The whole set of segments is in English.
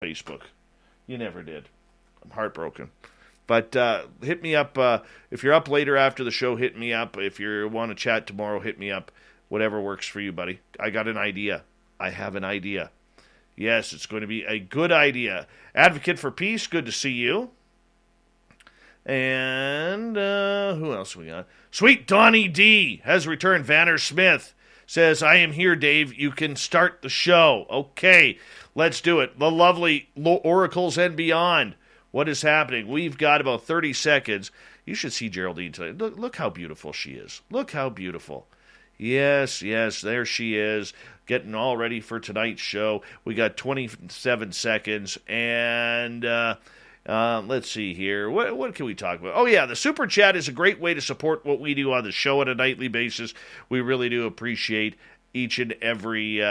Facebook. You never did. I'm heartbroken. But hit me up. If you're up later after the show, hit me up. If you want to chat tomorrow, hit me up. Whatever works for you, buddy. I got an idea. I have an idea. Yes, it's going to be a good idea. Advocate for Peace, good to see you. And who else we got? Sweet Donnie D has returned. Vanner Smith says, I am here, Dave. You can start the show. Okay, let's do it. The lovely Oracles and Beyond. What is happening? We've got about 30 seconds. You should see Geraldine today. Look how beautiful she is. Look how beautiful. Yes, there she is, getting all ready for tonight's show. We got 27 seconds, and let's see here. What can we talk about? Oh, yeah, the Super Chat is a great way to support what we do on the show on a nightly basis. We really do appreciate each and every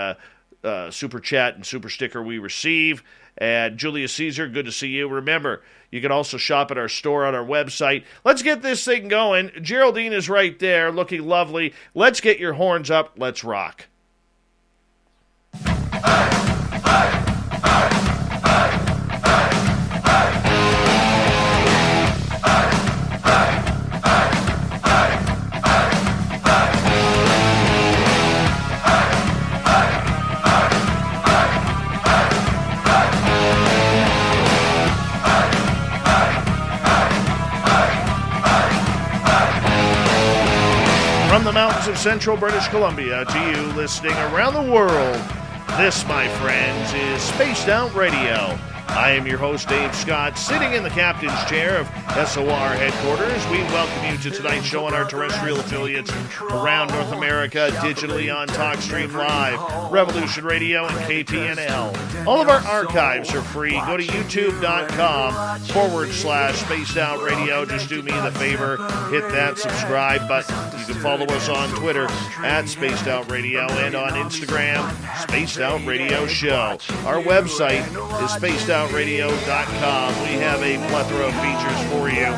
Super Chat and Super Sticker we receive. And Julius Caesar, good to see you. Remember, you can also shop at our store on our website. Let's get this thing going. Geraldine is right there, looking lovely. Let's get your horns up. Let's rock. From the mountains of central British Columbia to you listening around the world, this, my friends, is Spaced Out Radio. I am your host, Dave Scott, sitting in the captain's chair of SOR headquarters. We welcome you to tonight's show on our terrestrial affiliates around North America, digitally on TalkStream Live, Revolution Radio, and KTNL. All of our archives are free. Go to youtube.com/Spaced Out Radio. Just do me the favor, hit that subscribe button. You can follow us on Twitter at Spaced Out Radio and on Instagram, Spaced Out Radio Show. Our website is spacedoutradio.com. We have a plethora of features for you,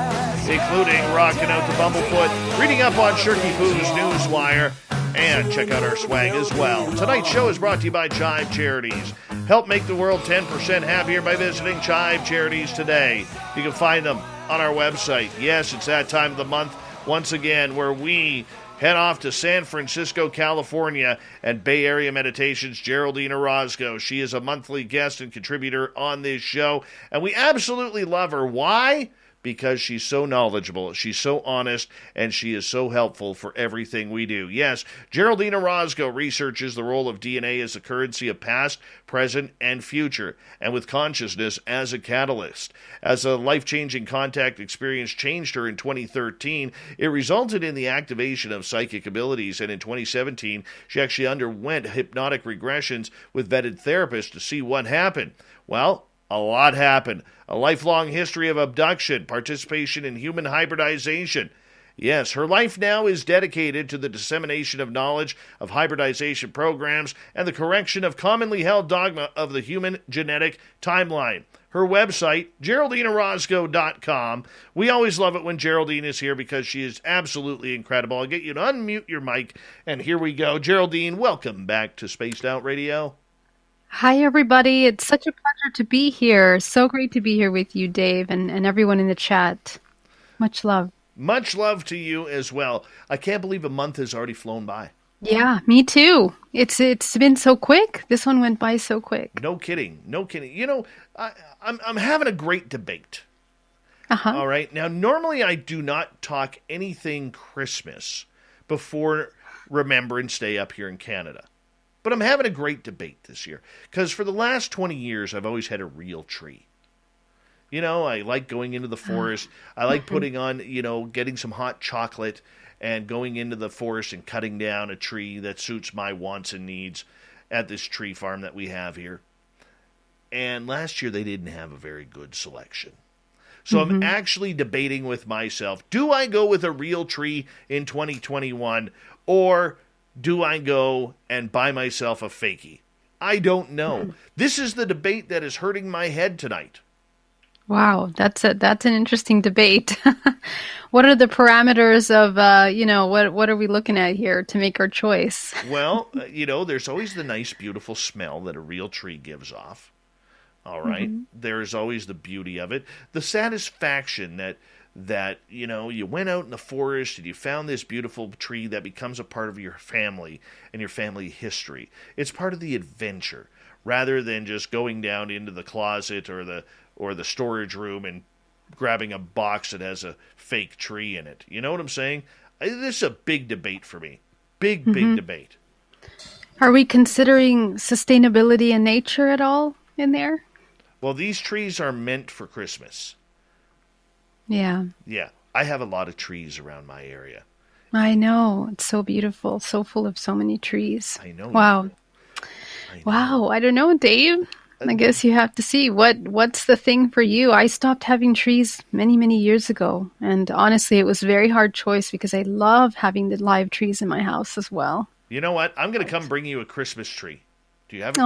including rocking out to Bumblefoot, reading up on Shirky Poo's Newswire, and check out our swag as well. Tonight's show is brought to you by Chive Charities. Help make the world 10% happier by visiting Chive Charities today. You can find them on our website. Yes, it's that time of the month, once again, where we head off to San Francisco, California, and Bay Area Meditations, Geraldine Orozco. She is a monthly guest and contributor on this show, and we absolutely love her. Why? Because she's so knowledgeable, she's so honest, and she is so helpful for everything we do. Yes, Geraldine Orozco researches the role of DNA as the currency of past, present, and future, and with consciousness as a catalyst. As a life-changing contact experience changed her in 2013, it resulted in the activation of psychic abilities, and in 2017, she actually underwent hypnotic regressions with vetted therapists to see what happened. Well, a lot happened. A lifelong history of abduction, participation in human hybridization. Yes, her life now is dedicated to the dissemination of knowledge of hybridization programs and the correction of commonly held dogma of the human genetic timeline. Her website, GeraldineOrozco.com. We always love it when Geraldine is here because she is absolutely incredible. I'll get you to unmute your mic, and here we go. Geraldine, welcome back to Spaced Out Radio. Hi, everybody. It's such a pleasure to be here. So great to be here with you, Dave, and everyone in the chat. Much love. Much love to you as well. I can't believe a month has already flown by. Yeah, me too. It's been so quick. This one went by so quick. No kidding. No kidding. You know, I'm having a great debate. Uh-huh. All right. Now, normally I do not talk anything Christmas before Remembrance Day up here in Canada. But I'm having a great debate this year because for the last 20 years, I've always had a real tree. You know, I like going into the forest. I like putting on, getting some hot chocolate and going into the forest and cutting down a tree that suits my wants and needs at this tree farm that we have here. And last year, they didn't have a very good selection. So I'm actually debating with myself, do I go with a real tree in 2021 or do I go and buy myself a fakie? I don't know. This is the debate that is hurting my head tonight. Wow, that's an interesting debate. What are the parameters of, what are we looking at here to make our choice? Well, there's always the nice, beautiful smell that a real tree gives off. All right. There's always the beauty of it. The satisfaction that you went out in the forest and you found this beautiful tree that becomes a part of your family and your family history. It's part of the adventure rather than just going down into the closet or the storage room and grabbing a box that has a fake tree in it. You know what I'm saying? This is a big debate for me. Big debate. Are we considering sustainability and nature at all in there? Well, these trees are meant for Christmas. Yeah. Yeah. I have a lot of trees around my area. I know. It's so beautiful. So full of so many trees. I know. Wow. Wow. I don't know, Dave. I guess you have to see what's the thing for you. I stopped having trees many, many years ago. And honestly, it was a very hard choice because I love having the live trees in my house as well. You know what? I'm going to come bring you a Christmas tree. Do you have Do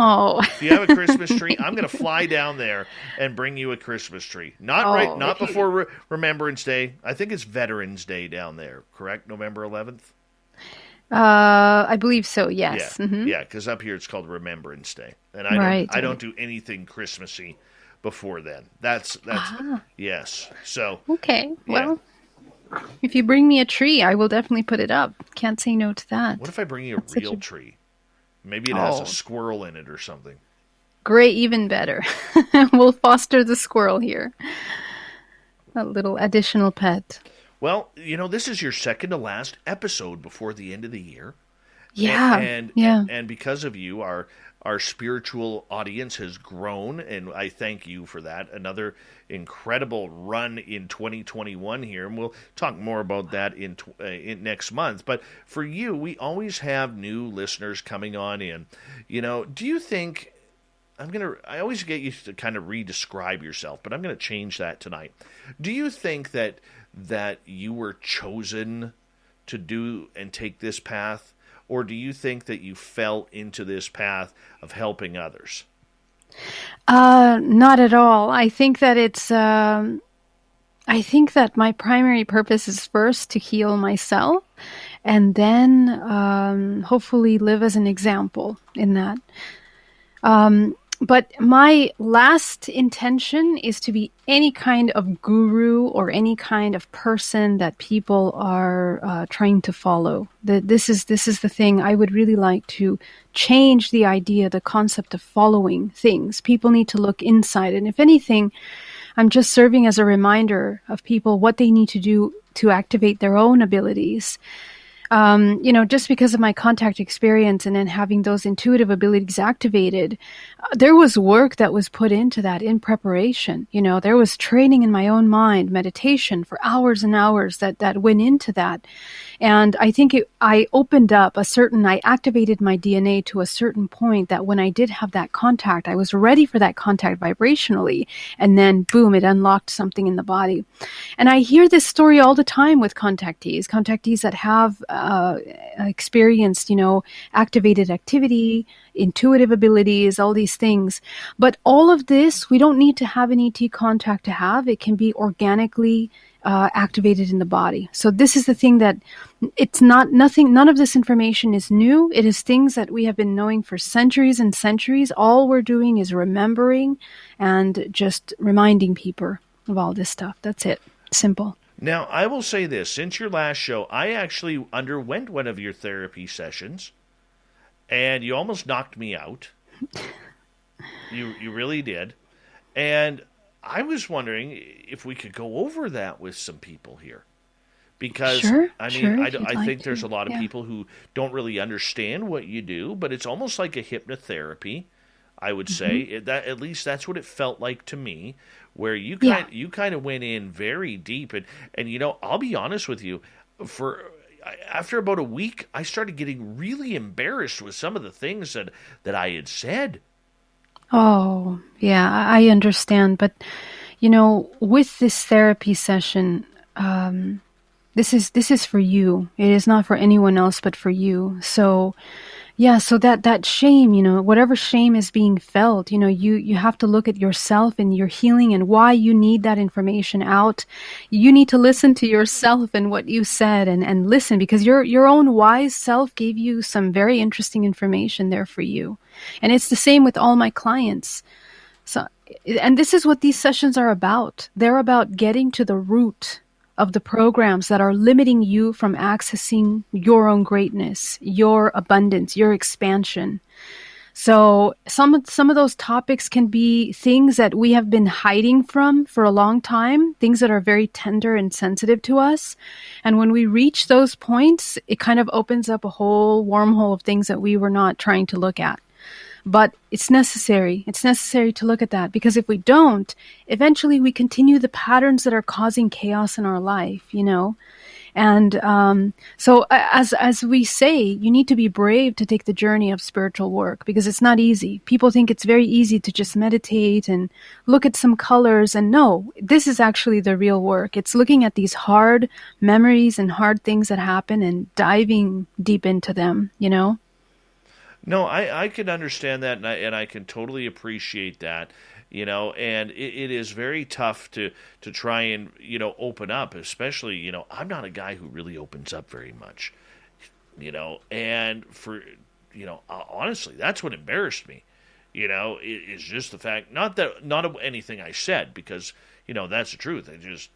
you have a Christmas tree? I'm going to fly down there and bring you a Christmas tree. Not before Remembrance Day. I think it's Veterans Day down there, correct? November 11th? I believe so, yes. Yeah, because up here it's called Remembrance Day. And I don't do anything Christmassy before then. That's yes. So okay. Well, if you bring me a tree, I will definitely put it up. Can't say no to that. What if I bring you a real tree? Maybe it has a squirrel in it or something. Great, even better. We'll foster the squirrel here. A little additional pet. Well, this is your second to last episode before the end of the year. Yeah. And because of you, our spiritual audience has grown, and I thank you for that. Another incredible run in 2021 here, and we'll talk more about that in next month. But for you, we always have new listeners coming on in. Do you think I always get you to kind of re-describe yourself, but I'm going to change that tonight. Do you think that you were chosen to do and take this path? Or do you think that you fell into this path of helping others? Not at all. I think that I think that my primary purpose is first to heal myself and then hopefully live as an example in that. But my last intention is to be any kind of guru or any kind of person that people are trying to follow. This is the thing. I would really like to change the idea, the concept of following things. People need to look inside. And if anything, I'm just serving as a reminder of people what they need to do to activate their own abilities. Just because of my contact experience and then having those intuitive abilities activated, there was work that was put into that in preparation. There was training in my own mind, meditation for hours and hours that went into that. And I think I opened up I activated my DNA to a certain point that when I did have that contact, I was ready for that contact vibrationally. And then boom, it unlocked something in the body. And I hear this story all the time with contactees that have experienced, activated activity, intuitive abilities, all these things. But all of this, we don't need to have an ET contact to have. It can be organically activated in the body. So this is the thing that none of this information is new. It is things that we have been knowing for centuries and centuries. All we're doing is remembering and just reminding people of all this stuff. That's it. Simple. Now, I will say this. Since your last show, I actually underwent one of your therapy sessions, and you almost knocked me out. You really did. And I was wondering if we could go over that with some people here. Because, sure, I think there's a lot of people who don't really understand what you do, but it's almost like a hypnotherapy, I would say. That at least that's what it felt like to me, where you kind of went in very deep. And I'll be honest with you, after about a week, I started getting really embarrassed with some of the things that I had said. Oh, yeah, I understand. But, with this therapy session, this is for you. It is not for anyone else but for you. So, yeah, so that shame, whatever shame is being felt, you have to look at yourself and your healing and why you need that information out. You need to listen to yourself and what you said and listen, because your own wise self gave you some very interesting information there for you. And it's the same with all my clients. So And this is what these sessions are about. They're about getting to the root of the programs that are limiting you from accessing your own greatness, your abundance, your expansion. So some of those topics can be things that we have been hiding from for a long time, things that are very tender and sensitive to us. And when we reach those points, it kind of opens up a whole wormhole of things that we were not trying to look at. But it's necessary. It's necessary to look at that, because if we don't, eventually we continue the patterns that are causing chaos in our life, you know? And so as we say, you need to be brave to take the journey of spiritual work, because it's not easy. People think it's very easy to just meditate and look at some colors. And no, this is actually the real work. It's looking at these hard memories and hard things that happen and diving deep into them, you know? No, I can understand that, and I can totally appreciate that, you know, and it is very tough to try and, you know, open up, especially, you know, I'm not a guy who really opens up very much, you know, and for, you know, honestly, that's what embarrassed me, you know, is just the fact, not anything I said, because, you know, that's the truth. I just,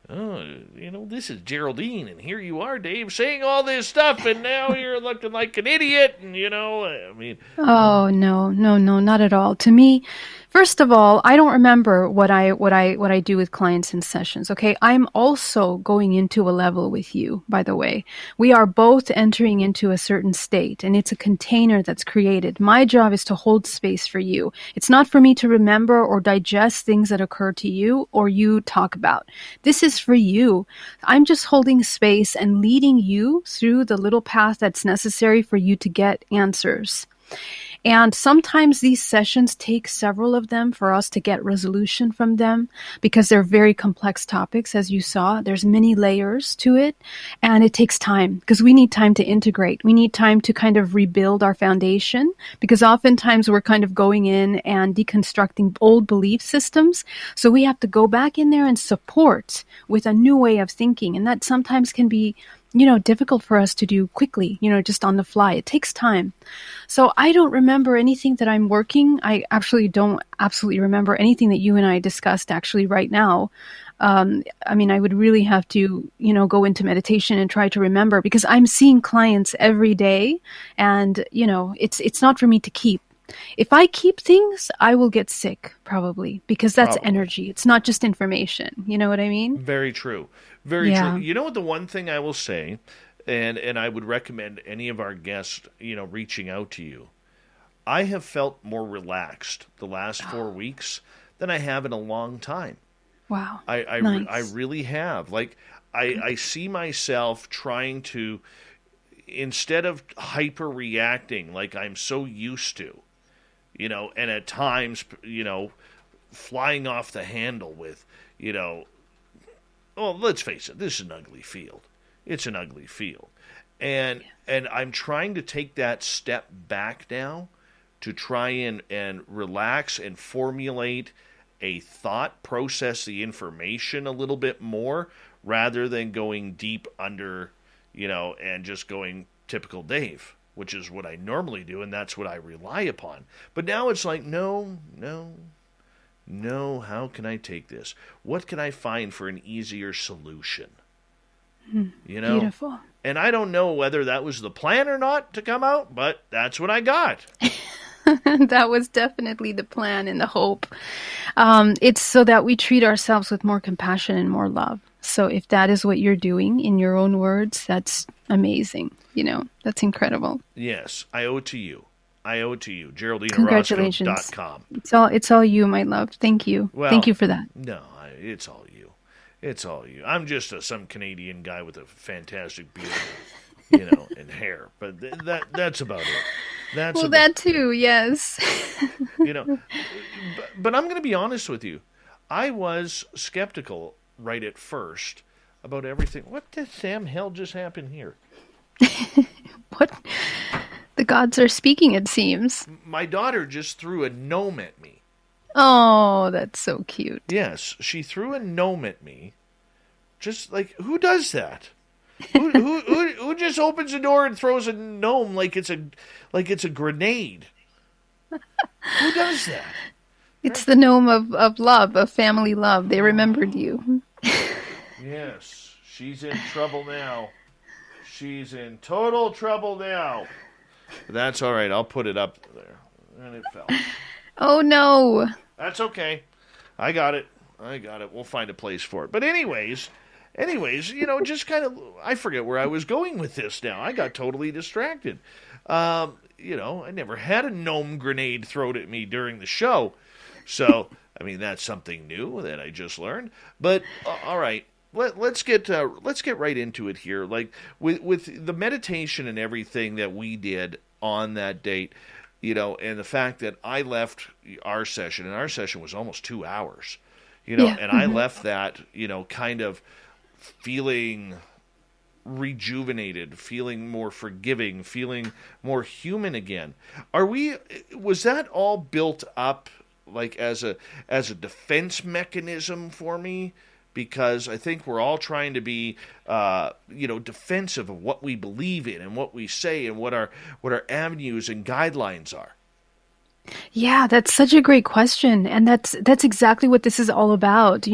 oh, you know, this is Geraldine, and here you are, Dave, saying all this stuff, and now you're looking like an idiot, and, you know, I mean... Oh, no, not at all. To me, first of all, I don't remember what I do with clients in sessions, okay? I'm also going into a level with you, by the way. We are both entering into a certain state, and it's a container that's created. My job is to hold space for you. It's not for me to remember or digest things that occur to you or you talk about. This is for you. I'm just holding space and leading you through the little path that's necessary for you to get answers. And sometimes these sessions take several of them for us to get resolution from them, because they're very complex topics, as you saw. There's many layers to it, and it takes time, because we need time to integrate. We need time to kind of rebuild our foundation, because oftentimes we're kind of going in and deconstructing old belief systems. So we have to go back in there and support with a new way of thinking. And that sometimes can be, you know, difficult for us to do quickly, you know, just on the fly. It takes time. So I don't remember anything that I'm working. I actually don't absolutely remember anything that you and I discussed actually right now. I mean, I would really have to, you know, go into meditation and try to remember, because I'm seeing clients every day, and, you know, it's not for me to keep. If I keep things, I will get sick, probably, because that's energy. It's not just information. You know what I mean? Very true. Very true. You know what, the one thing I will say, and I would recommend any of our guests, you know, reaching out to you, I have felt more relaxed the last 4 weeks than I have in a long time. Wow. Nice. I really have. Like, I see myself trying to, instead of hyper reacting like I'm so used to, you know, and at times, you know, flying off the handle with, you know, well, let's face it, this is an ugly field. It's an ugly field. And I'm trying to take that step back now to try and relax and formulate a thought, process the information a little bit more, rather than going deep under, you know, and just going typical Dave, which is what I normally do, and that's what I rely upon. But now it's like, no, how can I take this? What can I find for an easier solution? You know? Beautiful. And I don't know whether that was the plan or not to come out, but that's what I got. That was definitely the plan and the hope. It's so that we treat ourselves with more compassion and more love. So if that is what you're doing in your own words, that's amazing. You know, that's incredible. Yes, I owe it to you. Geraldine Congratulations. Orozco.com. It's all you, my love. Thank you. Well, thank you for that. No, it's all you. It's all you. I'm just some Canadian guy with a fantastic beard, you know, and hair. But that's about it. That too, yes. You know, but I'm going to be honest with you. I was skeptical right at first about everything. What the damn hell just happened here? What? The gods are speaking, it seems. My daughter just threw a gnome at me. Oh, that's so cute. Yes, she threw a gnome at me. Just like, who does that? Who just opens the door and throws a gnome like it's a grenade? Who does that? It's the gnome of love, of family love. They remembered you. Yes, she's in trouble now. She's in total trouble now. But that's all right. I'll put it up there. And it fell. Oh, no. That's okay. I got it. We'll find a place for it. But anyways, just kind of, I forget where I was going with this now. I got totally distracted. I never had a gnome grenade thrown at me during the show. So, I mean, that's something new that I just learned. But, all right. Let's get right into it here. Like with the meditation and everything that we did on that date, and the fact that I left our session, and our session was almost 2 hours, and I left that, kind of feeling rejuvenated, feeling more forgiving, feeling more human again. Was that all built up like as a defense mechanism for me? Because I think we're all trying to be, defensive of what we believe in and what we say and what our avenues and guidelines are. Yeah, that's such a great question, and that's exactly what this is all about.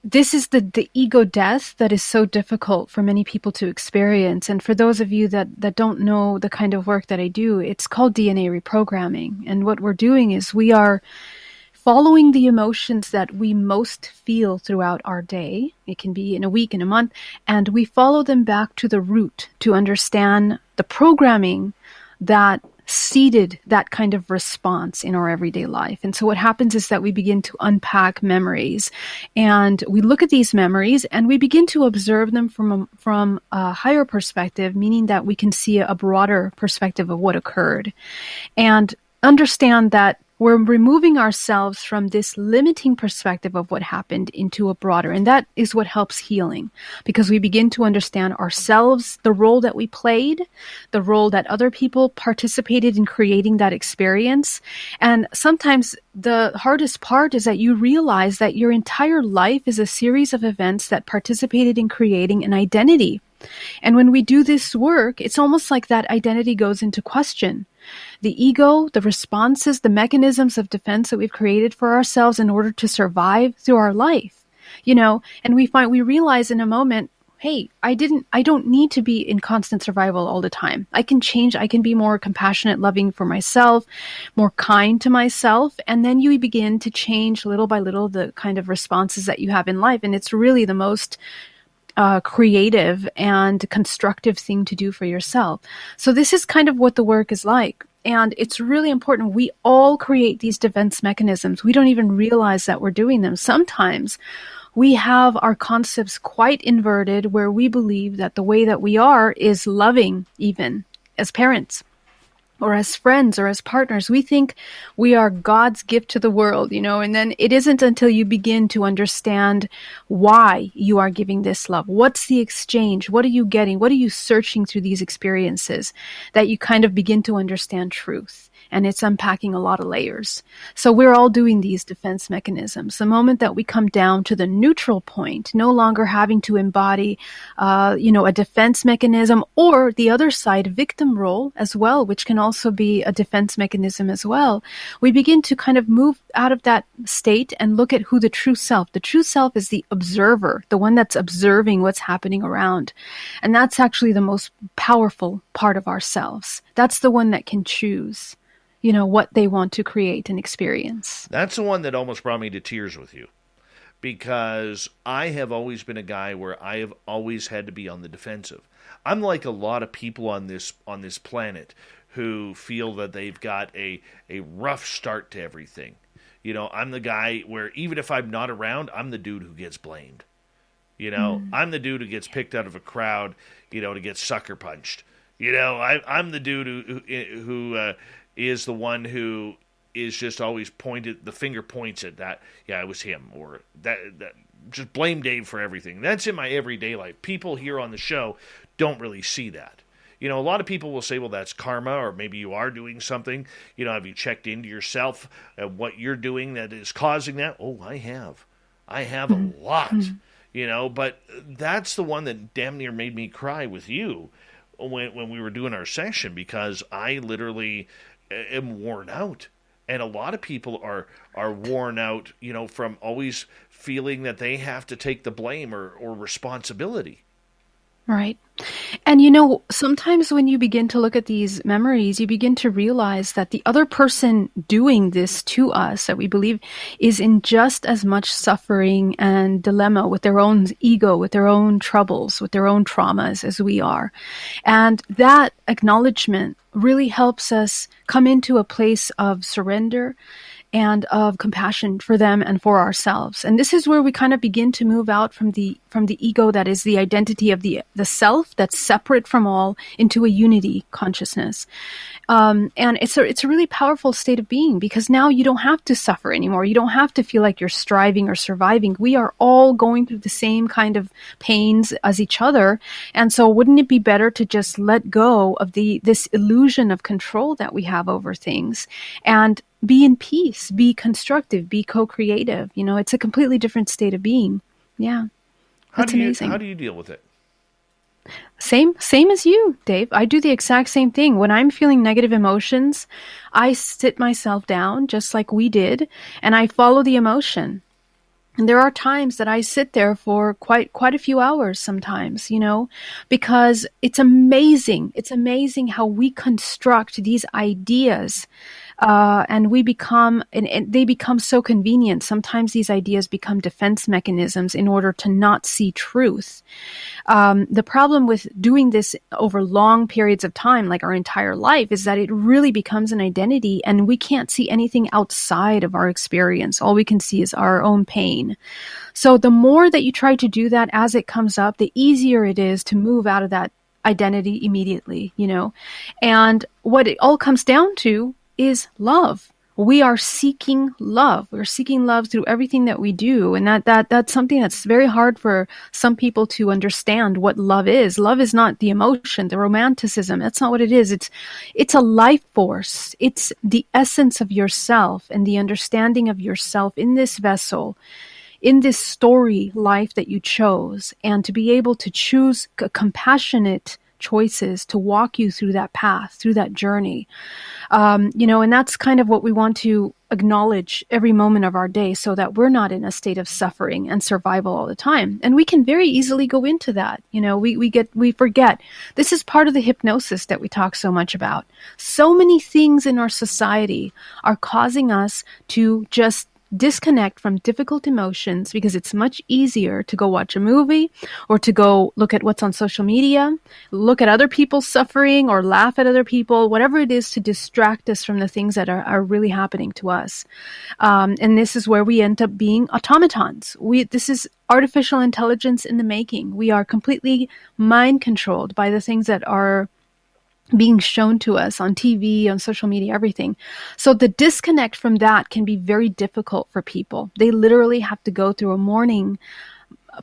This is the ego death that is so difficult for many people to experience. And for those of you that don't know the kind of work that I do, it's called DNA reprogramming. And what we're doing is we are following the emotions that we most feel throughout our day. It can be in a week, in a month, and we follow them back to the root to understand the programming that seeded that kind of response in our everyday life. And so what happens is that we begin to unpack memories, and we look at these memories and we begin to observe them from a higher perspective, meaning that we can see a broader perspective of what occurred, and understand that we're removing ourselves from this limiting perspective of what happened into a broader. And that is what helps healing, because we begin to understand ourselves, the role that we played, the role that other people participated in creating that experience. And sometimes the hardest part is that you realize that your entire life is a series of events that participated in creating an identity. And when we do this work, it's almost like that identity goes into question. The ego, the responses, the mechanisms of defense that we've created for ourselves in order to survive through our life, and we realize in a moment, hey, I don't need to be in constant survival all the time. I can change. I can be more compassionate, loving for myself, more kind to myself. And then you begin to change little by little the kind of responses that you have in life. And it's really the most creative and constructive thing to do for yourself. So this is kind of what the work is like. And it's really important. We all create these defense mechanisms. We don't even realize that we're doing them. Sometimes we have our concepts quite inverted, where we believe that the way that we are is loving, even as parents or as friends or as partners. We think we are God's gift to the world, and then it isn't until you begin to understand why you are giving this love. What's the exchange? What are you getting? What are you searching through these experiences, that you kind of begin to understand truth? And it's unpacking a lot of layers. So we're all doing these defense mechanisms. The moment that we come down to the neutral point, no longer having to embody, a defense mechanism, or the other side, victim role as well, which can also be a defense mechanism as well, we begin to kind of move out of that state and look at who the true self is, the observer, the one that's observing what's happening around. And that's actually the most powerful part of ourselves. That's the one that can choose what they want to create and experience. That's the one that almost brought me to tears with you, because I have always been a guy where I have always had to be on the defensive. I'm like a lot of people on this planet who feel that they've got a rough start to everything. I'm the guy where even if I'm not around, I'm the dude who gets blamed. I'm the dude who gets picked out of a crowd, to get sucker punched. I'm the dude who is the one who is just always the finger points at that. Yeah, it was him, or that just blame Dave for everything. That's in my everyday life. People here on the show don't really see that. A lot of people will say, well, that's karma, or maybe you are doing something. Have you checked into yourself at what you're doing that is causing that? Oh, I have a lot, but that's the one that damn near made me cry with you when we were doing our session, because I literally am worn out. And a lot of people are worn out, from always feeling that they have to take the blame or responsibility. Right. And sometimes when you begin to look at these memories, you begin to realize that the other person doing this to us that we believe is in just as much suffering and dilemma with their own ego, with their own troubles, with their own traumas as we are. And that acknowledgement really helps us come into a place of surrender and of compassion for them and for ourselves. And this is where we kind of begin to move out from the ego, that is the identity of the self that's separate from all, into a unity consciousness. And it's a really powerful state of being, because now you don't have to suffer anymore. You don't have to feel like you're striving or surviving. We are all going through the same kind of pains as each other. And so wouldn't it be better to just let go of this illusion of control that we have over things and be in peace, be constructive, be co-creative? It's a completely different state of being. Yeah. That's amazing. How do you deal with it? Same as you, Dave. I do the exact same thing. When I'm feeling negative emotions, I sit myself down just like we did, and I follow the emotion. And there are times that I sit there for quite a few hours sometimes, because it's amazing. It's amazing how we construct these ideas, and they become so convenient. Sometimes these ideas become defense mechanisms in order to not see truth. The problem with doing this over long periods of time, like our entire life, is that it really becomes an identity, and we can't see anything outside of our experience. All we can see is our own pain. So the more that you try to do that as it comes up, the easier it is to move out of that identity immediately, And what it all comes down to is love. We are seeking love. We're seeking love through everything that we do. And that's something that's very hard for some people to understand what love is. Love is not the emotion, the romanticism. That's not what it is. It's a life force. It's the essence of yourself and the understanding of yourself in this vessel, in this story life that you chose, and to be able to choose compassionate choices to walk you through that path, through that journey. And that's kind of what we want to acknowledge every moment of our day, so that we're not in a state of suffering and survival all the time. And we can very easily go into that. We forget. This is part of the hypnosis that we talk so much about. So many things in our society are causing us to just disconnect from difficult emotions, because it's much easier to go watch a movie or to go look at what's on social media, look at other people suffering or laugh at other people, whatever it is to distract us from the things that are really happening to us. And this is where we end up being automatons. This is artificial intelligence in the making. We are completely mind controlled by the things that are being shown to us on TV, on social media, everything. So the disconnect from that can be very difficult for people. They literally have to go through a mourning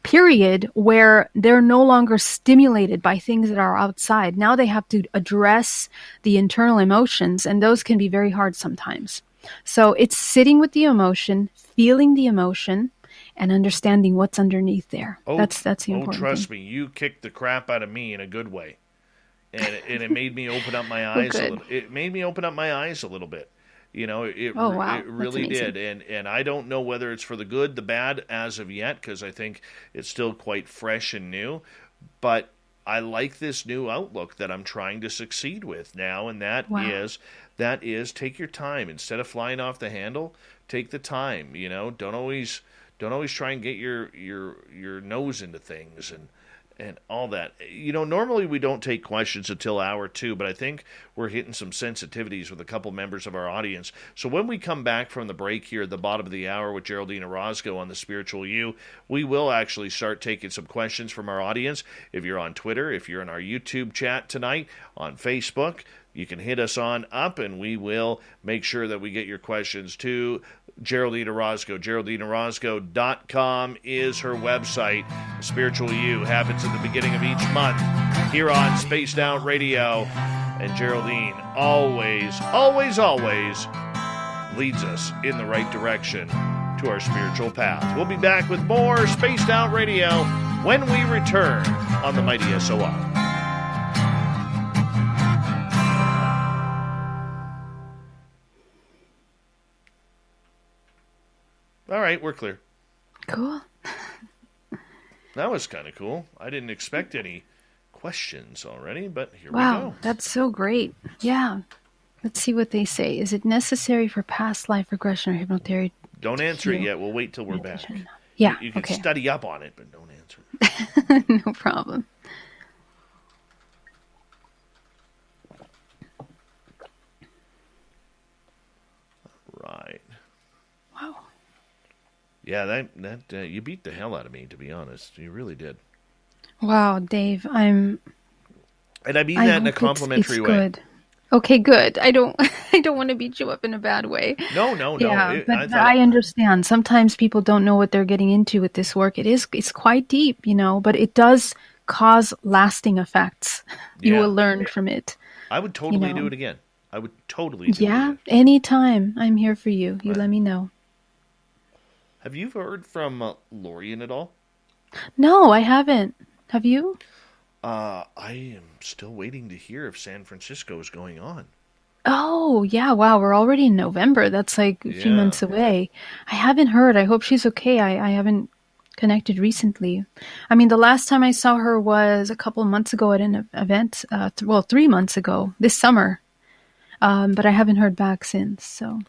period where they're no longer stimulated by things that are outside. Now they have to address the internal emotions, and those can be very hard sometimes. So it's sitting with the emotion, feeling the emotion, and understanding what's underneath there. That's the important thing. Trust me, you kicked the crap out of me in a good way. And it made me open up my eyes a little. It made me open up my eyes a little bit. It really did. And I don't know whether it's for the good, the bad as of yet, because I think it's still quite fresh and new. But I like this new outlook that I'm trying to succeed with now, and that is take your time. Instead of flying off the handle, take the time. Don't always try and get your nose into things and all that. Normally we don't take questions until hour 2, but I think we're hitting some sensitivities with a couple members of our audience. So when we come back from the break here at the bottom of the hour with Geraldine Orozco on the Spiritual You, we will actually start taking some questions from our audience. If you're on Twitter, if you're in our YouTube chat tonight, on Facebook, you can hit us on up, and we will make sure that we get your questions to Geraldine Orozco. GeraldineOrozco.com is her website. Spiritual You happens at the beginning of each month here on Spaced Out Radio. And Geraldine always leads us in the right direction to our spiritual path. We'll be back with more Spaced Out Radio when we return on the Mighty SOR. right, we're clear. Cool. That was kind of cool. I didn't expect any questions already, but here we Wow, go. that's so great. Yeah. Let's see what they say. Is it necessary for past life regression or hypnotherapy? Don't answer it yet. We'll wait till we're back. Yeah, You can okay. study up on it, but don't answer it. No problem. Right. Wow. Yeah, that you beat the hell out of me, to be honest. You really did. Wow, Dave, And I mean that in a complimentary it's way. Good. Okay, good. I don't want to beat you up in a bad way. No. Yeah, but I understand. Sometimes people don't know what they're getting into with this work. It's quite deep, but it does cause lasting effects. You will learn from it. I would totally do it again. I would totally do it again. Yeah, anytime. I'm here for you. You let me know. Have you heard from Lorian at all? No, I haven't. Have you? I am still waiting to hear if San Francisco is going on. Oh, yeah. Wow, we're already in November. That's like a few months away. I haven't heard. I hope she's okay. I haven't connected recently. I mean, the last time I saw her was a couple of months ago at an event. 3 months ago, this summer. But I haven't heard back since. So.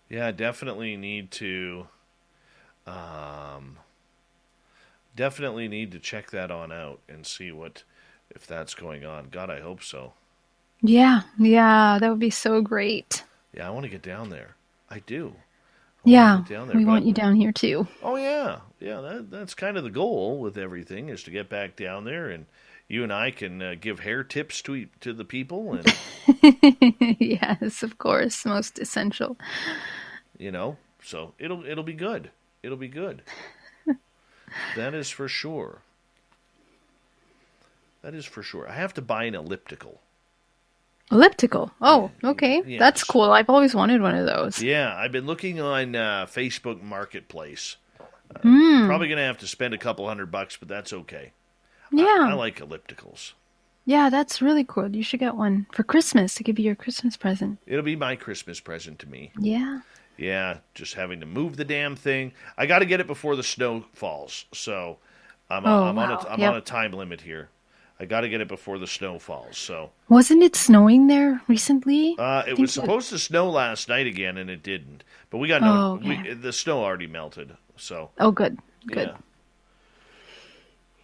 Yeah, definitely need to. Definitely need to check that on out and see if that's going on. God, I hope so. Yeah, that would be so great. Yeah, I want to get down there. I do. We want you down here too. Oh yeah. That's kind of the goal with everything, is to get back down there, and you and I can give hair tips to the people, and yes, of course, most essential. So it'll be good. It'll be good. That is for sure. That is for sure. I have to buy an elliptical. Elliptical? Oh, okay. Yes. That's cool. I've always wanted one of those. Yeah, I've been looking on Facebook Marketplace. Probably going to have to spend a couple $100, but that's okay. Yeah. I like ellipticals. Yeah, that's really cool. You should get one for Christmas to give you your Christmas present. It'll be my Christmas present to me. Yeah. Yeah, just having to move the damn thing. I got to get it before the snow falls, so I'm on a time limit here. I got to get it before the snow falls. So wasn't it snowing there recently? It was supposed to snow last night again, and it didn't. But we got the snow already melted. So good.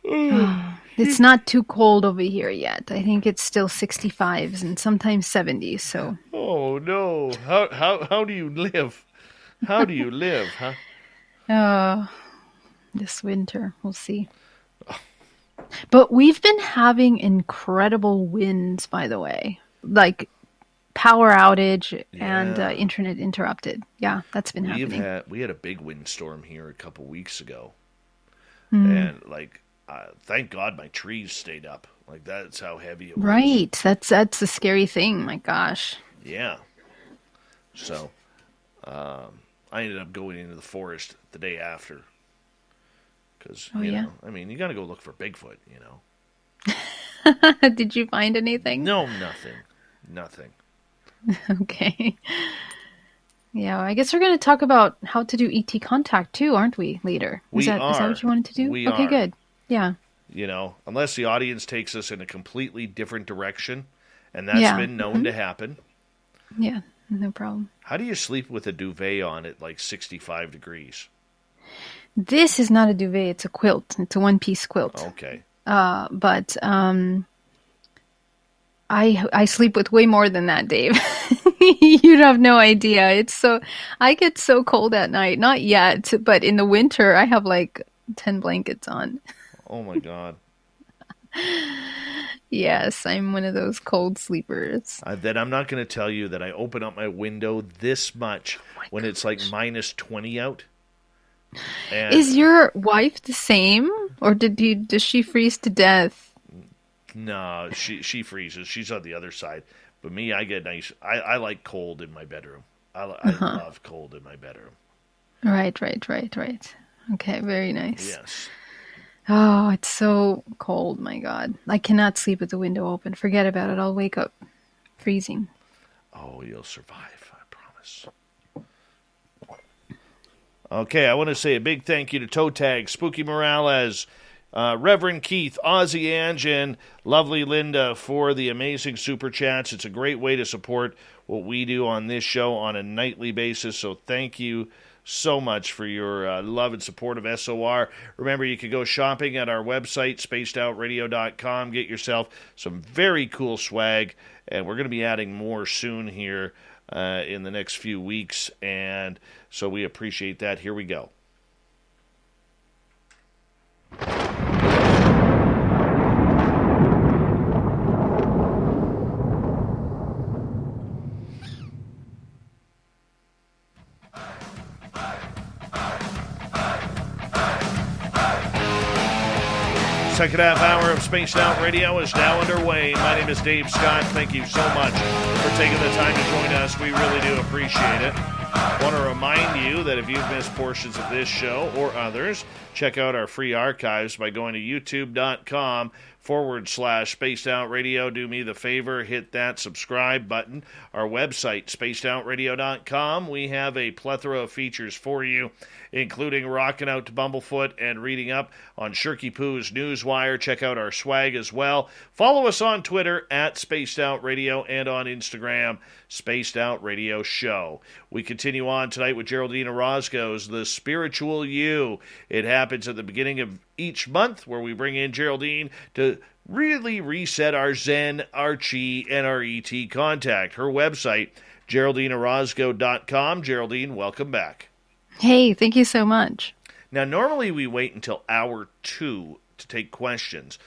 Yeah. It's not too cold over here yet. I think it's still 65s and sometimes 70s. So. Oh no! How do you live? How do you live, huh? This winter, we'll see. But we've been having incredible winds, by the way, like power outage and internet interrupted. Yeah, that's been happening. We had a big windstorm here a couple weeks ago, and thank God my trees stayed up. Like, that's how heavy it was. Right, that's the scary thing. My gosh. Yeah. So, I ended up going into the forest the day after. Because, you know, I mean, you got to go look for Bigfoot, you know. Did you find anything? No, nothing. Okay. Yeah, I guess we're going to talk about how to do ET contact too, aren't we, later? Is that what you wanted to do? We okay, are. Good. Yeah. You know, unless the audience takes us in a completely different direction, and that's been known to happen. Yeah, no problem. How do you sleep with a duvet on at like 65 degrees? This is not a duvet, it's a quilt. It's a one-piece quilt. Okay. But I sleep with way more than that, Dave. You'd have no idea. I get so cold at night. Not yet, but in the winter I have like 10 blankets on. Oh my God. Yes, I'm one of those cold sleepers. Then I'm not going to tell you that I open up my window this much when it's like minus 20 out. And is your wife the same, or does she freeze to death? No, she freezes. She's on the other side. But me, I get nice. I like cold in my bedroom. I love cold in my bedroom. Right. Okay, very nice. Yes. Oh, it's so cold, my God. I cannot sleep with the window open. Forget about it. I'll wake up freezing. Oh, you'll survive, I promise. Okay, I want to say a big thank you to Toe Tag, Spooky Morales, Reverend Keith, Ozzy Ange, and lovely Linda for the amazing super chats. It's a great way to support what we do on this show on a nightly basis, so thank you so much for your love and support of SOR. Remember, you can go shopping at our website, spacedoutradio.com, get yourself some very cool swag, and we're going to be adding more soon here in the next few weeks, and so we appreciate that. Here we go. Second half hour of Spaced Out Radio is now underway. My name is Dave Scott. Thank you so much for taking the time to join us. We really do appreciate it. I want to remind you that if you've missed portions of this show or others, check out our free archives by going to youtube.com/Spaced Out Radio. Do me the favor, hit that subscribe button. Our website, spacedoutradio.com. We have a plethora of features for you, including rocking out to Bumblefoot and reading up on Shirky Poo's Newswire. Check out our swag as well. Follow us on Twitter at Spaced Out Radio and on Instagram, Spaced Out Radio Show. We continue on tonight with Geraldine Orozco's The Spiritual You. It happens at the beginning of each month where we bring in Geraldine to really reset our Zen, our Chi, and our ET contact. Her website, GeraldineOrozco.com. Geraldine, welcome back. Hey, thank you so much. Now, normally we wait until hour 2 to take questions,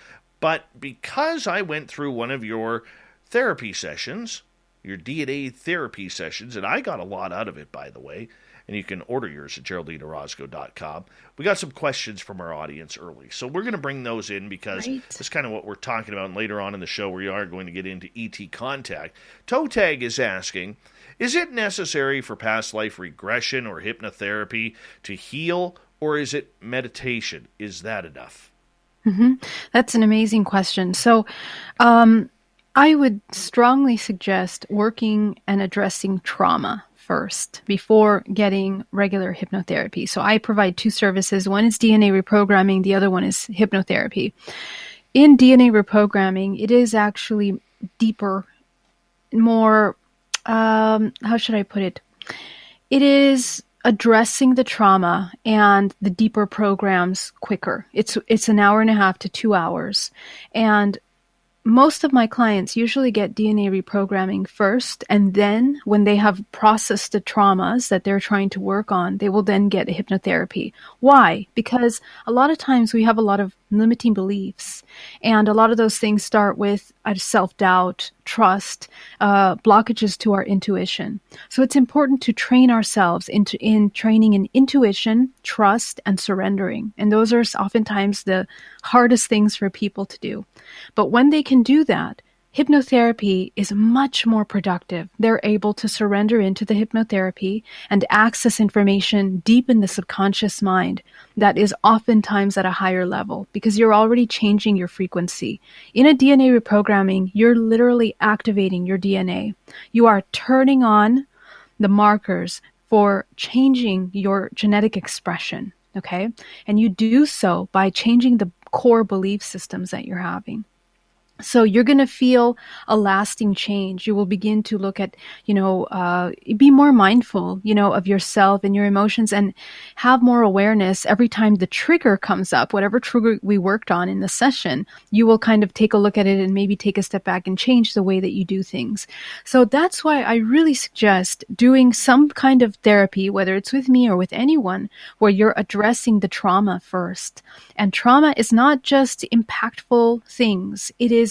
but because I went through one of your therapy sessions, your DNA therapy sessions, and I got a lot out of it, by the way, and you can order yours at GeraldineOrozco.com. We got some questions from our audience early, so we're going to bring those in because that's kind of what we're talking about. And later on in the show, we are going to get into ET contact. Toe Tag is asking, is it necessary for past life regression or hypnotherapy to heal, or is it meditation? Is that enough? Mm-hmm. That's an amazing question. So I would strongly suggest working and addressing trauma first before getting regular hypnotherapy. So I provide 2 services. One is DNA reprogramming. The other one is hypnotherapy. In DNA reprogramming, it is actually deeper, more, how should I put it? It is addressing the trauma and the deeper programs quicker. It's an hour and a half to 2 hours. And most of my clients usually get DNA reprogramming first, and then when they have processed the traumas that they're trying to work on, they will then get hypnotherapy. Why? Because a lot of times we have a lot of limiting beliefs, and a lot of those things start with self-doubt, trust, blockages to our intuition. So it's important to train ourselves in training in intuition, trust, and surrendering. And those are oftentimes the hardest things for people to do. But when they can do that, hypnotherapy is much more productive. They're able to surrender into the hypnotherapy and access information deep in the subconscious mind that is oftentimes at a higher level because you're already changing your frequency. In a DNA reprogramming, you're literally activating your DNA. You are turning on the markers for changing your genetic expression, okay? And you do so by changing the core belief systems that you're having. So you're going to feel a lasting change. You will begin to look at, be more mindful, of yourself and your emotions and have more awareness every time the trigger comes up, whatever trigger we worked on in the session, you will kind of take a look at it and maybe take a step back and change the way that you do things. So that's why I really suggest doing some kind of therapy, whether it's with me or with anyone, where you're addressing the trauma first. And trauma is not just impactful things. It is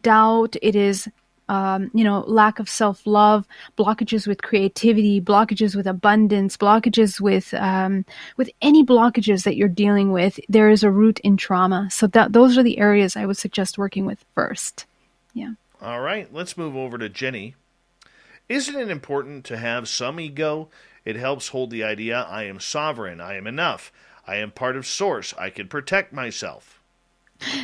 doubt, it is, lack of self-love, blockages with creativity, blockages with abundance, blockages with any blockages that you're dealing with. There is a root in trauma. So those are the areas I would suggest working with first. Yeah. All right, let's move over to Jenny. Isn't it important to have some ego? It helps hold the idea, I am sovereign, I am enough, I am part of source, I can protect myself.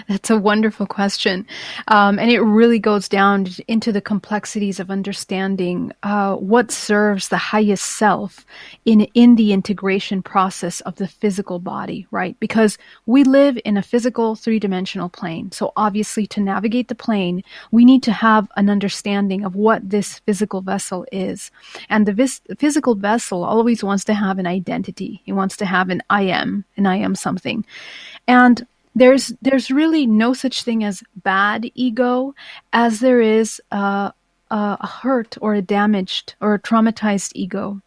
That's a wonderful question. And it really goes down into the complexities of understanding what serves the highest self in the integration process of the physical body, right? Because we live in a physical three-dimensional plane. So obviously to navigate the plane, we need to have an understanding of what this physical vessel is. And the physical vessel always wants to have an identity. It wants to have an I am something. And there's really no such thing as bad ego as there is a hurt or a damaged or a traumatized ego.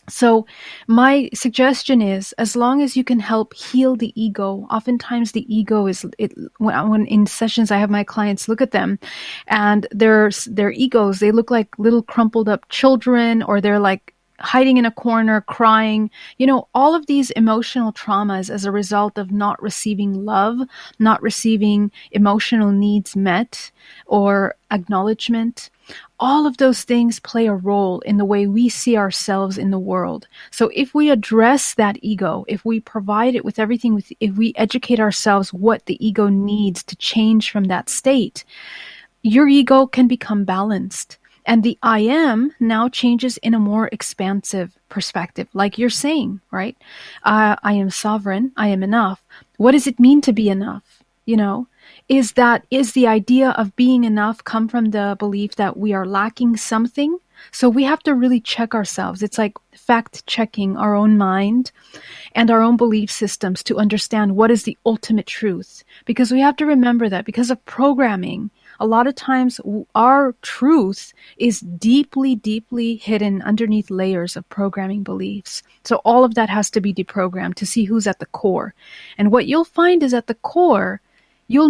So my suggestion is, as long as you can help heal the ego, oftentimes the ego when in sessions I have my clients look at them and their egos, they look like little crumpled up children, or they're like hiding in a corner, crying, all of these emotional traumas as a result of not receiving love, not receiving emotional needs met or acknowledgement. All of those things play a role in the way we see ourselves in the world. So if we address that ego, if we provide it with everything, if we educate ourselves what the ego needs to change from that state, your ego can become balanced. And the I am now changes in a more expansive perspective, like you're saying, right? I am sovereign. I am enough. What does it mean to be enough? Is the idea of being enough come from the belief that we are lacking something? So we have to really check ourselves. It's like fact checking our own mind and our own belief systems to understand what is the ultimate truth. Because we have to remember that because of programming, a lot of times our truth is deeply, deeply hidden underneath layers of programming beliefs. So all of that has to be deprogrammed to see who's at the core. And what you'll find is at the core, you'll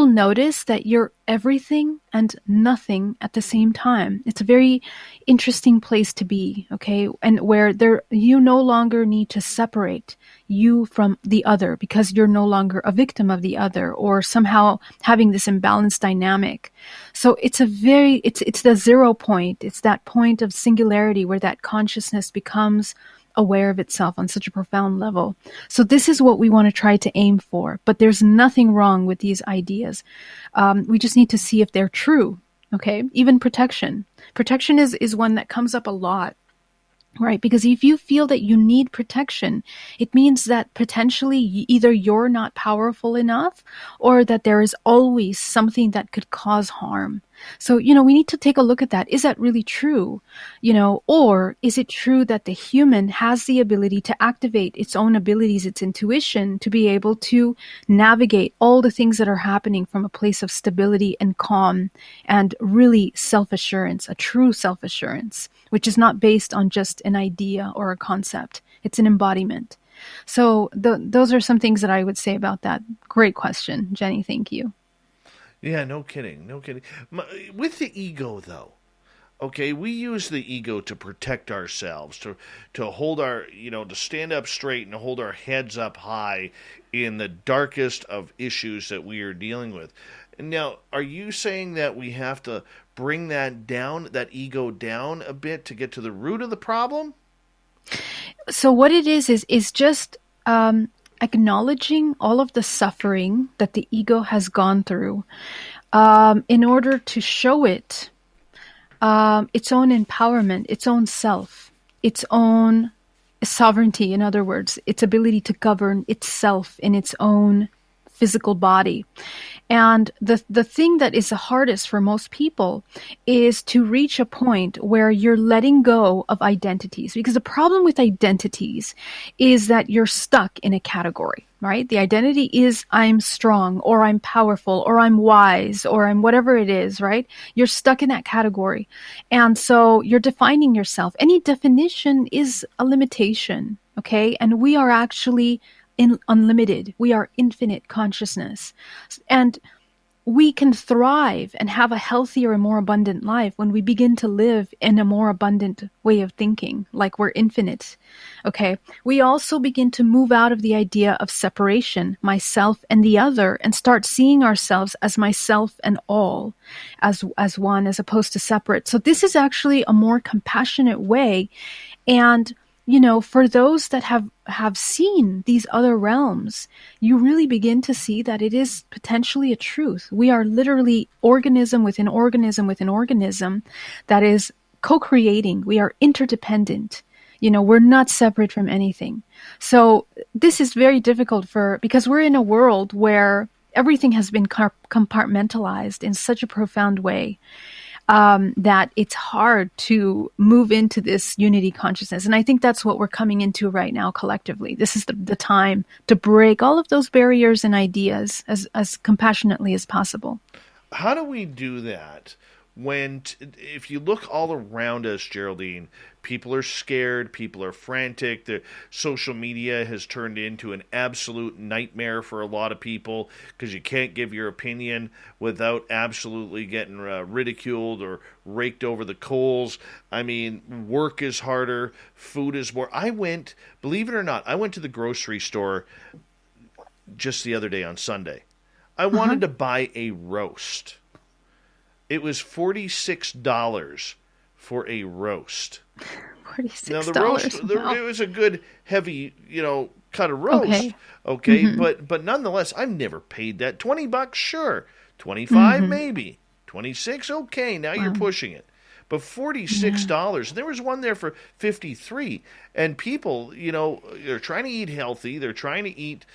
notice that you're everything and nothing at the same time. It's a very interesting place to be, okay? And where you no longer need to separate you from the other because you're no longer a victim of the other or somehow having this imbalanced dynamic. So it's the 0 point. It's that point of singularity where that consciousness becomes aware of itself on such a profound level. So this is what we want to try to aim for, but there's nothing wrong with these ideas. We just need to see if they're true, okay? Even protection. Protection is one that comes up a lot, right? Because if you feel that you need protection, it means that potentially either you're not powerful enough or that there is always something that could cause harm. So, we need to take a look at that. Is that really true? Or is it true that the human has the ability to activate its own abilities, its intuition, to be able to navigate all the things that are happening from a place of stability and calm and really self-assurance, a true self-assurance, which is not based on just an idea or a concept. It's an embodiment. So those are some things that I would say about that. Great question, Jenny. Thank you. Yeah, no kidding. With the ego, though, okay, we use the ego to protect ourselves, to hold to stand up straight and hold our heads up high in the darkest of issues that we are dealing with. Now, are you saying that we have to bring that ego down a bit to get to the root of the problem? So what it is just acknowledging all of the suffering that the ego has gone through in order to show it its own empowerment, its own self, its own sovereignty, in other words, its ability to govern itself in its own physical body. And the thing that is the hardest for most people is to reach a point where you're letting go of identities. Because the problem with identities is that you're stuck in a category, right? The identity is I'm strong, or I'm powerful, or I'm wise, or I'm whatever it is, right? You're stuck in that category. And so you're defining yourself. Any definition is a limitation, okay? And we are actually unlimited. We are infinite consciousness. And we can thrive and have a healthier and more abundant life when we begin to live in a more abundant way of thinking, like we're infinite. Okay. We also begin to move out of the idea of separation, myself and the other, and start seeing ourselves as myself and all, as one, as opposed to separate. So this is actually a more compassionate way. And for those that have seen these other realms, you really begin to see that it is potentially a truth. We are literally organism within organism within organism that is co-creating. We are interdependent. We're not separate from anything. So this is very difficult because we're in a world where everything has been compartmentalized in such a profound way. That it's hard to move into this unity consciousness. And I think that's what we're coming into right now collectively. This is the time to break all of those barriers and ideas as compassionately as possible. How do we do that? If you look all around us, Geraldine, people are scared, people are frantic. The social media has turned into an absolute nightmare for a lot of people because you can't give your opinion without absolutely getting ridiculed or raked over the coals. I mean, work is harder, food is more. Believe it or not, I went to the grocery store just the other day on Sunday. I wanted to buy a roast. It was $46 for a roast. $46. Now the roast, it was a good heavy, cut of roast. Okay, but nonetheless, I've never paid that. $20, sure. 25, maybe. 26, okay. Now you're pushing it. But $46, there was one there for $53, and people, they're trying to eat healthy, they're trying to eat,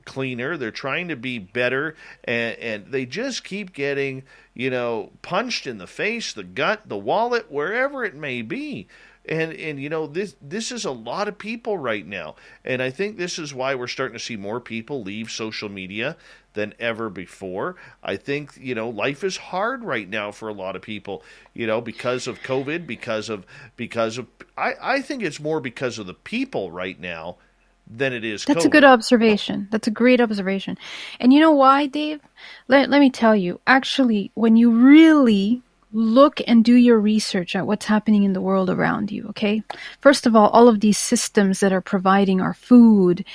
cleaner, they're trying to be better, and they just keep getting, punched in the face, the gut, the wallet, wherever it may be. And this is a lot of people right now, and I think this is why we're starting to see more people leave social media than ever before. I think life is hard right now for a lot of people, because of COVID, because of I think it's more because of the people right now than it is That's COVID. a good observation. That's a great observation. And you know why, Dave? Let me tell you. Actually, when you really look and do your research at what's happening in the world around you, okay? First of all of these systems that are providing our food,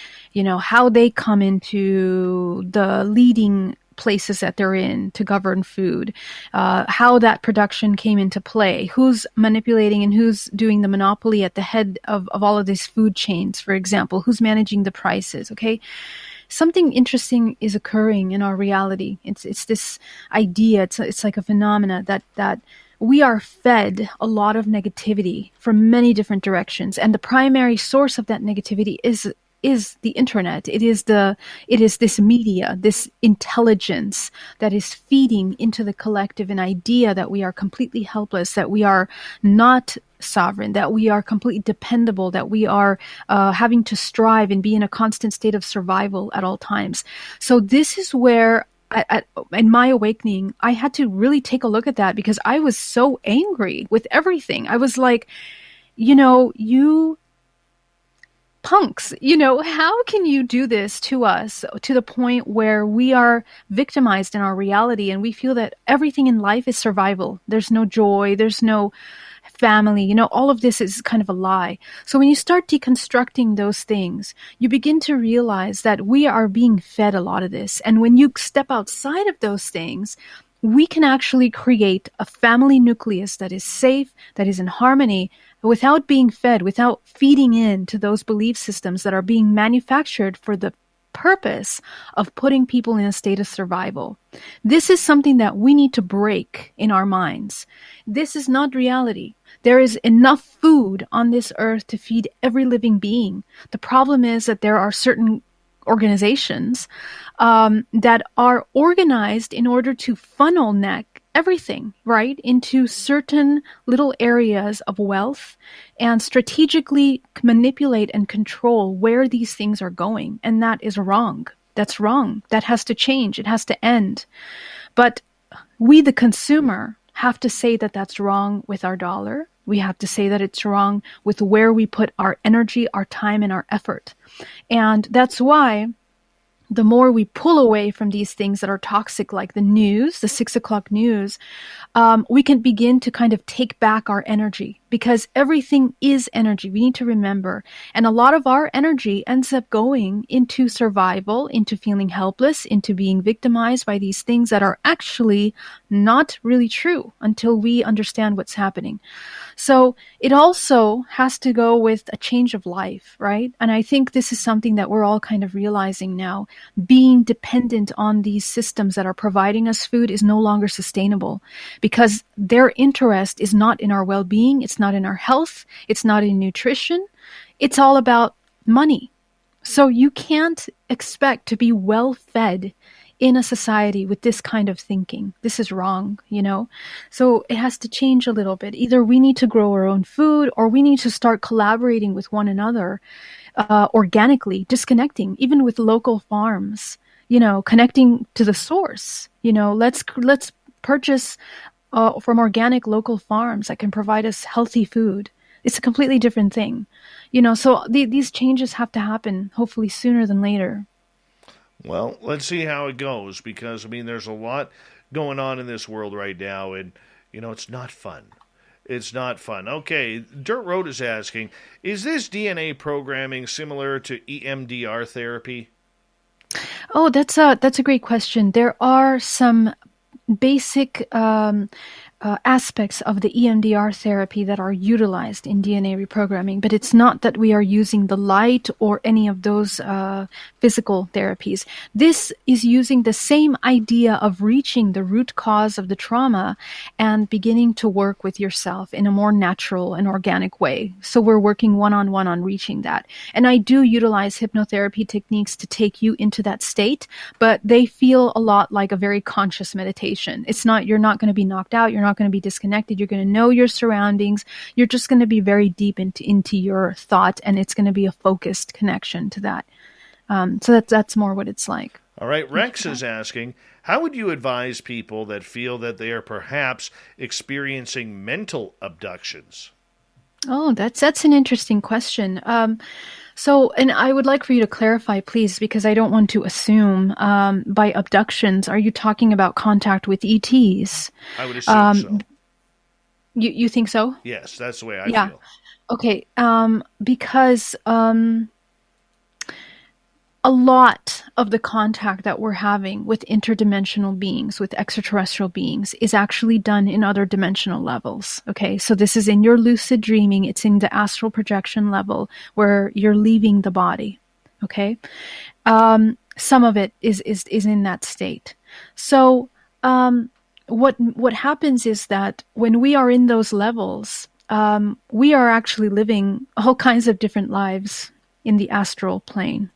how they come into the leading places that they're in to govern food, how that production came into play, who's manipulating and who's doing the monopoly at the head of all of these food chains, for example, who's managing the prices, okay? Something interesting is occurring in our reality. It's this idea, it's like a phenomena that we are fed a lot of negativity from many different directions, and the primary source of that negativity is the internet. It is this media, this intelligence that is feeding into the collective an idea that we are completely helpless, that we are not sovereign, that we are completely dependable, that we are having to strive and be in a constant state of survival at all times. So this is where in my awakening, I had to really take a look at that, because I was so angry with everything. I was like, you punks, how can you do this to us, to the point where we are victimized in our reality and we feel that everything in life is survival. There's no joy, there's no family, all of this is kind of a lie. So when you start deconstructing those things, you begin to realize that we are being fed a lot of this. And when you step outside of those things, we can actually create a family nucleus that is safe, that is in harmony, without being fed, without feeding into those belief systems that are being manufactured for the purpose of putting people in a state of survival. This is something that we need to break in our minds. This is not reality. There is enough food on this earth to feed every living being. The problem is that there are certain organizations that are organized in order to funnel neck everything, right, into certain little areas of wealth and strategically manipulate and control where these things are going. And that is wrong. That's wrong. That has to change. It has to end. But we, the consumer, have to say that that's wrong with our dollar. We have to say that it's wrong with where we put our energy, our time, and our effort. And that's why the more we pull away from these things that are toxic, like the news, the 6 o'clock news, we can begin to kind of take back our energy. because everything is energy. We need to remember. And a lot of our energy ends up going into survival, into feeling helpless, into being victimized by these things that are actually not really true until we understand what's happening. So it also has to go with a change of life, right? And I think this is something that we're all kind of realizing now. Being dependent on these systems that are providing us food is no longer sustainable because their interest is not in our well-being. It's not in our health. It's not in nutrition. It's all about money. So you can't expect to be well fed in a society with this kind of thinking. This is wrong, you know? So it has to change a little bit. Either we need to grow our own food or we need to start collaborating with one another organically, disconnecting, even with local farms, you know, connecting to the source. You know, let's purchase from organic local farms that can provide us healthy food. It's a completely different thing, you know, so these changes have to happen hopefully sooner than later. Well, let's see how it goes because, I mean, there's a lot going on in this world right now, and, you know, it's not fun. It's not fun. Okay, Dirt Road is asking, is this DNA programming similar to EMDR therapy? Oh, that's a great question. There are some basic aspects of the EMDR therapy that are utilized in DNA reprogramming, but it's not that we are using the light or any of those physical therapies. This is using the same idea of reaching the root cause of the trauma and beginning to work with yourself in a more natural and organic way. So we're working one-on-one on reaching that. And I do utilize hypnotherapy techniques to take you into that state, but they feel a lot like a very conscious meditation. It's not, you're not going to be knocked out. You're not going to be disconnected. You're going to know your surroundings. You're just going to be very deep into your thought, and it's going to be a focused connection to that. So that's more what it's like. All right. Rex is asking, how would you advise people that feel that they are perhaps experiencing mental abductions? Oh, that's an interesting question. So, and I would like for you to clarify, please, because I don't want to assume by abductions, are you talking about contact with ETs? I would assume so. You think so? Yes, that's the way I feel. Okay, because a lot of the contact that we're having with interdimensional beings, with extraterrestrial beings, is actually done in other dimensional levels. Okay, so this is in your lucid dreaming. It's in the astral projection level where you're leaving the body. Okay, some of it is in that state. So what happens is that when we are in those levels, we are actually living all kinds of different lives in the astral plane.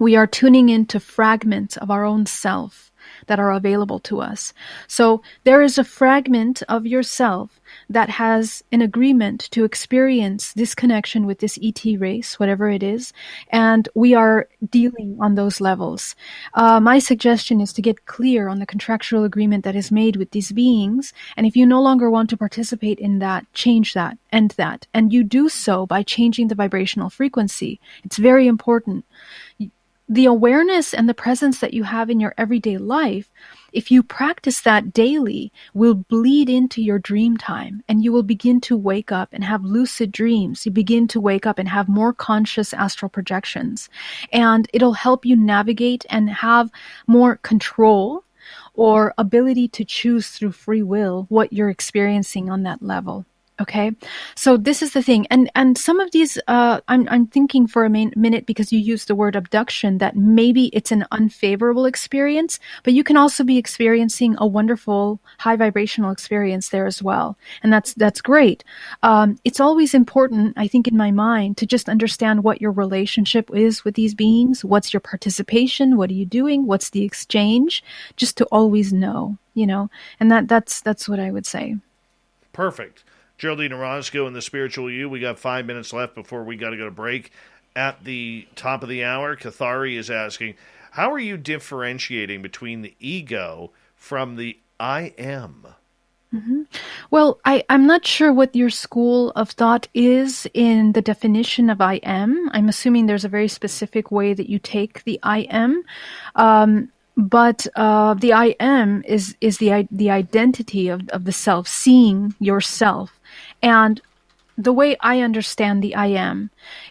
We are tuning into fragments of our own self that are available to us. So there is a fragment of yourself that has an agreement to experience this connection with this ET race, whatever it is, and we are dealing on those levels. My suggestion is to get clear on the contractual agreement that is made with these beings, and if you no longer want to participate in that, change that, end that, and you do so by changing the vibrational frequency. It's very important. The awareness and the presence that you have in your everyday life, if you practice that daily, will bleed into your dream time, and you will begin to wake up and have lucid dreams. You begin to wake up and have more conscious astral projections, and it'll help you navigate and have more control or ability to choose through free will what you're experiencing on that level. Okay, so this is the thing, and some of these, I'm thinking for a minute, because you used the word abduction, that maybe it's an unfavorable experience, but you can also be experiencing a wonderful high vibrational experience there as well, and that's great. It's always important, I think, in my mind, to just understand what your relationship is with these beings. What's your participation? What are you doing? What's the exchange? Just to always know, you know, and that's what I would say. Perfect. Geraldine Orozco and the Spiritual You. We got 5 minutes left before we got to go to break. At the top of the hour, Kathari is asking, how are you differentiating between the ego from the I am? Mm-hmm. Well, I'm not sure what your school of thought is in the definition of I am. I'm assuming there's a very specific way that you take the I am. But the I am is the identity of the self, seeing yourself. And the way I understand the I am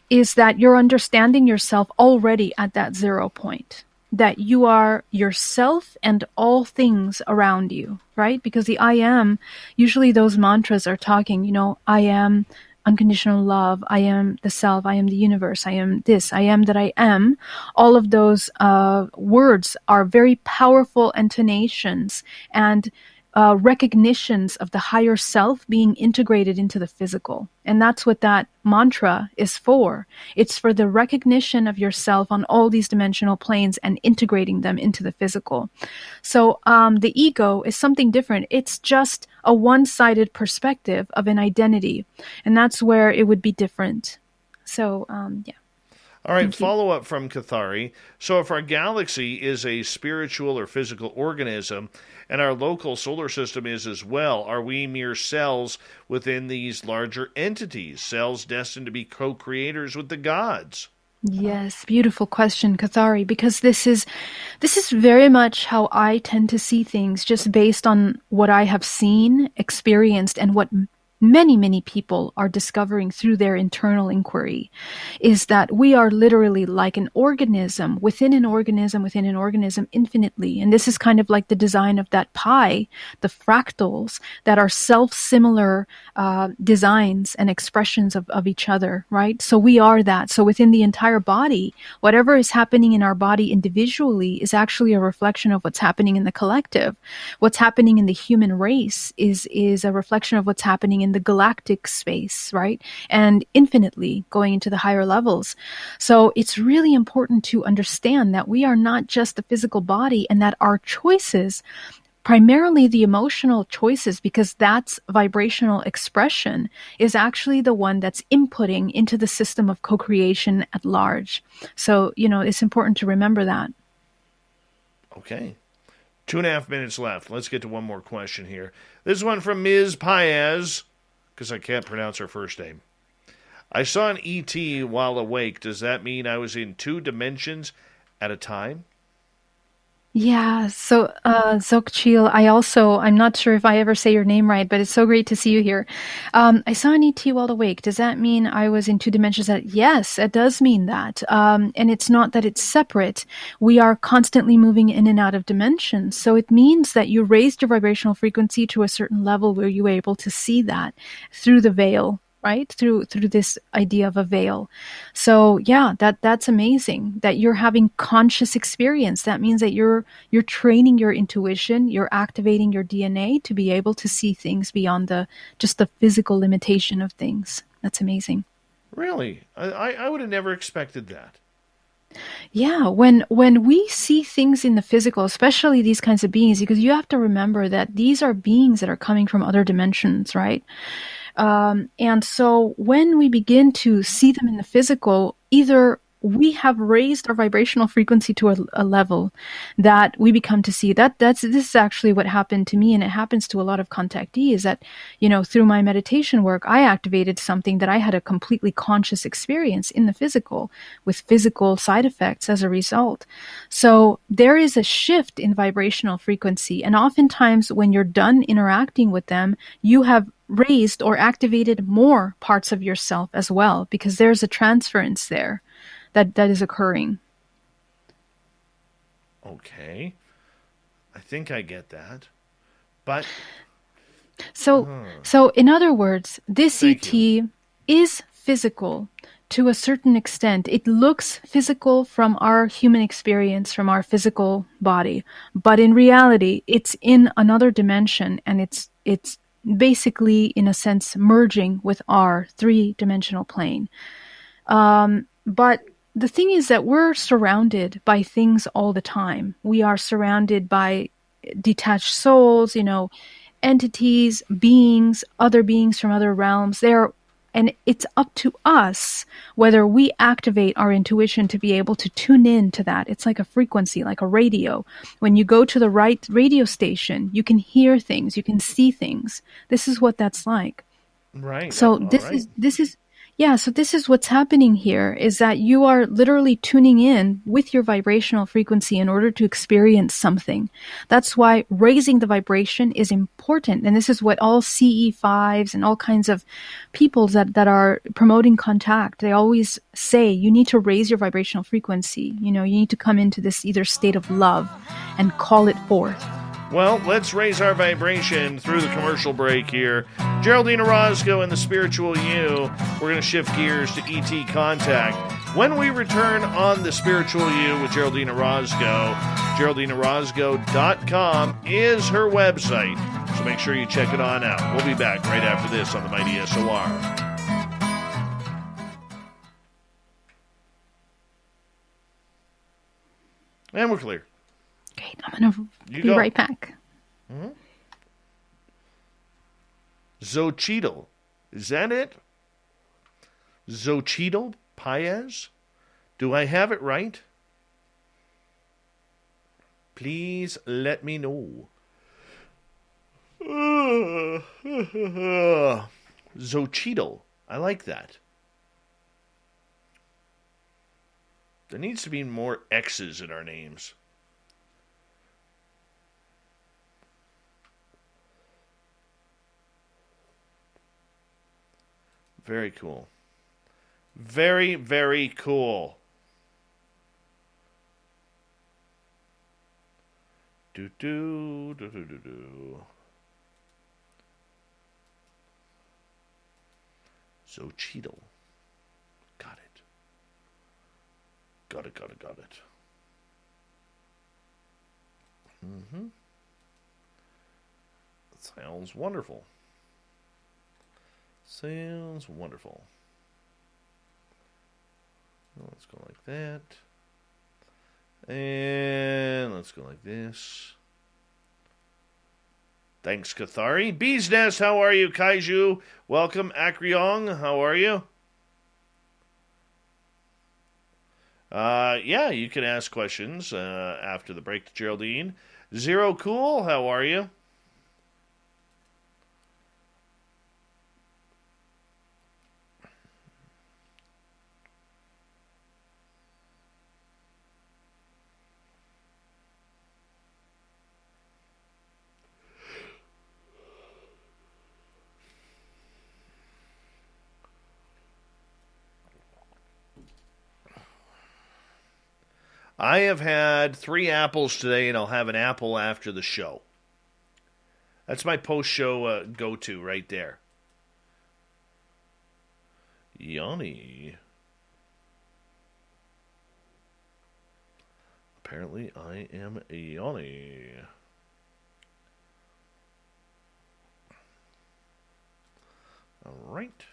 is that you're understanding yourself already at that 0 point, that you are yourself and all things around you, right? Because the I am, usually those mantras are talking, I am unconditional love, I am the self, I am the universe, I am this, I am that I am. All of those words are very powerful intonations and recognitions of the higher self being integrated into the physical. And that's what that mantra is for. It's for the recognition of yourself on all these dimensional planes and integrating them into the physical. So the ego is something different. It's just a one-sided perspective of an identity. And that's where it would be different. So, yeah. All right, follow up from Cathari. So if our galaxy is a spiritual or physical organism, and our local solar system is as well, are we mere cells within these larger entities, cells destined to be co-creators with the gods? Yes, beautiful question, Cathari, because this is very much how I tend to see things, just based on what I have seen, experienced, and what many, many people are discovering through their internal inquiry, is that we are literally like an organism within an organism within an organism infinitely. And this is kind of like the design of that pie, the fractals that are self-similar designs and expressions of each other, right? So we are that. So within the entire body, whatever is happening in our body individually is actually a reflection of what's happening in the collective. What's happening in the human race is a reflection of what's happening in the galactic space, right? And infinitely going into the higher levels. So it's really important to understand that we are not just the physical body, and that our choices, primarily the emotional choices, because that's vibrational expression, is actually the one that's inputting into the system of co-creation at large. So, it's important to remember that. Okay. 2.5 minutes left. Let's get to one more question here. This one from Ms. Paez, because I can't pronounce her first name. I saw an ET while awake. Does that mean I was in 2 dimensions at a time? Yeah, so Zokchil, I'm not sure if I ever say your name right, but it's so great to see you here. I saw an ET while awake. Does that mean I was in 2 dimensions? Yes, it does mean that. And it's not that it's separate. We are constantly moving in and out of dimensions. So it means that you raised your vibrational frequency to a certain level where you were able to see that through the veil, right? Through this idea of a veil. So yeah, that's amazing that you're having conscious experience. That means that you're training your intuition, you're activating your DNA to be able to see things beyond just the physical limitation of things. That's amazing. Really? I would have never expected that. Yeah, when we see things in the physical, especially these kinds of beings, because you have to remember that these are beings that are coming from other dimensions, right? And so when we begin to see them in the physical, either we have raised our vibrational frequency to a level that we become to see this is actually what happened to me, and it happens to a lot of contactees, that through my meditation work I activated something that I had a completely conscious experience in the physical, with physical side effects as a result. So there is a shift in vibrational frequency, and oftentimes when you're done interacting with them, you have raised or activated more parts of yourself as well, because there's a transference there that is occurring. Okay. I think I get that. But so in other words, this ET is physical to a certain extent. It looks physical from our human experience, from our physical body, but in reality it's in another dimension, and it's basically, in a sense, merging with our 3-dimensional plane. But the thing is that we're surrounded by things all the time. We are surrounded by detached souls, entities, beings, other beings from other realms. And it's up to us whether we activate our intuition to be able to tune in to that. It's like a frequency, like a radio. When you go to the right radio station, you can hear things, you can see things. This is what that's like. Right. So this is Yeah, so this is what's happening here, is that you are literally tuning in with your vibrational frequency in order to experience something. That's why raising the vibration is important. And this is what all CE5s and all kinds of people that are promoting contact, they always say, you need to raise your vibrational frequency. You need to come into this either state of love and call it forth. Well, let's raise our vibration through the commercial break here. Geraldine Orozco and the Spiritual You. We're going to shift gears to ET Contact. When we return on the Spiritual You with Geraldine Orozco, GeraldineOrozco.com is her website. So make sure you check it on out. We'll be back right after this on the Mighty SOR. And we're clear. Great. I'm going to be right back. Mm-hmm. Xochitl. Is that it? Xochitl Paez? Do I have it right? Please let me know. Xochitl. I like that. There needs to be more X's in our names. Very cool. Very, very cool. Xochitl. Got it. Got it. Mm-hmm. Sounds wonderful. Sounds wonderful. Let's go like that. And let's go like this. Thanks, Cathari. Bee's Nest, how are you? Kaiju, welcome. Akryong, how are you? Yeah, you can ask questions after the break to Geraldine. Zero Cool, how are you? I have had 3 apples today, and I'll have an apple after the show. That's my post-show go-to right there. Yanni. Apparently, I am Yanni. All right.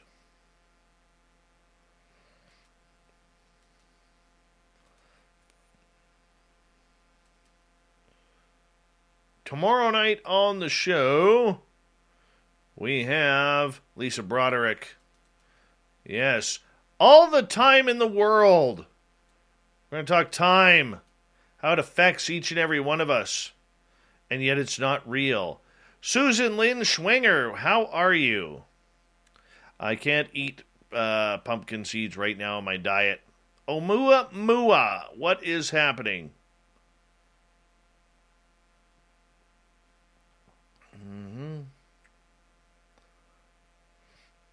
Tomorrow night on the show, we have Lisa Broderick. Yes, all the time in the world. We're going to talk time, how it affects each and every one of us, and yet it's not real. Susan Lynn Schwinger, how are you? I can't eat pumpkin seeds right now in my diet. Oumuamua, what is happening?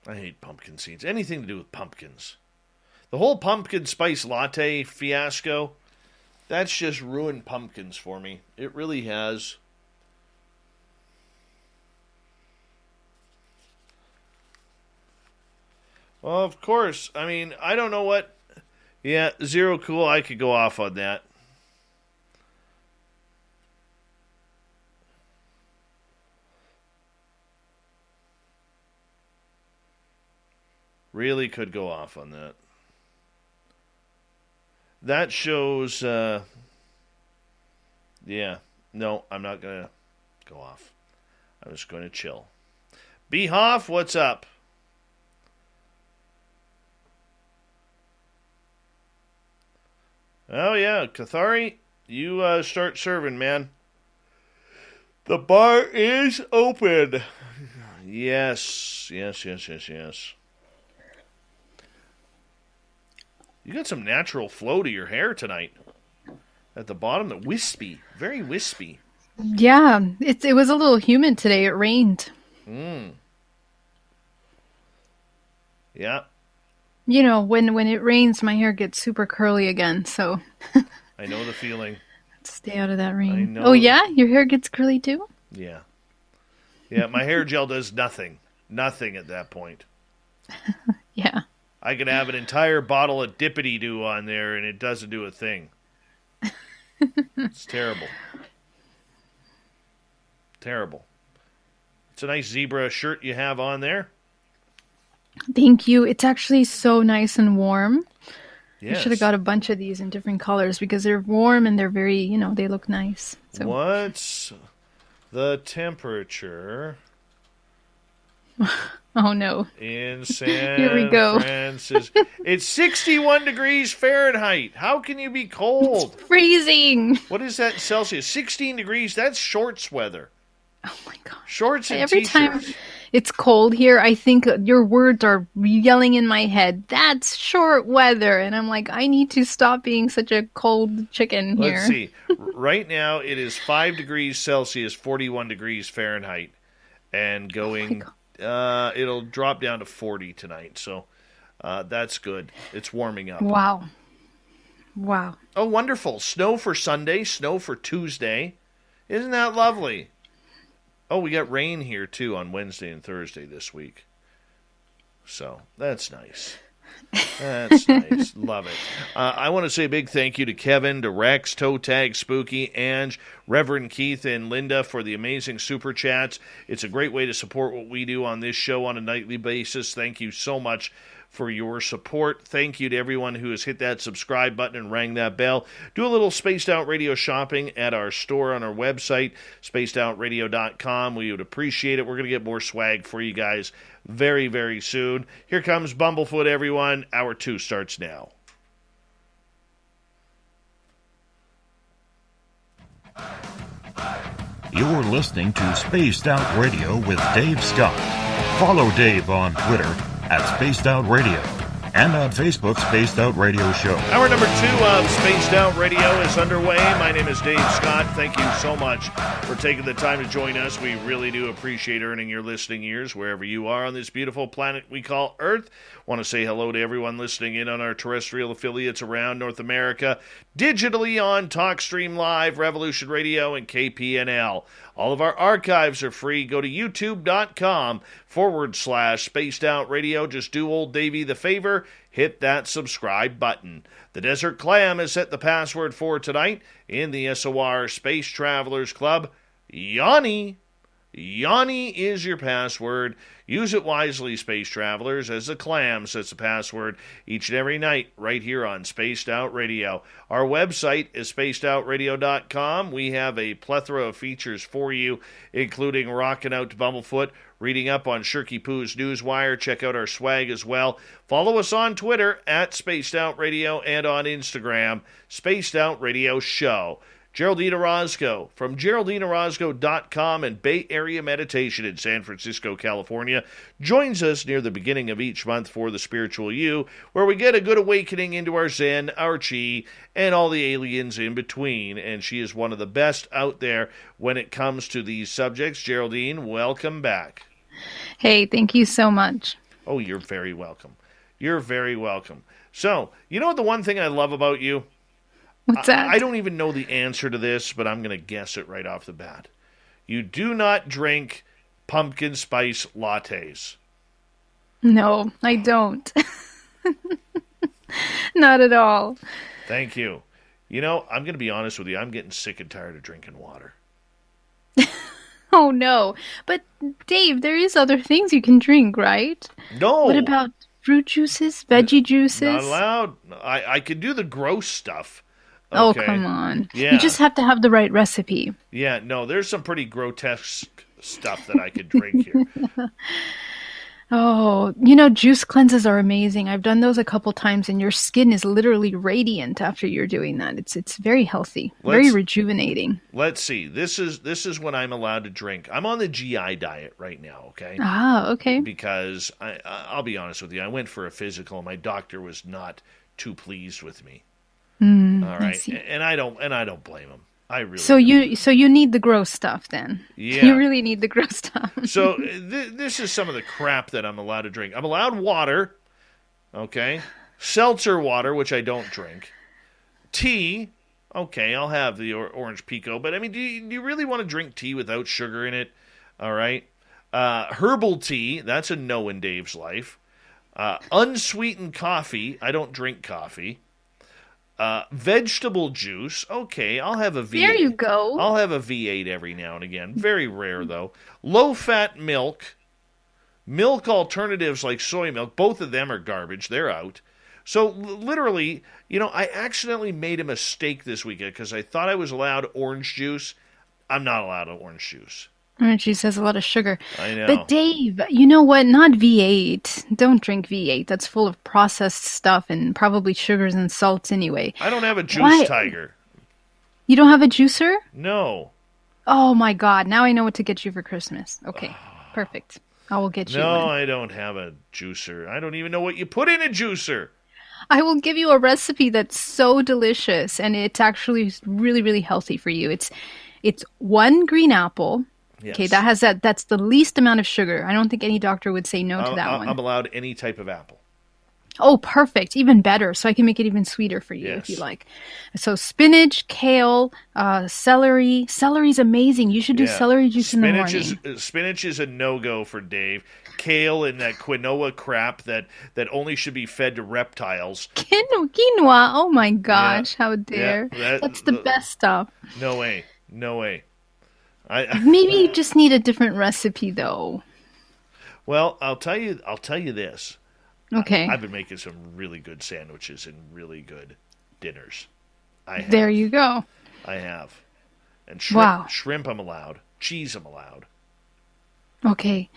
I hate pumpkin seeds. Anything to do with pumpkins. The whole pumpkin spice latte fiasco, that's just ruined pumpkins for me. It really has. Well, of course. I mean, I don't know what... Yeah, Zero Cool, I could go off on that. Really could go off on that. That shows, yeah. No, I'm not going to go off. I'm just going to chill. Behoff, what's up? Oh, yeah. Cathari, you start serving, man. The bar is open. Yes. You got some natural flow to your hair tonight. At the bottom, the wispy. Very wispy. Yeah, it was a little humid today. It rained. Yeah. You know, when it rains, my hair gets super curly again, so... I know the feeling. Stay out of that rain. I know. Oh, yeah? Your hair gets curly, too? Yeah. Yeah, my hair gel does nothing. Nothing at that point. Yeah. I could have an entire bottle of Dippity-Doo on there, and it doesn't do a thing. It's terrible. Terrible. It's a nice zebra shirt you have on there. Thank you. It's actually so nice and warm. Yes. I should have got a bunch of these in different colors because they're warm and they're very, they look nice. So. What's the temperature? Oh, no. In San Here we go. Francisco. It's 61 degrees Fahrenheit. How can you be cold? It's freezing. What is that in Celsius? 16 degrees. That's shorts weather. Oh, my gosh. Shorts and Every t-shirts. time it's cold here, I think your words are yelling in my head. That's short weather. And I'm like, I need to stop being such a cold chicken here. Let's see. Right now, it is 5 degrees Celsius, 41 degrees Fahrenheit. And going, it'll drop down to 40 tonight. So that's good. It's warming up. Wow. Wow. Oh, wonderful. Snow for Sunday, snow for Tuesday. Isn't that lovely? Oh, we got rain here, too, on Wednesday and Thursday this week. So, that's nice. That's nice. Love it. I want to say a big thank you to Kevin, to Rex, Toe Tag, Spooky, Ange, Reverend Keith, and Linda for the amazing super chats. It's a great way to support what we do on this show on a nightly basis. Thank you so much for your support. Thank you to everyone who has hit that subscribe button and rang that bell. Do a little Spaced Out Radio shopping at our store on our website, spacedoutradio.com. We would appreciate it. We're going to get more swag for you guys very, very soon. Here comes Bumblefoot, everyone. Hour 2 starts now. You're listening to Spaced Out Radio with Dave Scott. Follow Dave on Twitter at Spaced Out Radio and on Facebook, Spaced Out Radio Show. Hour number 2 of Spaced Out Radio is underway. My name is Dave Scott. Thank you so much for taking the time to join us. We really do appreciate earning your listening ears wherever you are on this beautiful planet we call Earth. Want to say hello to everyone listening in on our terrestrial affiliates around North America, digitally on TalkStream Live, Revolution Radio, and KPNL. All of our archives are free. Go to youtube.com/Spaced Out Radio. Just do old Davey the favor. Hit that subscribe button. The Desert Clam has set the password for tonight in the SOR Space Travelers Club. Yanni. Yanni is your password. Use it wisely, Space Travelers, as the Clam sets the password each and every night right here on Spaced Out Radio. Our website is spacedoutradio.com. We have a plethora of features for you, including Rockin' Out to Bumblefoot, reading up on Shirky Poo's Newswire. Check out our swag as well. Follow us on Twitter at Spaced Out Radio and on Instagram, Spaced Out Radio Show. Geraldine Orozco from GeraldineOrozco.com and Bay Area Meditation in San Francisco, California, joins us near the beginning of each month for the Spiritual You, where we get a good awakening into our Zen, our Chi, and all the aliens in between. And she is one of the best out there when it comes to these subjects. Geraldine, welcome back. Hey, thank you so much. Oh, you're very welcome. You're very welcome. So, you know what the one thing I love about you? What's that? I don't even know the answer to this, but I'm going to guess it right off the bat. You do not drink pumpkin spice lattes. No, I don't. Not at all. Thank you. You know, I'm going to be honest with you. I'm getting sick and tired of drinking water. Oh, no. But, Dave, there is other things you can drink, right? No. What about fruit juices, veggie juices? Not allowed. I could do the gross stuff. Okay. Oh, come on. Yeah. You just have to have the right recipe. Yeah, no, there's some pretty grotesque stuff that I could drink here. Oh, juice cleanses are amazing. I've done those a couple times, and your skin is literally radiant after you're doing that. It's very healthy, very rejuvenating. Let's see. This is what I'm allowed to drink. I'm on the GI diet right now, okay? Ah, okay. Because I'll be honest with you. I went for a physical, and my doctor was not too pleased with me. All I right, see. and I don't blame them. I really So don't. you need the gross stuff then. Yeah. You really need the gross stuff. So this is some of the crap that I'm allowed to drink. I'm allowed water, okay? Seltzer water, which I don't drink. Tea, okay, I'll have the orange pico. But, I mean, do you really want to drink tea without sugar in it? All right? Herbal tea, that's a no in Dave's life. Unsweetened coffee, I don't drink coffee. Vegetable juice, okay, I'll have a V8. There you go. I'll have a V8 every now and again. Very rare, though. Low-fat milk. Milk alternatives like soy milk, both of them are garbage. They're out. So, literally, I accidentally made a mistake this weekend because I thought I was allowed orange juice. I'm not allowed orange juice. Orange juice has a lot of sugar. I know. But Dave, you know what? Not V8. Don't drink V8. That's full of processed stuff and probably sugars and salts anyway. I don't have a juice tiger. You don't have a juicer? No. Oh my God. Now I know what to get you for Christmas. Okay. Perfect. I will get you No, one. I don't have a juicer. I don't even know what you put in a juicer. I will give you a recipe that's so delicious, and it's actually really, really healthy for you. It's one green apple. Yes. Okay, that's the least amount of sugar. I don't think any doctor would say no to that one. I'm allowed any type of apple. Oh, perfect. Even better. So I can make it even sweeter for you if you like. So spinach, kale, celery. Celery's amazing. You should do celery juice in the morning. Spinach is a no-go for Dave. Kale and that quinoa crap that only should be fed to reptiles. Quinoa. Oh my gosh. How dare. That's the best stuff. No way. No way. Maybe you just need a different recipe, though. Well, I'll tell you this. Okay. I've been making some really good sandwiches and really good dinners. There you go. I have. And shrimp I'm allowed. Cheese I'm allowed. Okay.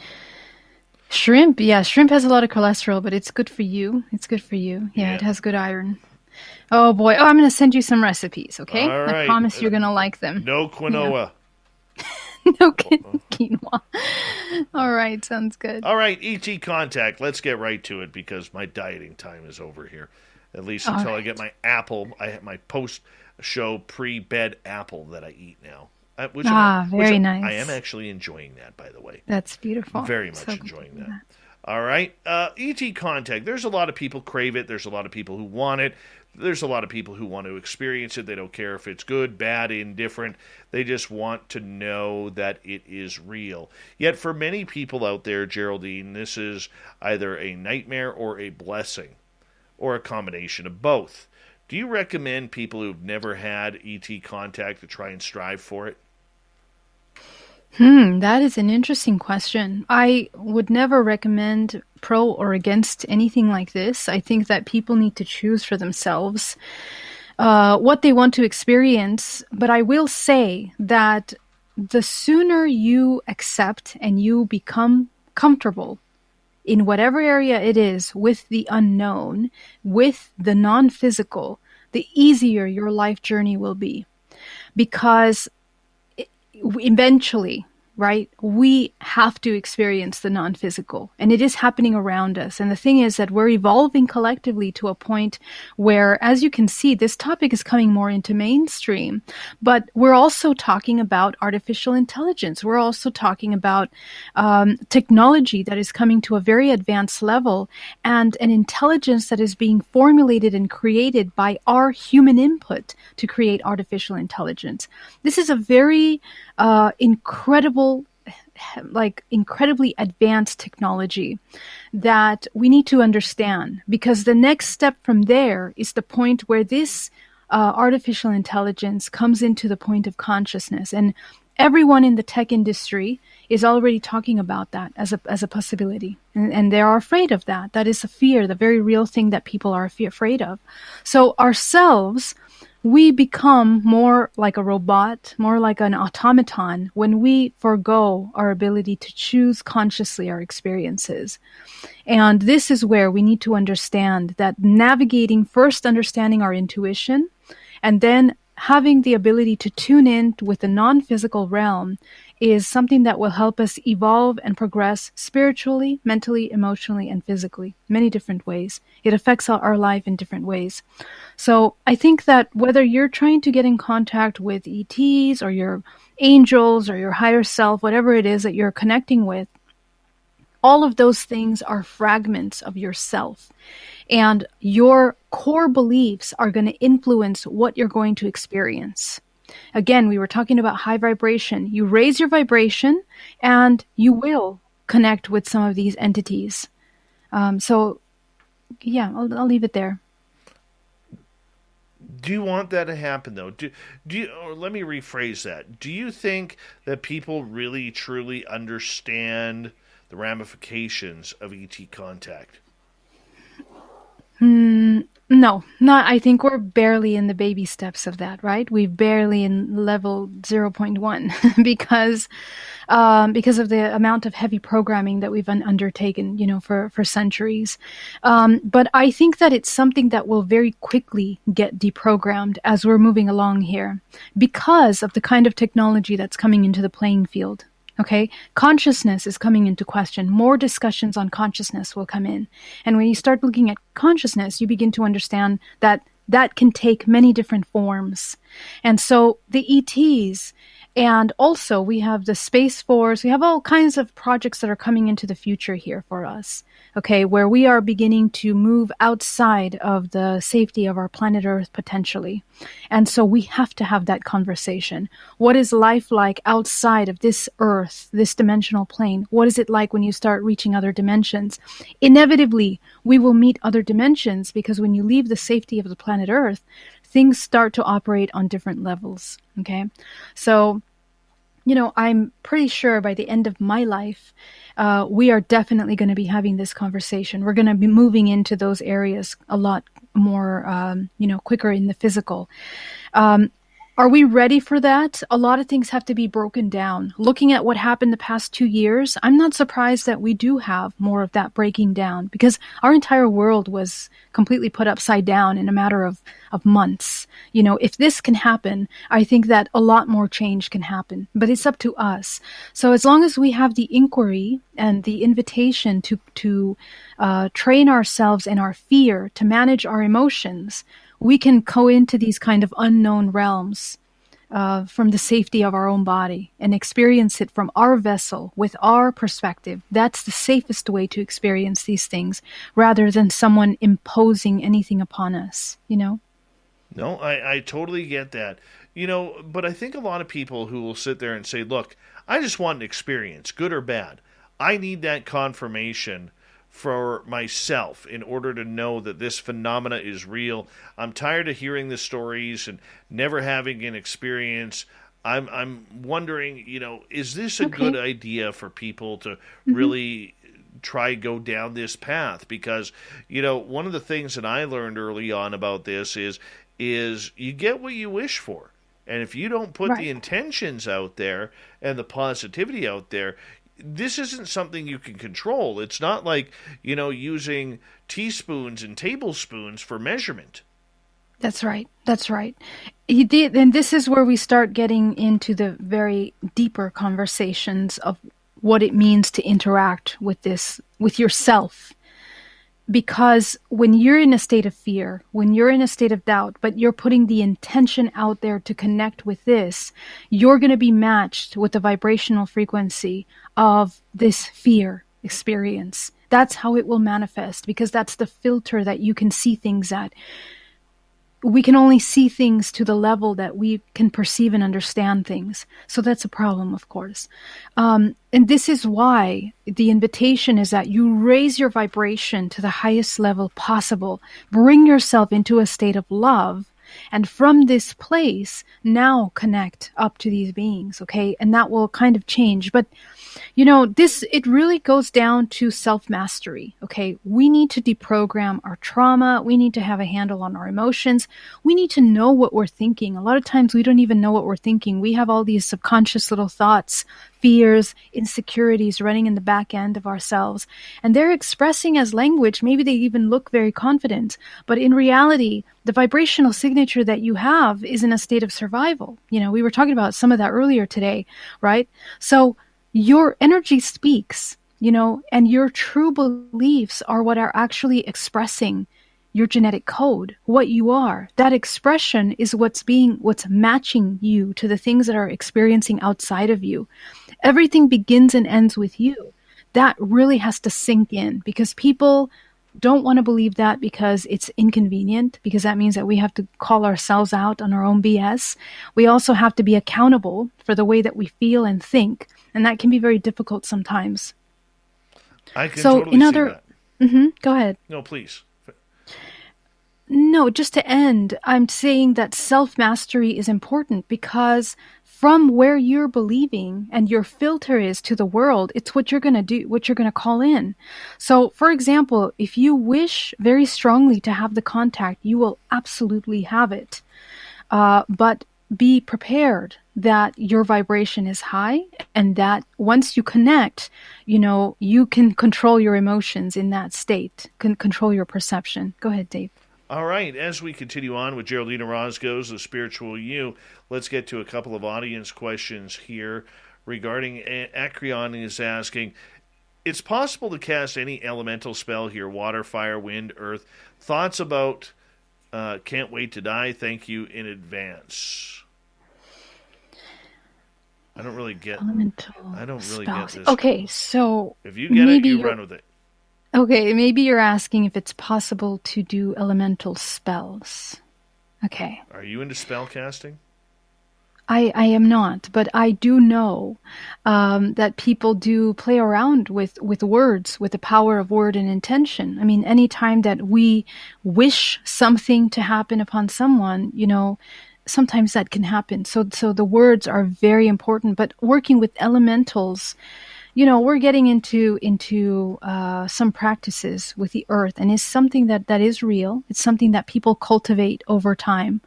Shrimp, shrimp has a lot of cholesterol, but it's good for you. Yeah, it has good iron. Oh boy. Oh, I'm going to send you some recipes, okay? All right. I promise you're going to like them. No quinoa. Yeah. No quinoa. All right, sounds good. All right, ET contact. Let's get right to it because my dieting time is over here. At least until I get my apple. I have my post-show pre-bed apple that I eat now. Very nice. I am actually enjoying that, by the way. That's beautiful. Very much enjoying that. All right. ET contact. There's a lot of people crave it. There's a lot of people who want it. There's a lot of people who want to experience it. They don't care if it's good, bad, indifferent. They just want to know that it is real. Yet for many people out there, Geraldine, this is either a nightmare or a blessing, or a combination of both. Do you recommend people who've never had ET contact to try and strive for it? That is an interesting question. I would never recommend pro or against anything like this. I think that people need to choose for themselves what they want to experience. But I will say that the sooner you accept and you become comfortable in whatever area it is with the unknown, with the non-physical, the easier your life journey will be. Because eventually, right, we have to experience the non-physical, and it is happening around us. And the thing is that we're evolving collectively to a point where, as you can see, this topic is coming more into mainstream, but we're also talking about artificial intelligence. We're also talking about technology that is coming to a very advanced level, and an intelligence that is being formulated and created by our human input to create artificial intelligence. This is a very incredibly advanced technology that we need to understand, because the next step from there is the point where this artificial intelligence comes into the point of consciousness. And everyone in the tech industry is already talking about that as a possibility. And they are afraid of that. That is a fear, the very real thing that people are afraid of. So ourselves, we become more like a robot, more like an automaton when we forego our ability to choose consciously our experiences. And this is where we need to understand that first understanding our intuition, and then having the ability to tune in with the non-physical realm is something that will help us evolve and progress spiritually, mentally, emotionally, and physically, many different ways. It affects our life in different ways. So I think that whether you're trying to get in contact with ETs or your angels or your higher self, whatever it is that you're connecting with, all of those things are fragments of yourself. And your core beliefs are going to influence what you're going to experience. Again, we were talking about high vibration. You raise your vibration and you will connect with some of these entities. So, yeah, I'll leave it there. Do you want that to happen, though? Do you, or let me rephrase that. Do you think that people really, truly understand the ramifications of ET contact? No, not. I think we're barely in the baby steps of that, right? We're barely in level 0.1 because of the amount of heavy programming that we've undertaken, for centuries. But I think that it's something that will very quickly get deprogrammed as we're moving along here because of the kind of technology that's coming into the playing field. Okay, consciousness is coming into question. More discussions on consciousness will come in. And when you start looking at consciousness, you begin to understand that that can take many different forms. And so the ETs, and also we have the Space Force, we have all kinds of projects that are coming into the future here for us, okay, where we are beginning to move outside of the safety of our planet Earth potentially. And so we have to have that conversation. What is life like outside of this Earth, this dimensional plane? What is it like when you start reaching other dimensions? Inevitably, we will meet other dimensions because when you leave the safety of the planet Earth, things start to operate on different levels, okay? So, I'm pretty sure by the end of my life, we are definitely going to be having this conversation. We're going to be moving into those areas a lot more, quicker in the physical. Are we ready for that? A lot of things have to be broken down. Looking at what happened the past 2 years, I'm not surprised that we do have more of that breaking down because our entire world was completely put upside down in a matter of months. If this can happen, I think that a lot more change can happen, but it's up to us. So as long as we have the inquiry and the invitation to train ourselves in our fear, to manage our emotions, we can go into these kind of unknown realms from the safety of our own body and experience it from our vessel with our perspective. That's the safest way to experience these things rather than someone imposing anything upon us, No, I totally get that. But I think a lot of people who will sit there and say, look, I just want an experience, good or bad. I need that confirmation for myself in order to know that this phenomena is real. I'm tired of hearing the stories and never having an experience. I'm wondering, is this a good idea for people to really try go down this path? Because, one of the things that I learned early on about this is you get what you wish for. And if you don't put the intentions out there and the positivity out there, this isn't something you can control. It's not like, using teaspoons and tablespoons for measurement. That's right. And this is where we start getting into the very deeper conversations of what it means to interact with yourself. Because when you're in a state of fear, when you're in a state of doubt, but you're putting the intention out there to connect with this, you're going to be matched with the vibrational frequency of this fear experience. That's how it will manifest, because that's the filter that you can see things at. We can only see things to the level that we can perceive and understand things. So that's a problem, of course. And this is why the invitation is that you raise your vibration to the highest level possible. Bring yourself into a state of love. And from this place, now connect up to these beings, okay? And that will kind of change. But, it really goes down to self-mastery, okay? We need to deprogram our trauma. We need to have a handle on our emotions. We need to know what we're thinking. A lot of times we don't even know what we're thinking. We have all these subconscious little thoughts fears, insecurities running in the back end of ourselves. And they're expressing as language, maybe they even look very confident, but in reality, the vibrational signature that you have is in a state of survival. We were talking about some of that earlier today, right? So your energy speaks, and your true beliefs are what are actually expressing your genetic code, what you are. That expression is what's matching you to the things that are experiencing outside of you. Everything begins and ends with you. That really has to sink in, because people don't want to believe that, because it's inconvenient, because that means that we have to call ourselves out on our own BS. We also have to be accountable for the way that we feel and think, and that can be very difficult sometimes. I can totally see that. Go ahead. No, please. No, just to end, I'm saying that self-mastery is important, because from where you're believing and your filter is to the world, it's what you're going to do, what you're going to call in. So, for example, if you wish very strongly to have the contact, you will absolutely have it. But be prepared that your vibration is high, and that once you connect, you can control your emotions in that state, can control your perception. Go ahead, Dave. All right, as we continue on with Geraldine Orozco's The Spiritual You, let's get to a couple of audience questions here regarding Acreon is asking, it's possible to cast any elemental spell here, water, fire, wind, earth. Thoughts about can't wait to die, thank you in advance. I don't really get spells. this. Okay, so if you get it, you run with it. Okay, maybe you're asking if it's possible to do elemental spells. Okay. Are you into spell casting? I am not, but I do know that people do play around with words, with the power of word and intention. I mean, anytime that we wish something to happen upon someone, sometimes that can happen. So the words are very important, but working with elementals, we're getting into some practices with the earth, and it's something that is real. It's something that people cultivate over time.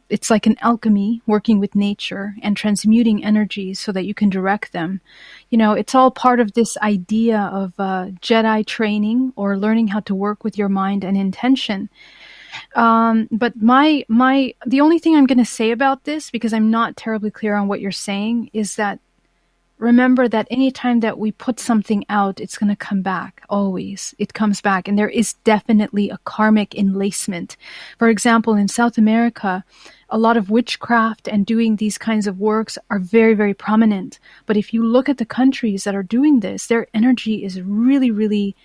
It's like an alchemy, working with nature and transmuting energies so that you can direct them. It's all part of this idea of Jedi training, or learning how to work with your mind and intention. But the only thing I'm going to say about this, because I'm not terribly clear on what you're saying, is that remember that anytime that we put something out, it's going to come back. Always. It comes back. And there is definitely a karmic enlacement. For example, in South America, a lot of witchcraft and doing these kinds of works are very, very prominent. But if you look at the countries that are doing this, their energy is really, really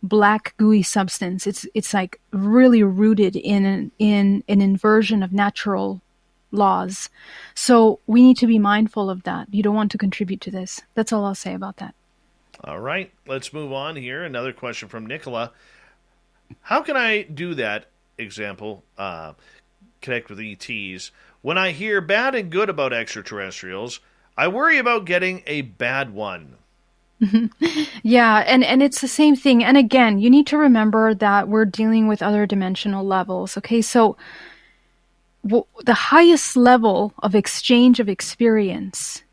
black, gooey substance. It's like really rooted in an inversion of natural laws. So we need to be mindful of that. You don't want to contribute to this. That's all I'll say about that. All right, let's move on here. Another question from Nicola. How can I do that, example, connect with ETs? When I hear bad and good about extraterrestrials, I worry about getting a bad one. Yeah, and it's the same thing. And again, you need to remember that we're dealing with other dimensional levels. Okay, so the highest level of exchange of experience,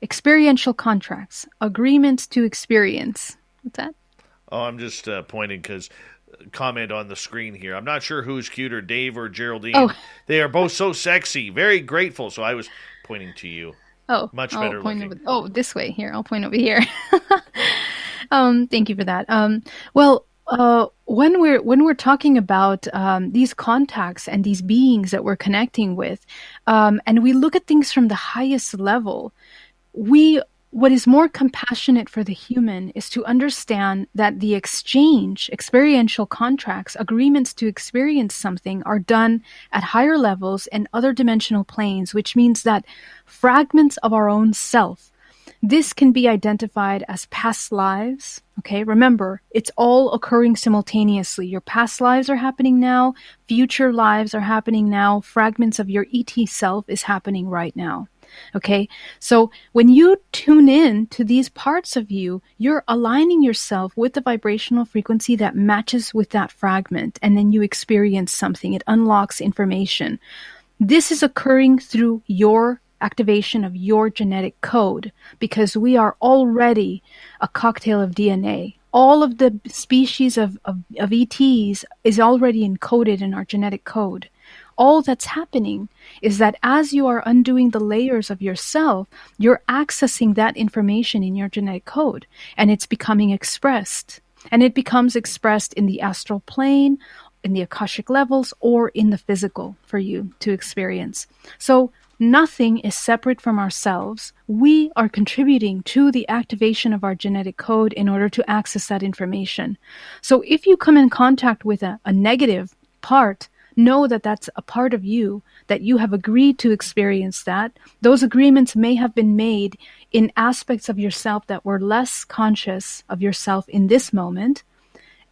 experiential contracts, agreements to experience. What's that? Oh, I'm just pointing because comment on the screen here. I'm not sure who's cuter, Dave or Geraldine. Oh. They are both so sexy, very grateful. So I was pointing to you. Oh, much better looking. This way here. I'll point over here. Thank you for that. When we're talking about these contacts and these beings that we're connecting with, and we look at things from the highest level, what is more compassionate for the human is to understand that the exchange, experiential contracts, agreements to experience something are done at higher levels and other dimensional planes, which means that fragments of our own self, this can be identified as past lives. Okay, remember, it's all occurring simultaneously. Your past lives are happening now, future lives are happening now, fragments of your ET self is happening right now. Okay, so when you tune in to these parts of you, you're aligning yourself with the vibrational frequency that matches with that fragment, and then you experience something. It unlocks information. This is occurring through your activation of your genetic code, because we are already a cocktail of DNA. All of the species of ETs is already encoded in our genetic code. All that's happening is that as you are undoing the layers of yourself, you're accessing that information in your genetic code, and it's becoming expressed. And it becomes expressed in the astral plane, in the Akashic levels, or in the physical for you to experience. So nothing is separate from ourselves. We are contributing to the activation of our genetic code in order to access that information. So if you come in contact with a negative part, know that that's a part of you, that you have agreed to experience that. Those agreements may have been made in aspects of yourself that were less conscious of yourself in this moment,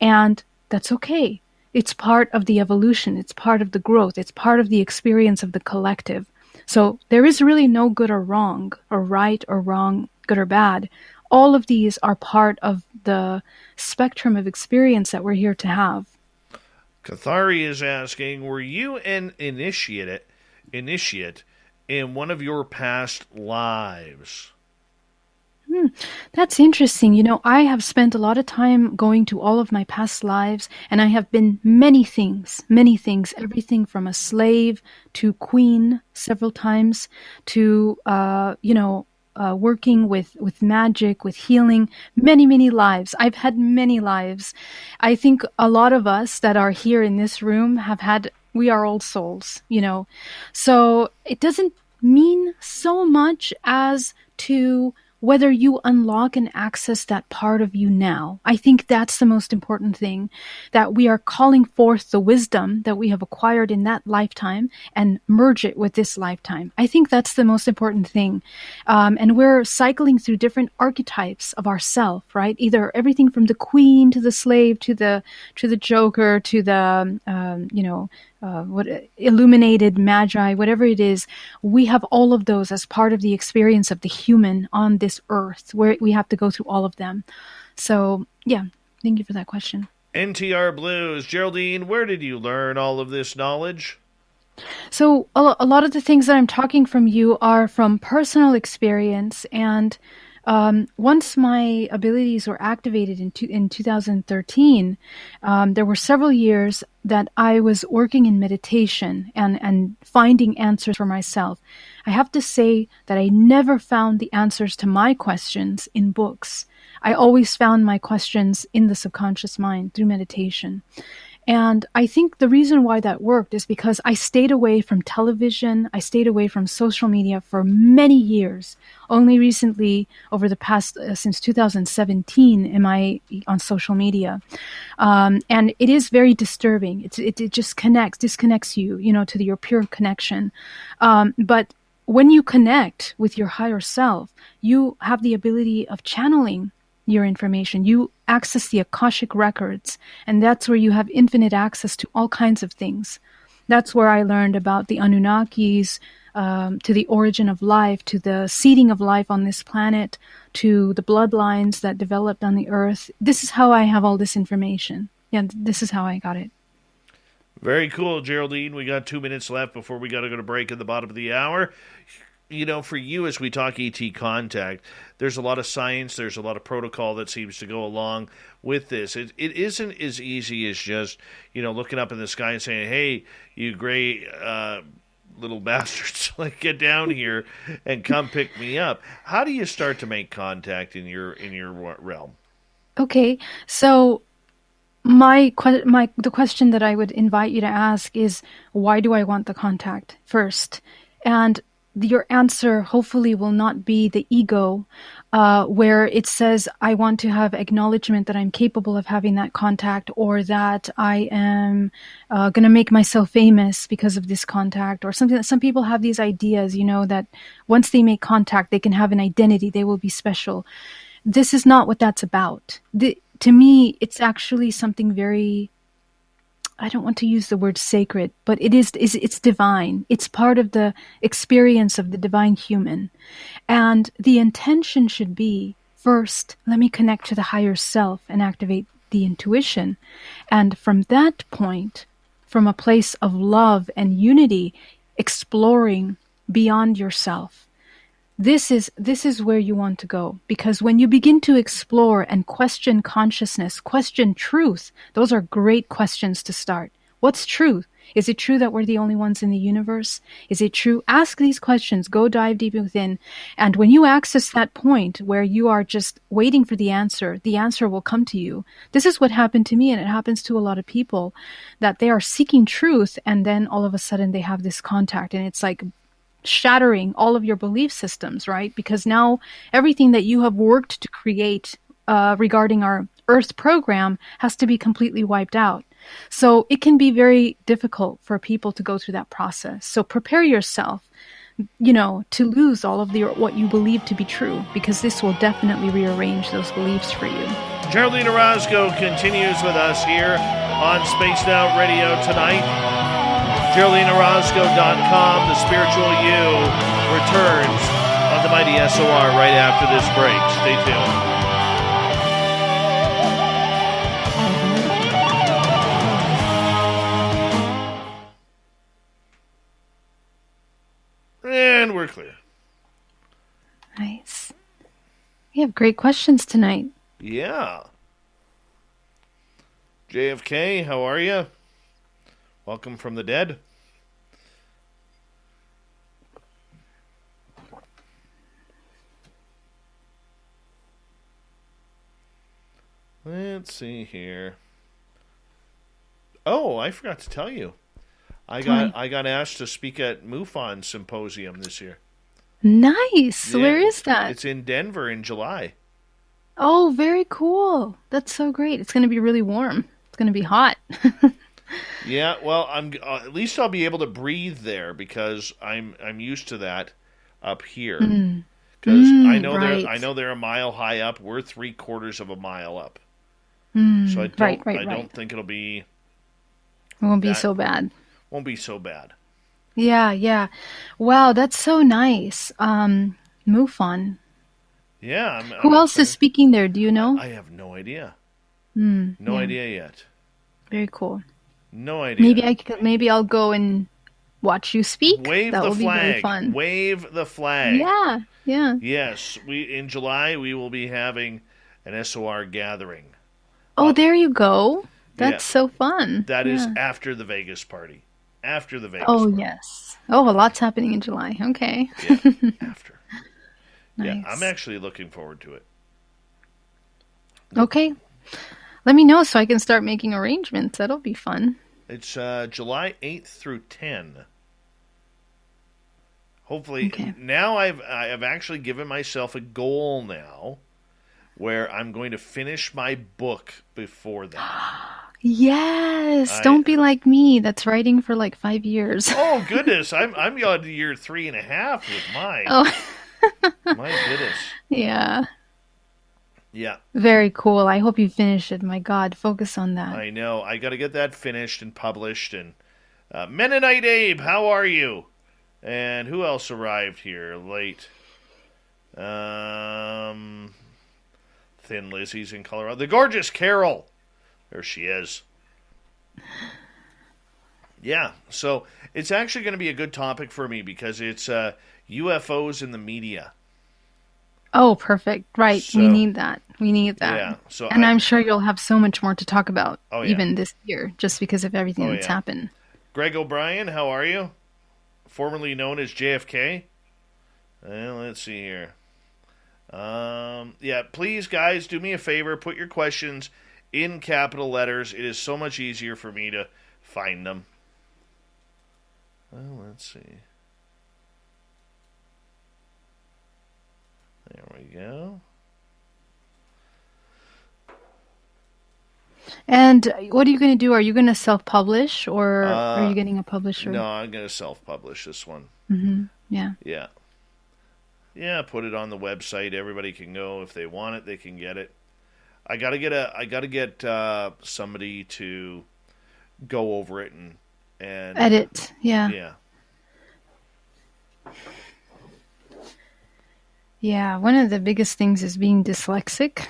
and that's okay. It's part of the evolution. It's part of the growth. It's part of the experience of the collective. So there is really no good or wrong, or right or wrong, good or bad. All of these are part of the spectrum of experience that we're here to have. Cathari is asking, were you an initiate in one of your past lives? That's interesting. You know, I have spent a lot of time going to all of my past lives, and I have been many things, everything from a slave to queen several times to, working with magic, with healing, many lives. I've had many lives. I think a lot of us that are here in this room we are old souls, you know. So it doesn't mean so much as to whether you unlock and access that part of you now. I think that's the most important thing, that we are calling forth the wisdom that we have acquired in that lifetime and merge it with this lifetime. I think that's the most important thing. And we're cycling through different archetypes of ourself, right? Either everything from the queen to the slave to the joker to the, illuminated magi, whatever it is. We have all of those as part of the experience of the human on this earth, where we have to go through all of them. So, yeah, thank you for that question. NTR Blues. Geraldine, where did you learn all of this knowledge? So a lot of the things that I'm talking from you are from personal experience, and once my abilities were activated in 2013, there were several years that I was working in meditation and finding answers for myself. I have to say that I never found the answers to my questions in books. I always found my questions in the subconscious mind through meditation. And I think the reason why that worked is because I stayed away from television, I stayed away from social media for many years. Only recently, over the past, since 2017, am I on social media. And it is very disturbing. It just disconnects you, to your pure connection. But when you connect with your higher self, you have the ability of channeling your information. You access the Akashic records, and that's where you have infinite access to all kinds of things. That's where I learned about the Anunnakis, to the origin of life, to the seeding of life on this planet, to the bloodlines that developed on the earth. This is how I have all this information. Yeah, this is how I got it. Very cool, Geraldine. We got 2 minutes left before we got to go to break at the bottom of the hour. For you, as we talk ET contact, there's a lot of science, there's a lot of protocol that seems to go along with this. It isn't as easy as just, looking up in the sky and saying, hey, you gray little bastards, get down here and come pick me up. How do you start to make contact in your realm? Okay, so the question that I would invite you to ask is, why do I want the contact first? And your answer hopefully will not be the ego, where it says, I want to have acknowledgement that I'm capable of having that contact, or that I am going to make myself famous because of this contact, or something. That some people have these ideas, that once they make contact, they can have an identity, they will be special. This is not what that's about. To me, it's actually something very, I don't want to use the word sacred, but it's divine. It's part of the experience of the divine human. And the intention should be, first, let me connect to the higher self and activate the intuition. And from that point, from a place of love and unity, exploring beyond yourself. This is where you want to go, because when you begin to explore and question consciousness, question truth, those are great questions to start. What's truth? Is it true that we're the only ones in the universe? Is it true? Ask these questions. Go dive deep within. And when you access that point where you are just waiting for the answer will come to you. This is what happened to me, and it happens to a lot of people, that they are seeking truth, and then all of a sudden they have this contact, and it's like shattering all of your belief systems, right? Because now everything that you have worked to create regarding our Earth program has to be completely wiped out. So it can be very difficult for people to go through that process. So prepare yourself, to lose all of what you believe to be true, because this will definitely rearrange those beliefs for you. Geraldine Orozco continues with us here on Spaced Out Radio tonight. GeraldineOrozco.com, The Spiritual You, returns on the mighty SOR right after this break. Stay tuned. And we're clear. Nice. We have great questions tonight. Yeah. JFK, how are you? Welcome from the dead. Let's see here. Oh, I forgot to tell you. I got asked to speak at MUFON Symposium this year. Nice. Yeah, where is that? It's in Denver in July. Oh, very cool. That's so great. It's going to be really warm. It's going to be hot. Yeah, well, at least I'll be able to breathe there, because I'm used to that up here. Because I know they're a mile high up. We're 3/4 of a mile up. So I don't think it'll be. It won't be so bad. Won't be so bad. Yeah. Wow, that's so nice. MUFON. Yeah. Who else is speaking there? Do you know? I have no idea. No idea yet. Very cool. No idea. Maybe I'll go and watch you speak. Wave that the will flag. Be very fun. Wave the flag. Yeah. Yes, in July we will be having an SOR gathering. Oh, there you go. That's so fun. That is after the Vegas party. After the Vegas party. Yes. Oh, a lot's happening in July. Okay. Yeah, after. Nice. Yeah, I'm actually looking forward to it. Okay. Let me know so I can start making arrangements. That'll be fun. It's July 8th through 10. Hopefully. Okay. Now I've actually given myself a goal now where I'm going to finish my book before that. Yes. Don't be like me. That's writing for like 5 years. Oh, goodness. I'm on year 3.5 with mine. Oh. My goodness. Yeah. Yeah. Very cool. I hope you finish it. My God, focus on that. I know. I got to get that finished and published. And Mennonite Abe, how are you? And who else arrived here late? Thin Lizzie's in Colorado. The gorgeous Carol. There she is. Yeah. So it's actually going to be a good topic for me because it's UFOs in the media. Oh, perfect. Right. So, we need that. Yeah. So I'm sure you'll have so much more to talk about even this year, just because of everything that's happened. Greg O'Brien, how are you? Formerly known as JFK. Let's see here. Please, guys, do me a favor. Put your questions in capital letters. It is so much easier for me to find them. Well, let's see. There we go. And what are you going to do? Are you going to self-publish, or are you getting a publisher? No, I'm going to self-publish this one. Mm-hmm. Yeah. Yeah. Yeah, put it on the website. Everybody can go if they want it. They can get it. I gotta get somebody to go over it and edit. Yeah. Yeah. Yeah, one of the biggest things is being dyslexic.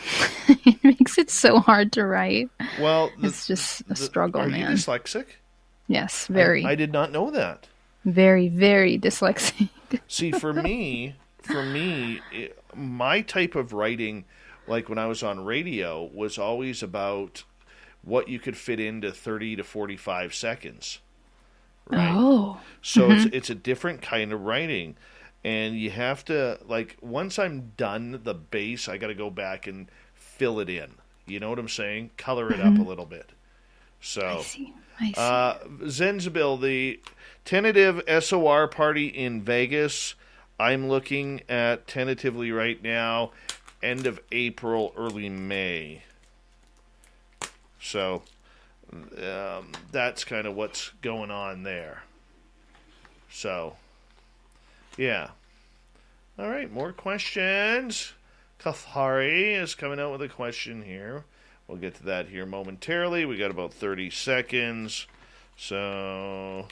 It makes it so hard to write. Well, it's just a struggle, man. Are you dyslexic? Yes, very. I did not know that. Very, very dyslexic. See, for me, my type of writing, like when I was on radio, was always about what you could fit into 30 to 45 seconds. Right? Oh. So it's a different kind of writing. And you have to, like, once I'm done the base, I got to go back and fill it in. You know what I'm saying? Color it up a little bit. So, I see. Zenzabil, the tentative SOR party in Vegas, I'm looking at tentatively right now, end of April, early May. So, that's kind of what's going on there. So, yeah. All right, more questions. Kathari is coming out with a question here. We'll get to that here momentarily. We got about 30 seconds. So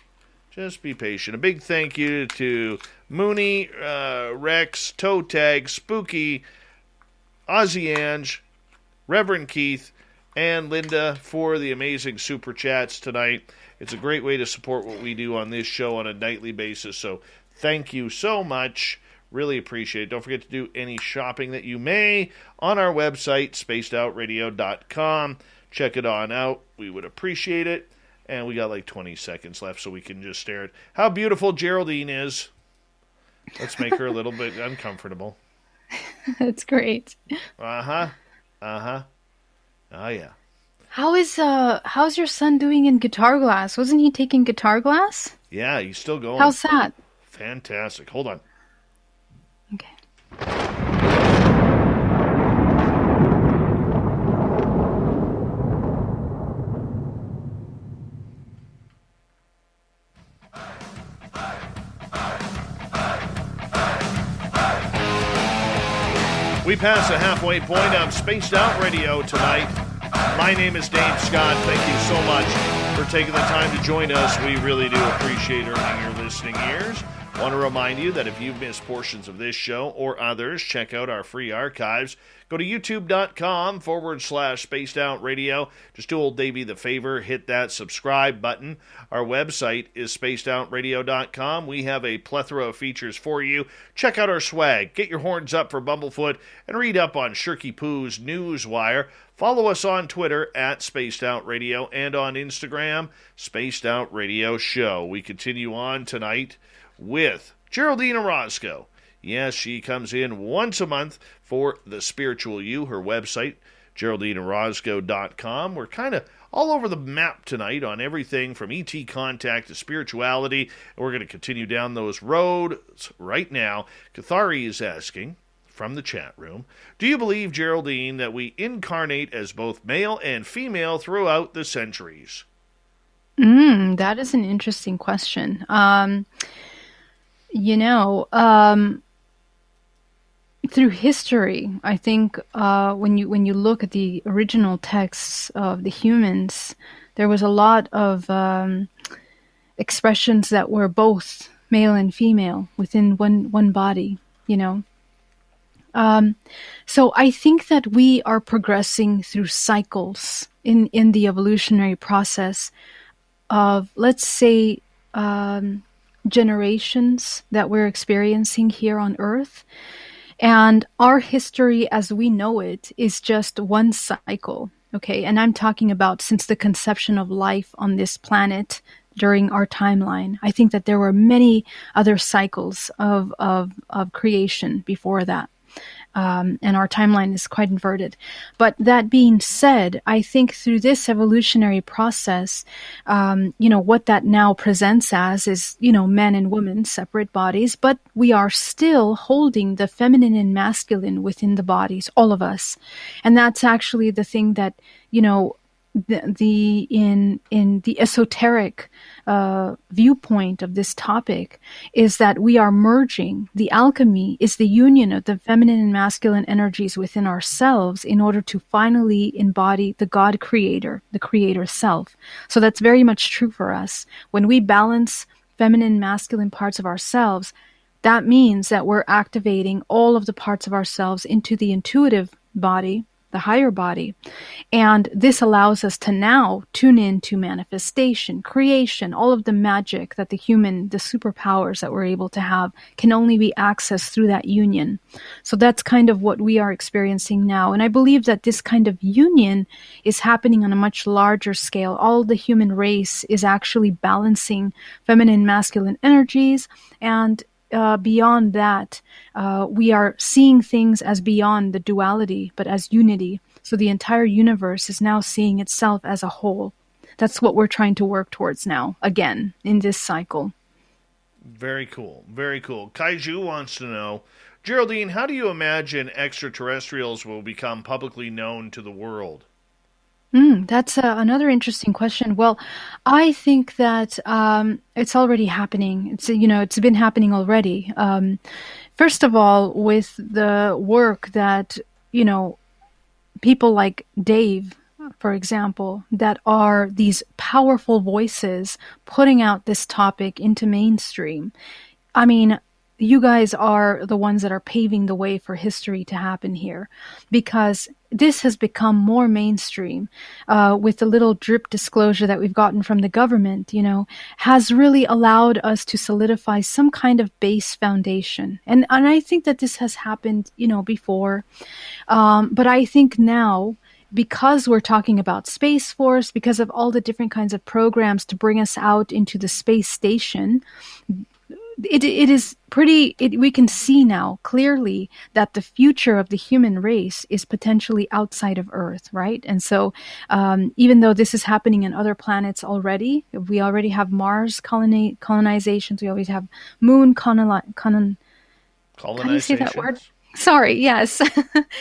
just be patient. A big thank you to Mooney, Rex, Toe Tag, Spooky, Ozzy Ange, Reverend Keith, and Linda for the amazing super chats tonight. It's a great way to support what we do on this show on a nightly basis. So thank you so much. Really appreciate it. Don't forget to do any shopping that you may on our website, spacedoutradio.com. Check it on out. We would appreciate it. And we got like 20 seconds left, so we can just stare at how beautiful Geraldine is. Let's make her a little bit uncomfortable. That's great. Oh, yeah. How's your son doing in guitar class? Wasn't he taking guitar class? Yeah, he's still going. How's that? Fantastic. Hold on. Okay. We pass the halfway point of Spaced Out Radio tonight. My name is Dave Scott. Thank you so much for taking the time to join us. We really do appreciate earning your listening ears. I want to remind you that if you've missed portions of this show or others, check out our free archives. Go to youtube.com/Spaced Out Radio. Just do old Davey the favor, hit that subscribe button. Our website is spacedoutradio.com. We have a plethora of features for you. Check out our swag. Get your horns up for Bumblefoot and read up on Shirky Poo's Newswire. Follow us on Twitter at Spaced Out Radio and on Instagram, Spaced Out Radio Show. We continue on tonight with Geraldine Orozco. Yes, she comes in once a month for The Spiritual You, her website, GeraldineOrozco.com. We're kind of all over the map tonight on everything from ET contact to spirituality, and we're going to continue down those roads right now. Kathari is asking from the chat room, do you believe, Geraldine, that we incarnate as both male and female throughout the centuries? That is an interesting question. Through history, I think when you look at the original texts of the humans, there was a lot of expressions that were both male and female within one body, you know. So I think that we are progressing through cycles in the evolutionary process of, let's say, generations that we're experiencing here on Earth. And our history as we know it is just one cycle, okay? And I'm talking about since the conception of life on this planet during our timeline. I think that there were many other cycles of creation before that. And our timeline is quite inverted. But that being said, I think through this evolutionary process, what that now presents as is, men and women, separate bodies, but we are still holding the feminine and masculine within the bodies, all of us. And that's actually the thing that, in the esoteric viewpoint of this topic is that we are merging. The alchemy is the union of the feminine and masculine energies within ourselves in order to finally embody the God creator, the creator self. So that's very much true for us. When we balance feminine and masculine parts of ourselves, that means that we're activating all of the parts of ourselves into the intuitive body, the higher body. And this allows us to now tune into manifestation, creation, all of the magic that the superpowers that we're able to have can only be accessed through that union. So that's kind of what we are experiencing now. And I believe that this kind of union is happening on a much larger scale. All the human race is actually balancing feminine, masculine energies, and beyond that, we are seeing things as beyond the duality, but as unity. So the entire universe is now seeing itself as a whole. That's what we're trying to work towards now, again, in this cycle. Very cool. Very cool. Kaiju wants to know, Geraldine, how do you imagine extraterrestrials will become publicly known to the world? That's another interesting question. Well, I think that it's already happening. It's been happening already. First of all, with the work that, people like Dave, for example, that are these powerful voices putting out this topic into mainstream. I mean, you guys are the ones that are paving the way for history to happen here, because this has become more mainstream with the little drip disclosure that we've gotten from the government, has really allowed us to solidify some kind of base foundation. And I think that this has happened, before. But I think now, because we're talking about Space Force, because of all the different kinds of programs to bring us out into the space station, it is pretty, we can see now clearly that the future of the human race is potentially outside of Earth, right? And so even though this is happening in other planets already, we already have Mars colonizations, we always have moon colonizations. Can you say that word? Sorry, yes.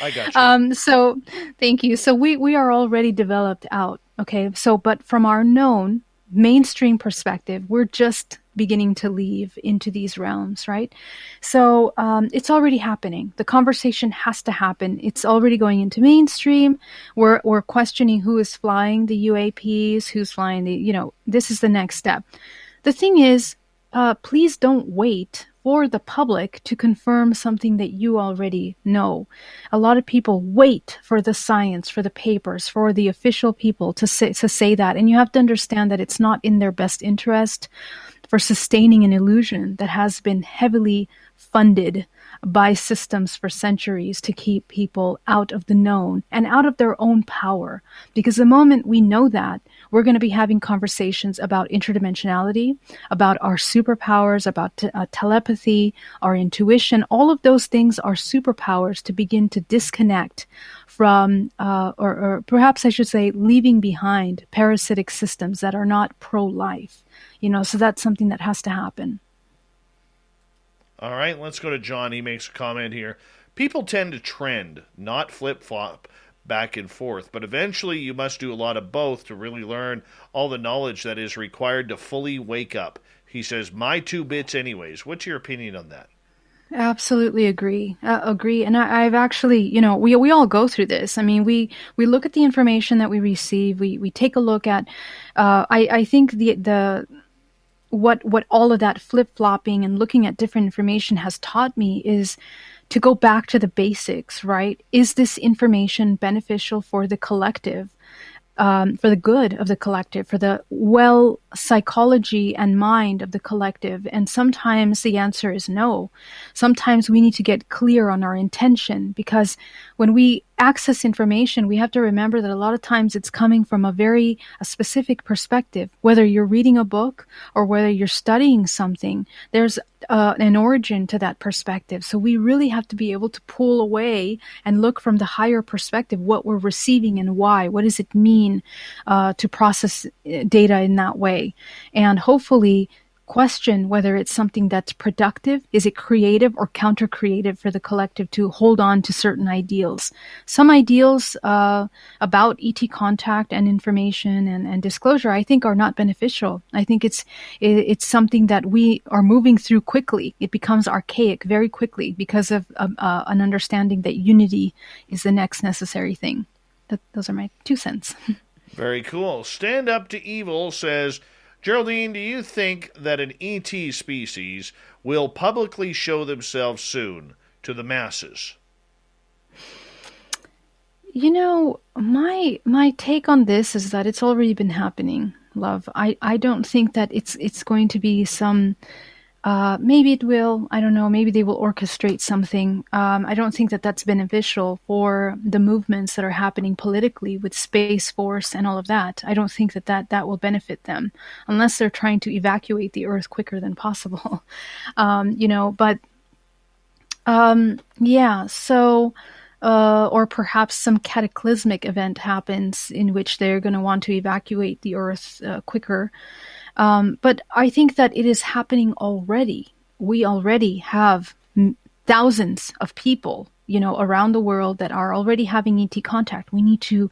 I got you. So thank you. So we are already developed out, okay? So, but from our known mainstream perspective, we're just beginning to leave into these realms, right? So it's already happening. The conversation has to happen. It's already going into mainstream. We're questioning who is flying the UAPs, who's flying this is the next step. The thing is, please don't wait for the public to confirm something that you already know. A lot of people wait for the science, for the papers, for the official people to say that. And you have to understand that it's not in their best interest for sustaining an illusion that has been heavily funded by systems for centuries to keep people out of the known and out of their own power. Because the moment we know that, we're going to be having conversations about interdimensionality, about our superpowers, about telepathy, our intuition. All of those things are superpowers to begin to disconnect from, or perhaps I should say, leaving behind parasitic systems that are not pro-life. So that's something that has to happen. All right, let's go to John. He makes a comment here. People tend to trend, not flip-flop back and forth, but eventually you must do a lot of both to really learn all the knowledge that is required to fully wake up. He says, my 2 bits anyways. What's your opinion on that? Absolutely agree. And I've actually, we all go through this. I mean, we look at the information that we receive. We take a look at, I think what all of that flip-flopping and looking at different information has taught me is to go back to the basics, right? Is this information beneficial for the collective, for the good of the collective, for the psychology and mind of the collective? And sometimes the answer is no. Sometimes we need to get clear on our intention, because when we access information, we have to remember that a lot of times it's coming from a specific perspective. Whether you're reading a book or whether you're studying something, there's an origin to that perspective. So we really have to be able to pull away and look from the higher perspective, what we're receiving and why. What does it mean to process data in that way? And hopefully question whether it's something that's productive. Is it creative or counter-creative for the collective to hold on to certain ideals? Some ideals about ET contact and information and disclosure, I think, are not beneficial. I think it's something that we are moving through quickly. It becomes archaic very quickly because of an understanding that unity is the next necessary thing. Those are my 2 cents. Very cool. Stand Up to Evil says, Geraldine, do you think that an ET species will publicly show themselves soon to the masses? My take on this is that it's already been happening, love. I don't think that it's going to be some. Maybe it will. I don't know. Maybe they will orchestrate something. I don't think that that's beneficial for the movements that are happening politically with Space Force and all of that. I don't think that will benefit them unless they're trying to evacuate the Earth quicker than possible. But yeah. So. Or perhaps some cataclysmic event happens in which they're going to want to evacuate the Earth quicker. But I think that it is happening already. We already have thousands of people, around the world that are already having ET contact. We need to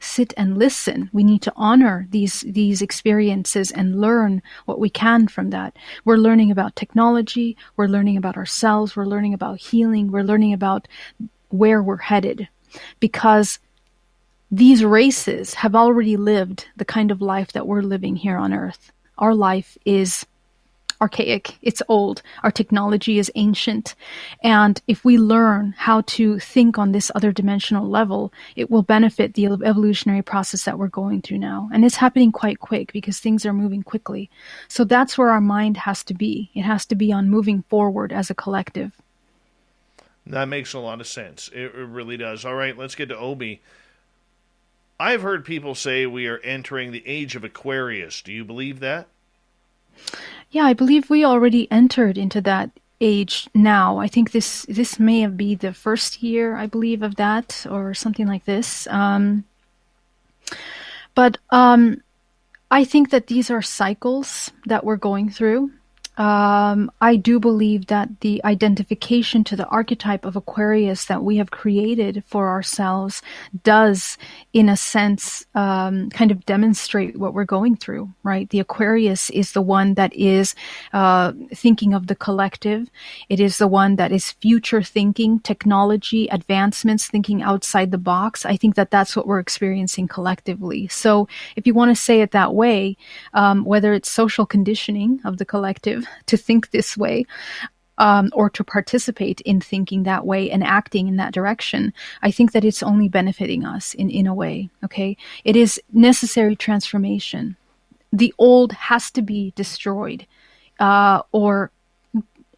sit and listen. We need to honor these experiences and learn what we can from that. We're learning about technology. We're learning about ourselves. We're learning about healing. We're learning about where we're headed, because these races have already lived the kind of life that we're living here on Earth. Our life is archaic. It's old. Our technology is ancient. And if we learn how to think on this other dimensional level, it will benefit the evolutionary process that we're going through now. And it's happening quite quick because things are moving quickly. So that's where our mind has to be. It has to be on moving forward as a collective. That makes a lot of sense. It really does. All right, let's get to Obi. I've heard people say we are entering the age of Aquarius. Do you believe that? Yeah, I believe we already entered into that age now. I think this may be the first year, I believe, of that, or something like this. But I think that these are cycles that we're going through. I do believe that the identification to the archetype of Aquarius that we have created for ourselves does, in a sense, kind of demonstrate what we're going through, right? The Aquarius is the one that is thinking of the collective. It is the one that is future thinking, technology, advancements, thinking outside the box. I think that that's what we're experiencing collectively. So if you want to say it that way, whether it's social conditioning of the collective, to think this way, or to participate in thinking that way and acting in that direction, I think that it's only benefiting us in a way, okay? It is necessary transformation. The old has to be destroyed, or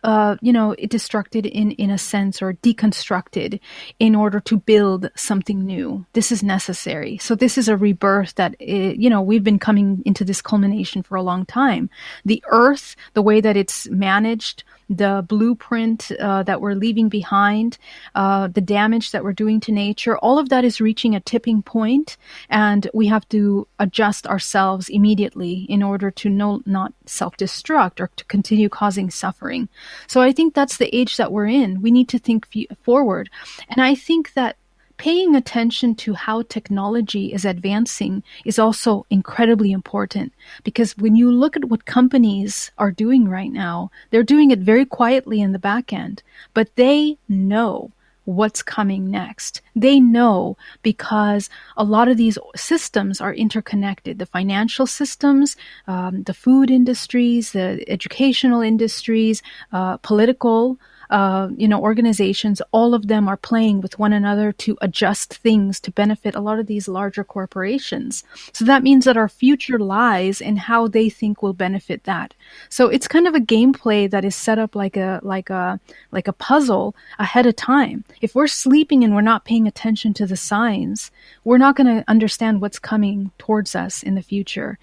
destructed in a sense, or deconstructed in order to build something new. This is necessary. So this is a rebirth that, we've been coming into this culmination for a long time. The earth, the way that it's managed, the blueprint that we're leaving behind, the damage that we're doing to nature, all of that is reaching a tipping point, and we have to adjust ourselves immediately in order to not self-destruct or to continue causing suffering. So I think that's the age that we're in. We need to think forward. And I think that paying attention to how technology is advancing is also incredibly important, because when you look at what companies are doing right now, they're doing it very quietly in the back end, but they know what's coming next. They know, because a lot of these systems are interconnected. The financial systems, the food industries, the educational industries, political organizations, all of them are playing with one another to adjust things to benefit a lot of these larger corporations. So that means that our future lies in how they think will benefit that. So it's kind of a gameplay that is set up like a puzzle ahead of time. If we're sleeping and we're not paying attention to the signs, we're not going to understand what's coming towards us in the future.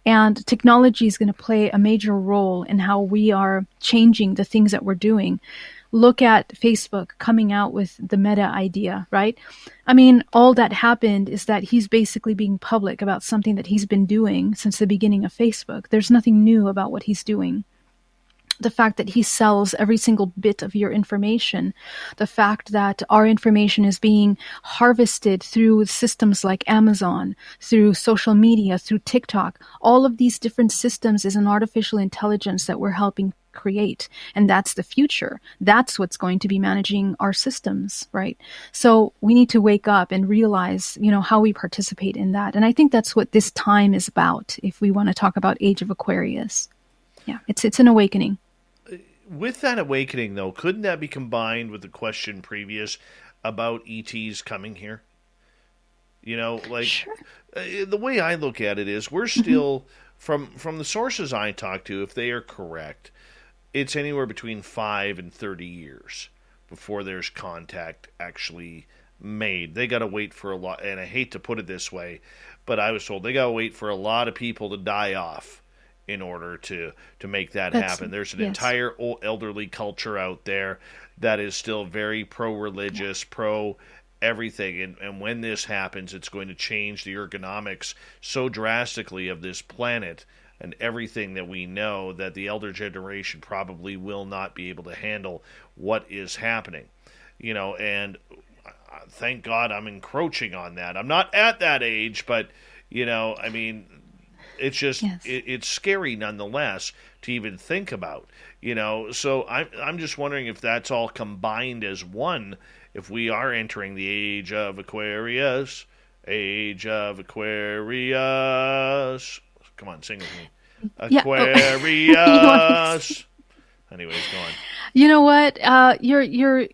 And technology is going to play a major role in how we are changing the things that we're doing. Look at Facebook coming out with the meta idea, right? I mean, all that happened is that he's basically being public about something that he's been doing since the beginning of Facebook. There's nothing new about what he's doing. The fact that he sells every single bit of your information, the fact that our information is being harvested through systems like Amazon, through social media, through TikTok, all of these different systems is an artificial intelligence that we're helping create. And that's the future. That's what's going to be managing our systems, right? So we need to wake up and realize, how we participate in that. And I think that's what this time is about, if we want to talk about Age of Aquarius. Yeah, it's an awakening. With that awakening, though, couldn't that be combined with the question previous about ETs coming here? Sure. The way I look at it is we're still, from the sources I talk to, if they are correct, it's anywhere between 5 and 30 years before there's contact actually made. They got to wait for a lot, and I hate to put it this way, but I was told they got to wait for a lot of people to die off in order to make that happen. There's an entire old elderly culture out there that is still very pro-religious, pro-everything. And when this happens, it's going to change the ergonomics so drastically of this planet and everything that we know that the elder generation probably will not be able to handle what is happening. And thank God I'm encroaching on that. I'm not at that age, but, it's just it's scary nonetheless to even think about, So I'm just wondering if that's all combined as one. If we are entering the age of Aquarius, Come on, sing with me. Aquarius. Anyways, go on. You know what? You're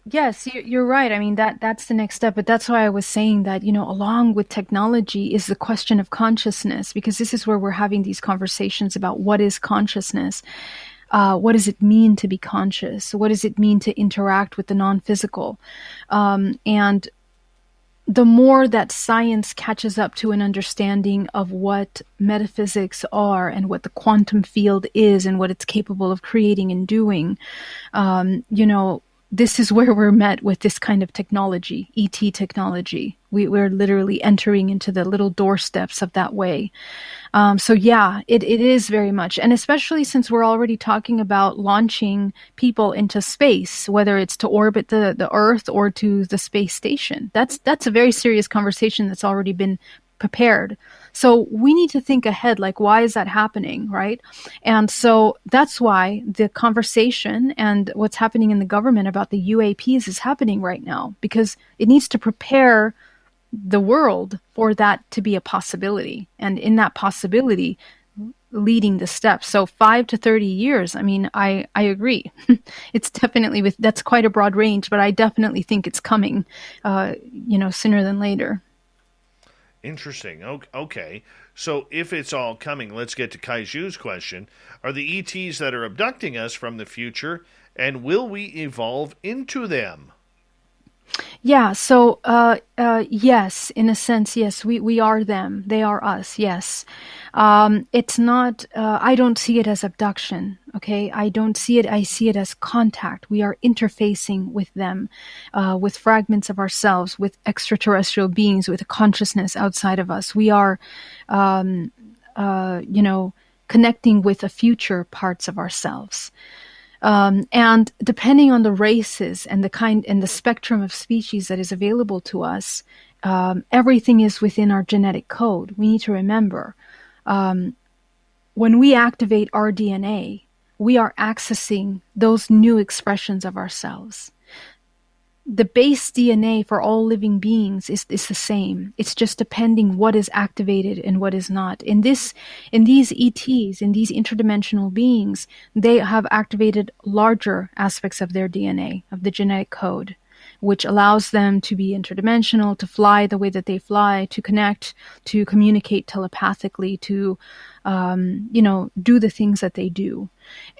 right. I mean, that's the next step. But that's why I was saying that, along with technology is the question of consciousness, because this is where we're having these conversations about what is consciousness. What does it mean to be conscious? What does it mean to interact with the non-physical? And the more that science catches up to an understanding of what metaphysics are and what the quantum field is and what it's capable of creating and doing, this is where we're met with this kind of technology, ET technology. We're literally entering into the little doorsteps of that way. It is very much. And especially since we're already talking about launching people into space, whether it's to orbit the Earth or to the space station. That's a very serious conversation that's already been prepared. So we need to think ahead, like, why is that happening, right? And so that's why the conversation and what's happening in the government about the UAPs is happening right now, because it needs to prepare the world for that to be a possibility. And in that possibility, leading the steps. So 5 to 30 years. I mean, I agree. It's definitely that's quite a broad range, but I definitely think it's coming, sooner than later. Interesting. Okay. So if it's all coming, let's get to Kaiju's question. Are the ETs that are abducting us from the future, and will we evolve into them? Yeah, so yes, in a sense, yes, we are them. They are us, yes. It's not, I don't see it as abduction, okay? I don't see it, I see it as contact. We are interfacing with them, with fragments of ourselves, with extraterrestrial beings, with a consciousness outside of us. We are, connecting with the future parts of ourselves. And depending on the races and the kind and the spectrum of species that is available to us, everything is within our genetic code. We need to remember, when we activate our DNA, we are accessing those new expressions of ourselves. The base DNA for all living beings is the same. It's just depending what is activated and what is not. In these ETs, in these interdimensional beings, they have activated larger aspects of their DNA, of the genetic code, which allows them to be interdimensional, to fly the way that they fly, to connect, to communicate telepathically, to do the things that they do.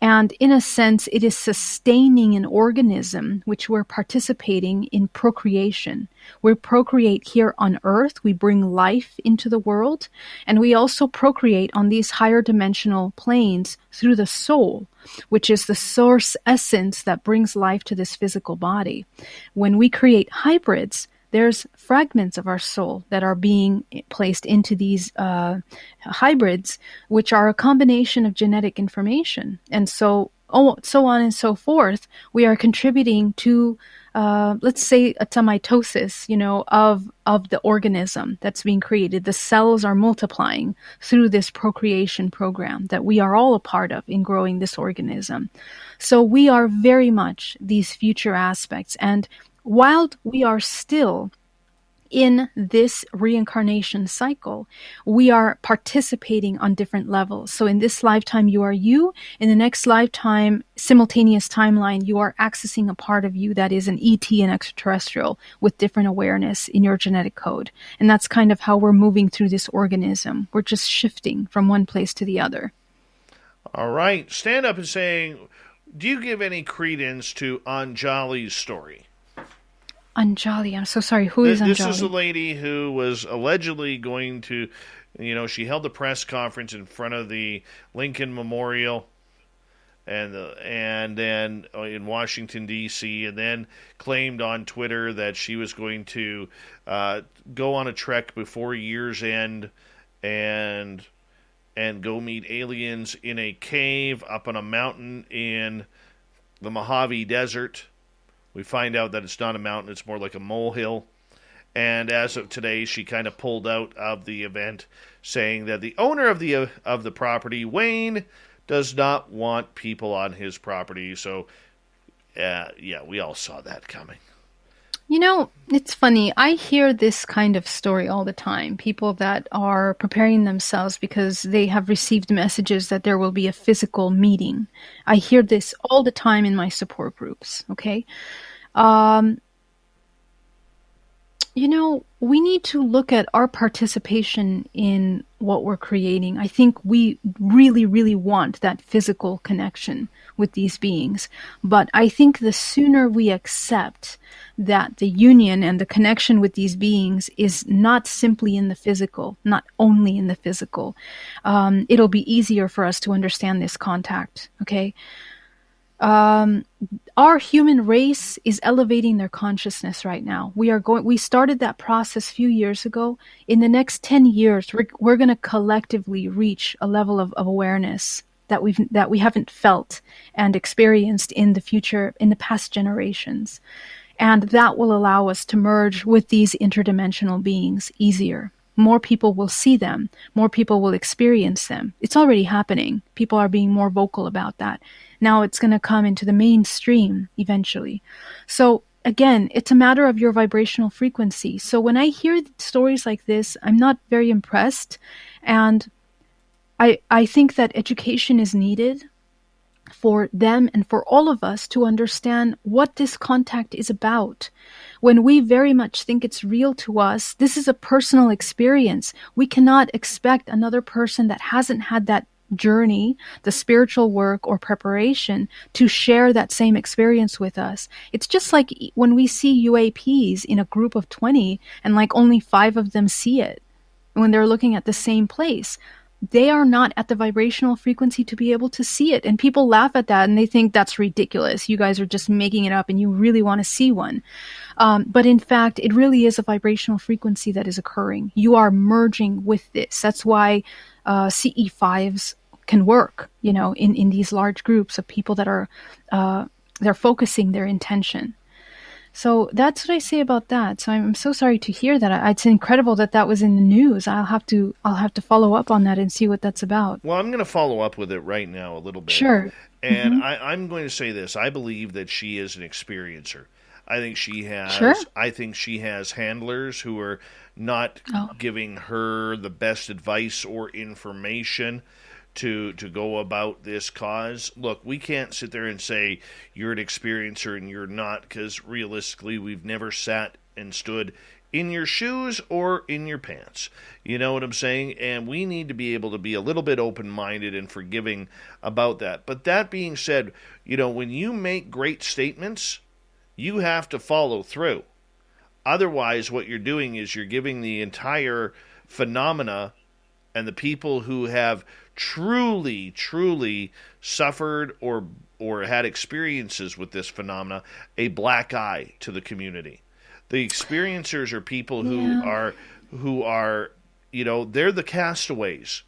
And in a sense, it is sustaining an organism which we're participating in procreation. We procreate here on Earth. We bring life into the world. And we also procreate on these higher dimensional planes through the soul, which is the source essence that brings life to this physical body. When we create hybrids, there's fragments of our soul that are being placed into these hybrids, which are a combination of genetic information. And so on and so forth, we are contributing to, let's say, a mitosis, of the organism that's being created. The cells are multiplying through this procreation program that we are all a part of in growing this organism. So we are very much these future aspects. And while we are still in this reincarnation cycle, we are participating on different levels. So in this lifetime, you are you. In the next lifetime, simultaneous timeline, you are accessing a part of you that is an ET and extraterrestrial with different awareness in your genetic code. And that's kind of how we're moving through this organism. We're just shifting from one place to the other. All right. Stand up and saying, do you give any credence to Anjali's story? Anjali, I'm so sorry. Who is Anjali? This is a lady who was allegedly going to, she held a press conference in front of the Lincoln Memorial and then in Washington, D.C., and then claimed on Twitter that she was going to go on a trek before year's end and go meet aliens in a cave up on a mountain in the Mojave Desert. We find out that it's not a mountain, it's more like a molehill. And as of today, she kind of pulled out of the event, saying that the owner of the property, Wayne, does not want people on his property. So, we all saw that coming. It's funny. I hear this kind of story all the time. People that are preparing themselves because they have received messages that there will be a physical meeting. I hear this all the time in my support groups, okay? We need to look at our participation in what we're creating. I think we really, really want that physical connection with these beings. But I think the sooner we accept that the union and the connection with these beings is not simply in the physical, not only in the physical, it'll be easier for us to understand this contact, okay? Our human race is elevating their consciousness right now. We started that process a few years ago. In the next 10 years, we're going to collectively reach a level of awareness that we haven't felt and experienced in the past generations. And that will allow us to merge with these interdimensional beings easier. More people will see them. More people will experience them. It's already happening. People are being more vocal about that. Now it's going to come into the mainstream eventually. So again, it's a matter of your vibrational frequency. So when I hear stories like this, I'm not very impressed. And I think that education is needed for them and for all of us to understand what this contact is about. When we very much think it's real to us, this is a personal experience. We cannot expect another person that hasn't had that journey, the spiritual work or preparation, to share that same experience with us. It's just like when we see UAPs in a group of 20 and like only 5 of them see it when they're looking at the same place. They are not at the vibrational frequency to be able to see it. And people laugh at that and they think that's ridiculous. You guys are just making it up and you really want to see one. But in fact, it really is a vibrational frequency that is occurring. You are merging with this. That's why CE5s can work, in these large groups of people that are they're focusing their intention. So that's what I say about that. So I'm so sorry to hear that. It's incredible that was in the news. I'll have to follow up on that and see what that's about. Well, I'm going to follow up with it right now a little bit. Sure. And I'm going to say this. I believe that she is an experiencer. I think she has. Sure. I think she has handlers who are not giving her the best advice or information to go about this cause. Look, we can't sit there and say you're an experiencer and you're not, because realistically we've never sat and stood in your shoes or in your pants. You know what I'm saying? And we need to be able to be a little bit open-minded and forgiving about that. But that being said, when you make great statements, you have to follow through. Otherwise, what you're doing is you're giving the entire phenomena and the people who have truly, truly suffered or had experiences with this phenomena a black eye to the community. The experiencers are people who are they're the castaways.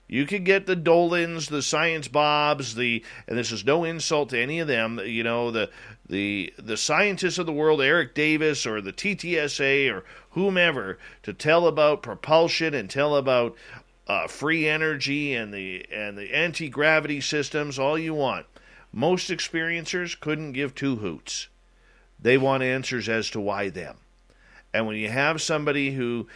You could get the Dolans, the Science Bobs, and this is no insult to any of them, the scientists of the world, Eric Davis or the TTSA or whomever, to tell about propulsion and tell about free energy and the anti-gravity systems, all you want. Most experiencers couldn't give two hoots. They want answers as to why them. And when you have somebody who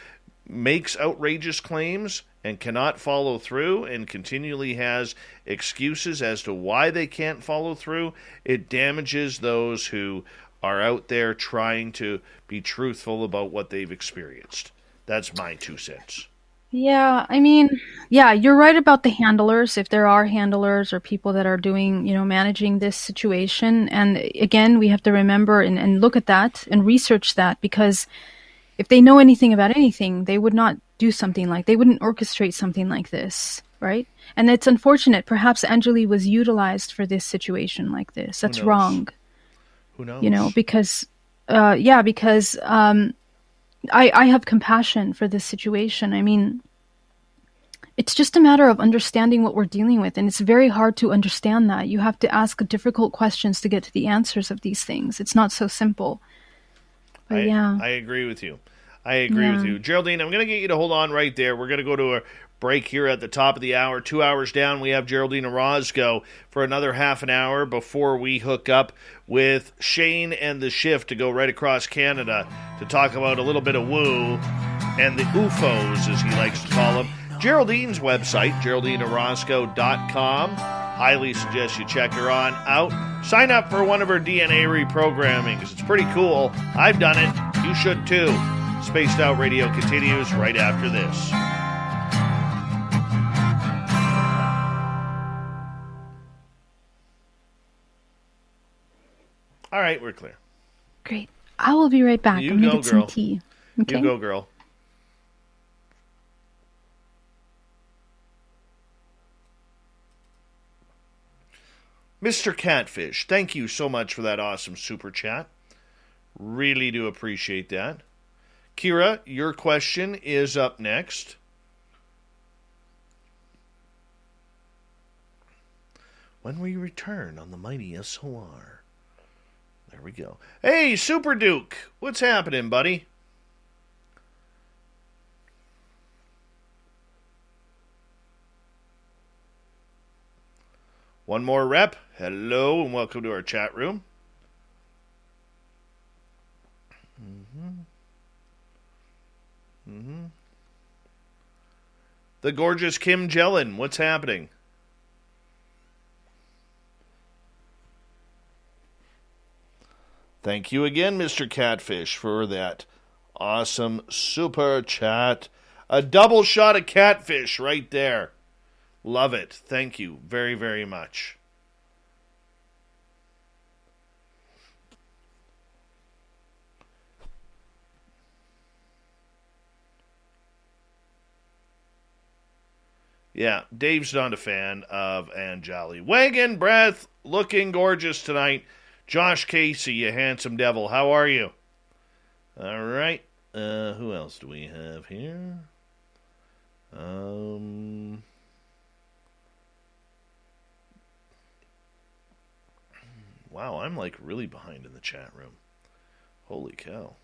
makes outrageous claims and cannot follow through and continually has excuses as to why they can't follow through, it damages those who are out there trying to be truthful about what they've experienced. That's my 2 cents. Yeah, I mean, yeah, you're right about the handlers, if there are handlers or people that are doing, managing this situation. And again, we have to remember and look at that and research that, because if they know anything about anything, they would not do something they wouldn't orchestrate something like this, right? And it's unfortunate. Perhaps Angeli was utilized for this situation like this. That's wrong. Who knows? Because I have compassion for this situation. I mean, it's just a matter of understanding what we're dealing with, and it's very hard to understand that. You have to ask difficult questions to get to the answers of these things. It's not so simple. But I agree with you. With you. Geraldine, I'm going to get you to hold on right there. We're going to go to a break here at the top of the hour. 2 hours down, we have Geraldine Orozco for another half an hour before we hook up with Shane and the Shift to go right across Canada to talk about a little bit of woo and the UFOs, as he likes to call them. Geraldine's website, GeraldineOrozco.com. Highly suggest you check her on out. Sign up for one of her DNA reprogrammings. It's pretty cool. I've done it. You should too. Spaced Out Radio continues right after this. All right, we're clear. Great. I will be right back. I'm going to get some tea. Okay? You go, girl. Mr. Catfish, thank you so much for that awesome super chat. Really do appreciate that. Kira, your question is up next. When we return on the mighty SOR. There we go. Hey, Super Duke, what's happening, buddy? One more rep. Hello and welcome to our chat room. The gorgeous Kim Jellin, what's happening? Thank you again, Mr. Catfish, for that awesome super chat. A double shot of catfish right there. Love it. Thank you very, very much. Yeah, Dave's not a fan of Angeli. Wagon breath, looking gorgeous tonight. Josh Casey, you handsome devil. How are you? All right. Who else do we have here? Wow, I'm like really behind in the chat room. Holy cow.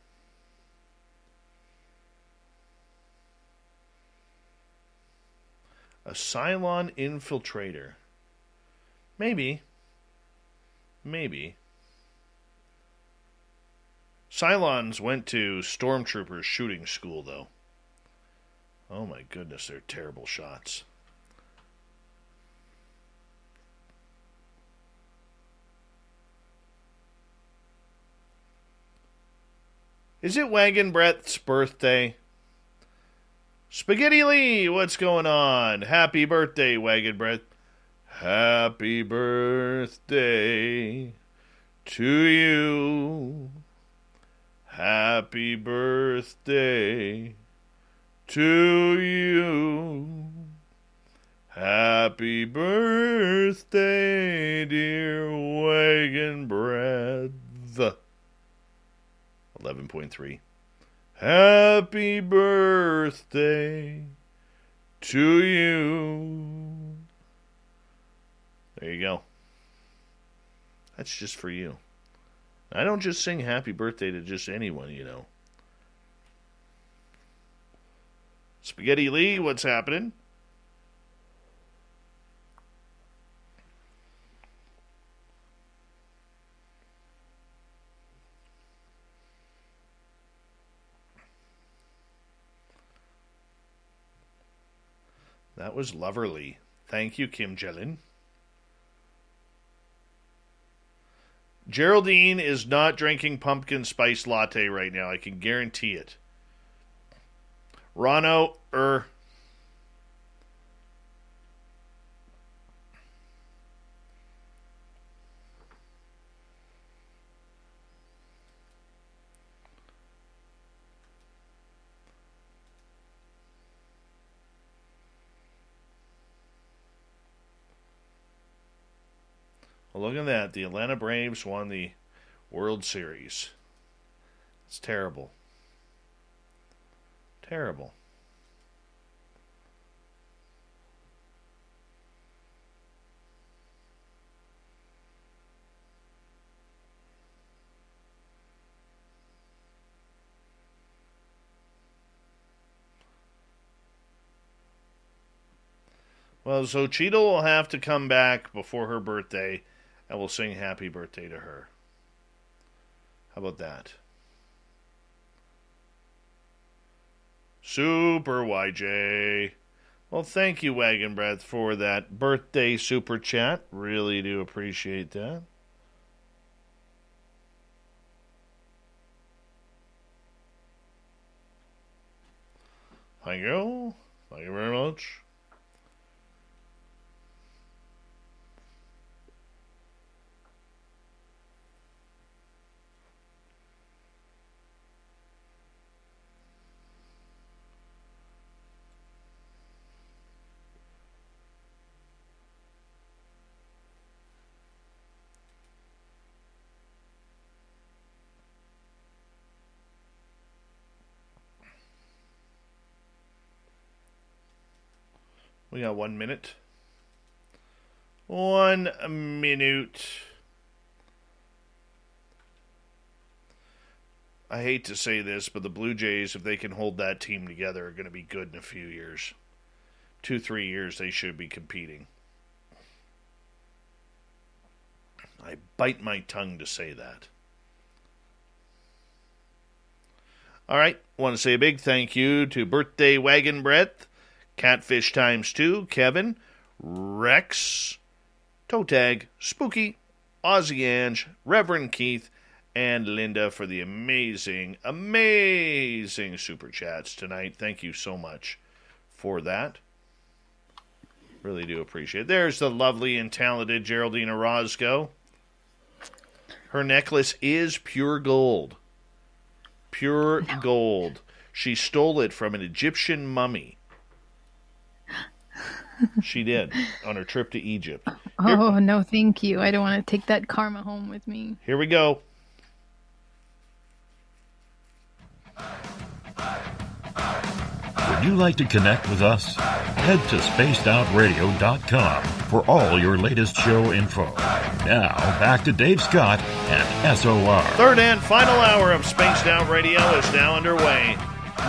A Cylon infiltrator. Maybe. Cylons went to Stormtroopers shooting school, though. Oh my goodness, they're terrible shots. Is it Wagon Brett's birthday? Spaghetti Lee, what's going on? Happy birthday, Wagon Brett. Happy birthday to you. Happy birthday to you. Happy birthday, dear Wagon Brett. 11.3. Happy birthday to you. There you go. That's just for you. I don't just sing happy birthday to just anyone, you know. Spaghetti Lee, what's happening? That was loverly. Thank you, Kim Jellin. Geraldine is not drinking pumpkin spice latte right now. I can guarantee it. Rano, Well, look at that. The Atlanta Braves won the World Series. It's terrible. Terrible. Well, so Cheetah will have to come back before her birthday, and we'll sing happy birthday to her. How about that? Super YJ. Well, thank you, Wagon Breath, for that birthday super chat. Really do appreciate that. Thank you. Thank you very much. We got 1 minute. 1 minute. I hate to say this, but the Blue Jays, if they can hold that team together, are going to be good in a few years. 2-3 years, they should be competing. I bite my tongue to say that. All right, want to say a big thank you to Birthday Wagon Breath, Catfish Times 2, Kevin, Rex, Toe Tag, Spooky, Aussie Ange, Reverend Keith, and Linda for the amazing, amazing super chats tonight. Thank you so much for that. Really do appreciate it. There's the lovely and talented Geraldine Orozco. Her necklace is pure gold. Pure gold. She stole it from an Egyptian mummy. She did, on her trip to Egypt. Oh, no, thank you. I don't want to take that karma home with me. Here we go. Would you like to connect with us? Head to spacedoutradio.com for all your latest show info. Now, back to Dave Scott and SOR. Third and final hour of Spaced Out Radio is now underway.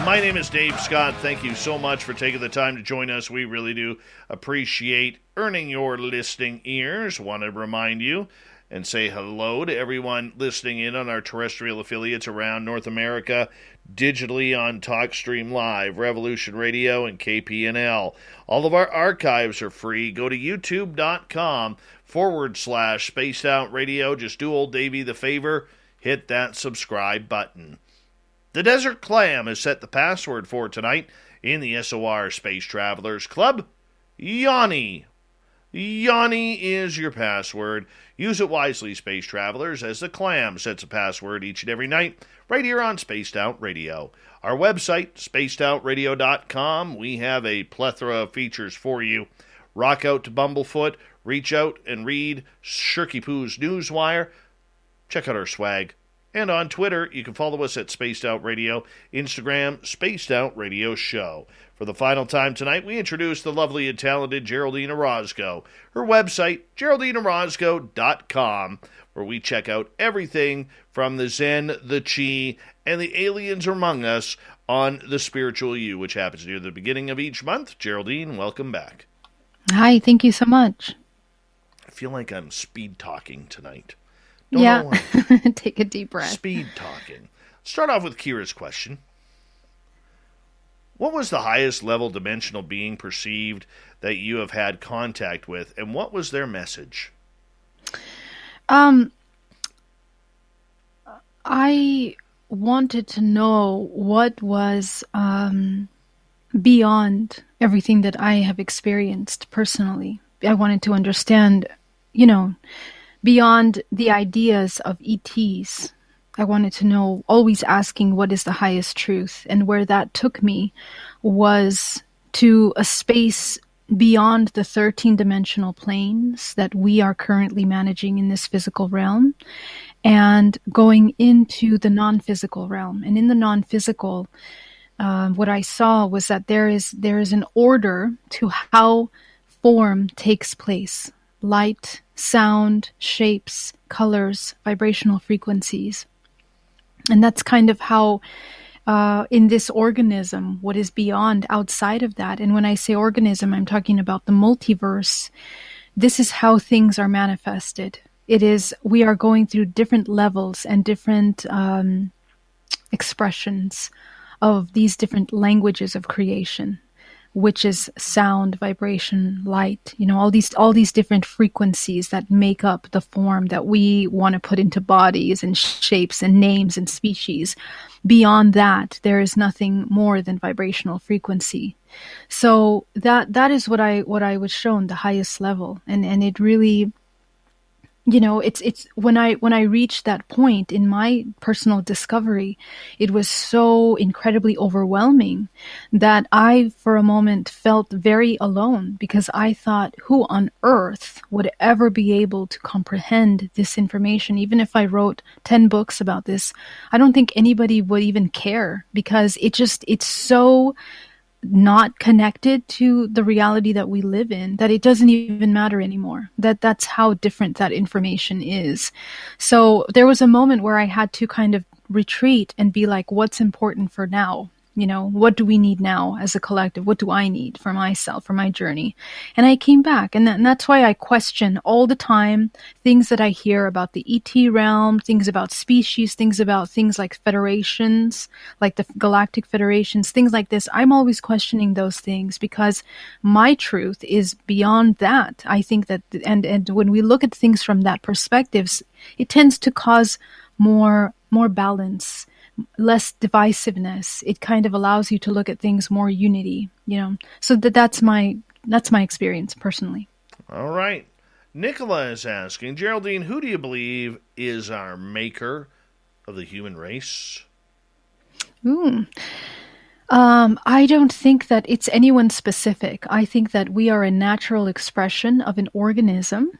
My name is Dave Scott. Thank you so much for taking the time to join us. We really do appreciate earning your listening ears. Want to remind you and say hello to everyone listening in on our terrestrial affiliates around North America, digitally on TalkStream Live, Revolution Radio, and KPNL. All of our archives are free. Go to youtube.com/Spaced Out Radio. Just do old Davey the favor. Hit that subscribe button. The Desert Clam has set the password for tonight in the SOR Space Travelers Club. Yanni. Yanni is your password. Use it wisely, Space Travelers, as the Clam sets a password each and every night right here on Spaced Out Radio. Our website, spacedoutradio.com. We have a plethora of features for you. Rock out to Bumblefoot. Reach out and read Shirky Poo's Newswire. Check out our swag. And on Twitter, you can follow us at Spaced Out Radio, Instagram, Spaced Out Radio Show. For the final time tonight, we introduce the lovely and talented Geraldine Orozco. Her website, GeraldineOrozco.com, where we check out everything from the Zen, the Chi, and the aliens among us on the Spiritual You, which happens near the beginning of each month. Geraldine, welcome back. Hi, thank you so much. I feel like I'm speed talking tonight. Take a deep breath. Speed talking. Start off with Kira's question. What was the highest level dimensional being perceived that you have had contact with, and what was their message? I wanted to know what was beyond everything that I have experienced personally. I wanted to understand, beyond the ideas of ETs. I wanted to know, always asking what is the highest truth, and where that took me was to a space beyond the 13-dimensional planes that we are currently managing in this physical realm, and going into the non-physical realm. And in the non-physical, what I saw was that there is an order to how form takes place: light, sound, shapes, colors, vibrational frequencies. And that's kind of how in this organism, what is beyond, outside of that. And when I say organism, I'm talking about the multiverse. This is how things are manifested. We are going through different levels and different expressions of these different languages of creation, which is sound, vibration, light, all these different frequencies that make up the form that we want to put into bodies and shapes and names and species. Beyond that, there is nothing more than vibrational frequency. So that is what I was shown, the highest level. And it really, it's when I reached that point in my personal discovery, it was so incredibly overwhelming that I, for a moment, felt very alone, because I thought, who on earth would ever be able to comprehend this information? Even if I wrote 10 books about this, I don't think anybody would even care, because it's so not connected to the reality that we live in, that it doesn't even matter anymore. That's how different that information is. So there was a moment where I had to kind of retreat and be like, what's important for now? What do we need now as a collective? What do I need for myself, for my journey? And I came back, and that's why I question all the time things that I hear about the ET realm, things about species, things like federations, like the galactic federations, things like this. I'm always questioning those things, because my truth is beyond that. I think that, and when we look at things from that perspective, it tends to cause more balance, less divisiveness. It kind of allows you to look at things more unity, So that's my experience personally. All right. Nicola is asking, Geraldine, who do you believe is our maker of the human race? I don't think that it's anyone specific. I think that we are a natural expression of an organism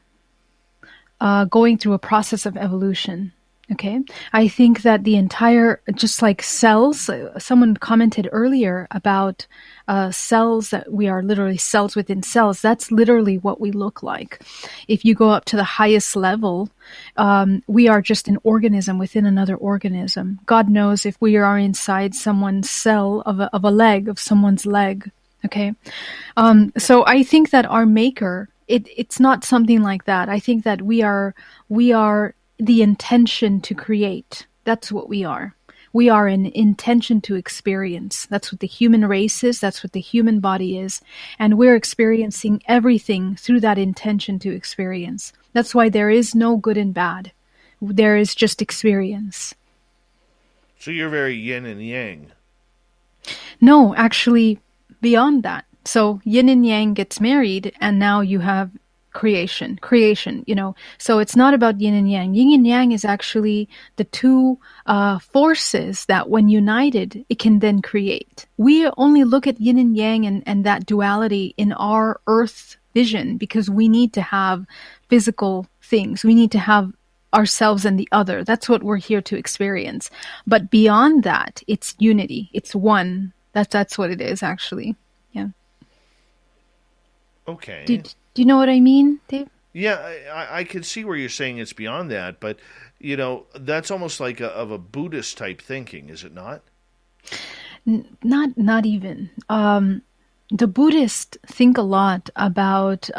going through a process of evolution. Okay. I think that the entire, just like cells, someone commented earlier about cells, that we are literally cells within cells. That's literally what we look like. If you go up to the highest level, we are just an organism within another organism. God knows if we are inside someone's cell of a leg, of someone's leg. Okay. So I think that our maker, it's not something like that. I think that we are the intention to create. That's what we are. We are an intention to experience. That's what the human race is. That's what the human body is. And we're experiencing everything through that intention to experience. That's why there is no good and bad. There is just experience. So you're very yin and yang. No, actually, beyond that. So yin and yang gets married, and now you have creation, so it's not about yin and yang. Yin and yang is actually the two forces that, when united, it can then create. We only look at yin and yang and that duality in our earth vision, because we need to have physical things. We need to have ourselves and the other. That's what we're here to experience. But beyond that, it's unity. It's one. That's what it is, actually. Yeah. Okay. Do you know what I mean, Dave? Yeah, I can see where you're saying it's beyond that, but, that's almost like of a Buddhist type thinking, is it not? Not even. The Buddhists think a lot about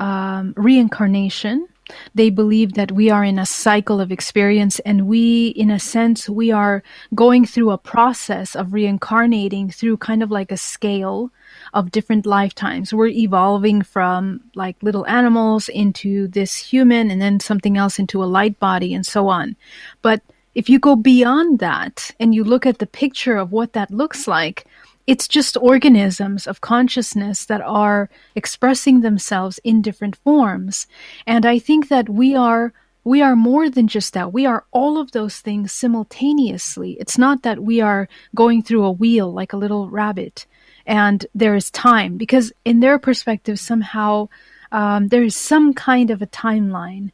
reincarnation, They believe that we are in a cycle of experience, and we, in a sense, we are going through a process of reincarnating through kind of like a scale of different lifetimes. We're evolving from like little animals into this human, and then something else into a light body, and so on. But if you go beyond that and you look at the picture of what that looks like, it's just organisms of consciousness that are expressing themselves in different forms. And I think that we are more than just that. We are all of those things simultaneously. It's not that we are going through a wheel like a little rabbit and there is time, because in their perspective, somehow there is some kind of a timeline,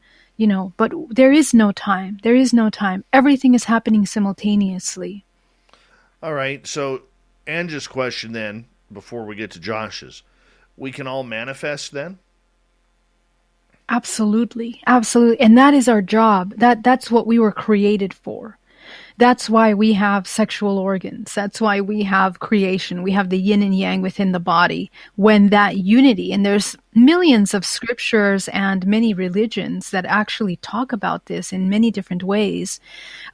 but there is no time. There is no time. Everything is happening simultaneously. All right. So Angie's question then, before we get to Josh's, we can all manifest then? Absolutely. Absolutely. And that is our job. That's what we were created for. That's why we have sexual organs. That's why we have creation. We have the yin and yang within the body. When that unity, and there's millions of scriptures and many religions that actually talk about this in many different ways,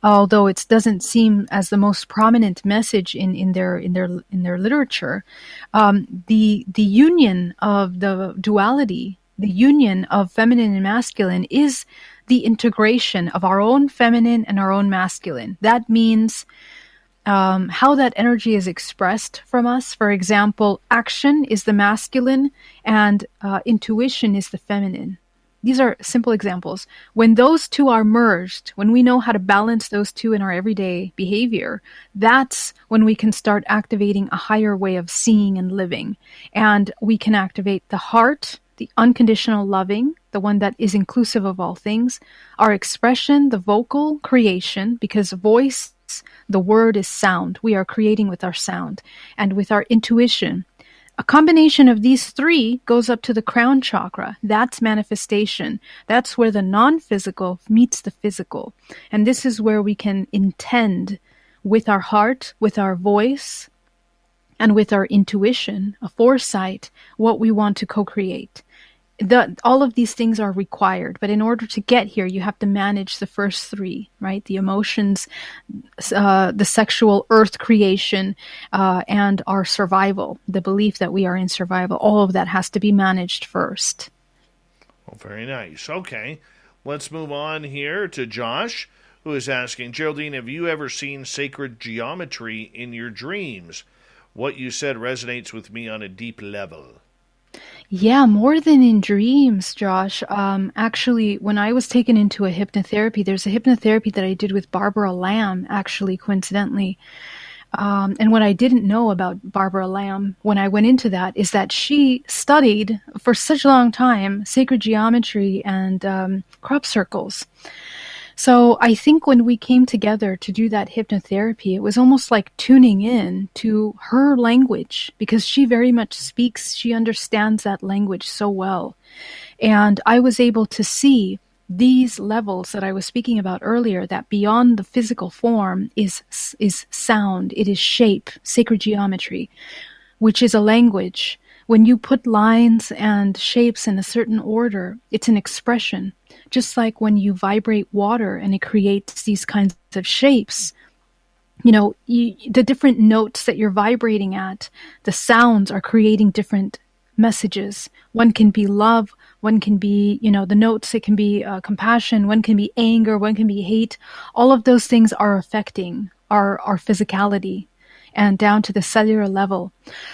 although it doesn't seem as the most prominent message in their literature. The union of the duality, the union of feminine and masculine, is the integration of our own feminine and our own masculine. That means how that energy is expressed from us. For example, action is the masculine and intuition is the feminine. These are simple examples. When those two are merged, when we know how to balance those two in our everyday behavior, that's when we can start activating a higher way of seeing and living. And we can activate the heart, the unconditional loving, the one that is inclusive of all things, our expression, the vocal creation, because voice, the word is sound. We are creating with our sound, and with our intuition. A combination of these three goes up to the crown chakra. That's manifestation. That's where the non-physical meets the physical. And this is where we can intend with our heart, with our voice, and with our intuition, a foresight, what we want to co-create. All of these things are required, but in order to get here, you have to manage the first three, right? The emotions, the sexual earth creation, and our survival, the belief that we are in survival. All of that has to be managed first. Well, very nice. Okay, let's move on here to Josh, who is asking, Geraldine, have you ever seen sacred geometry in your dreams? What you said resonates with me on a deep level. Yeah, more than in dreams, Josh. Actually, when I was taken into a hypnotherapy, there's a hypnotherapy that I did with Barbara Lamb, actually, coincidentally. And what I didn't know about Barbara Lamb when I went into that is that she studied for such a long time sacred geometry and crop circles. So I think when we came together to do that hypnotherapy, it was almost like tuning in to her language, because she very much speaks, she understands that language so well. And I was able to see these levels that I was speaking about earlier, that beyond the physical form is sound, it is shape, sacred geometry, which is a language. When you put lines and shapes in a certain order, it's an expression. Just like when you vibrate water and it creates these kinds of shapes, the different notes that you're vibrating at, the sounds are creating different messages. One can be love, one can be, the notes, it can be compassion, one can be anger, one can be hate. All of those things are affecting our physicality and down to the cellular level.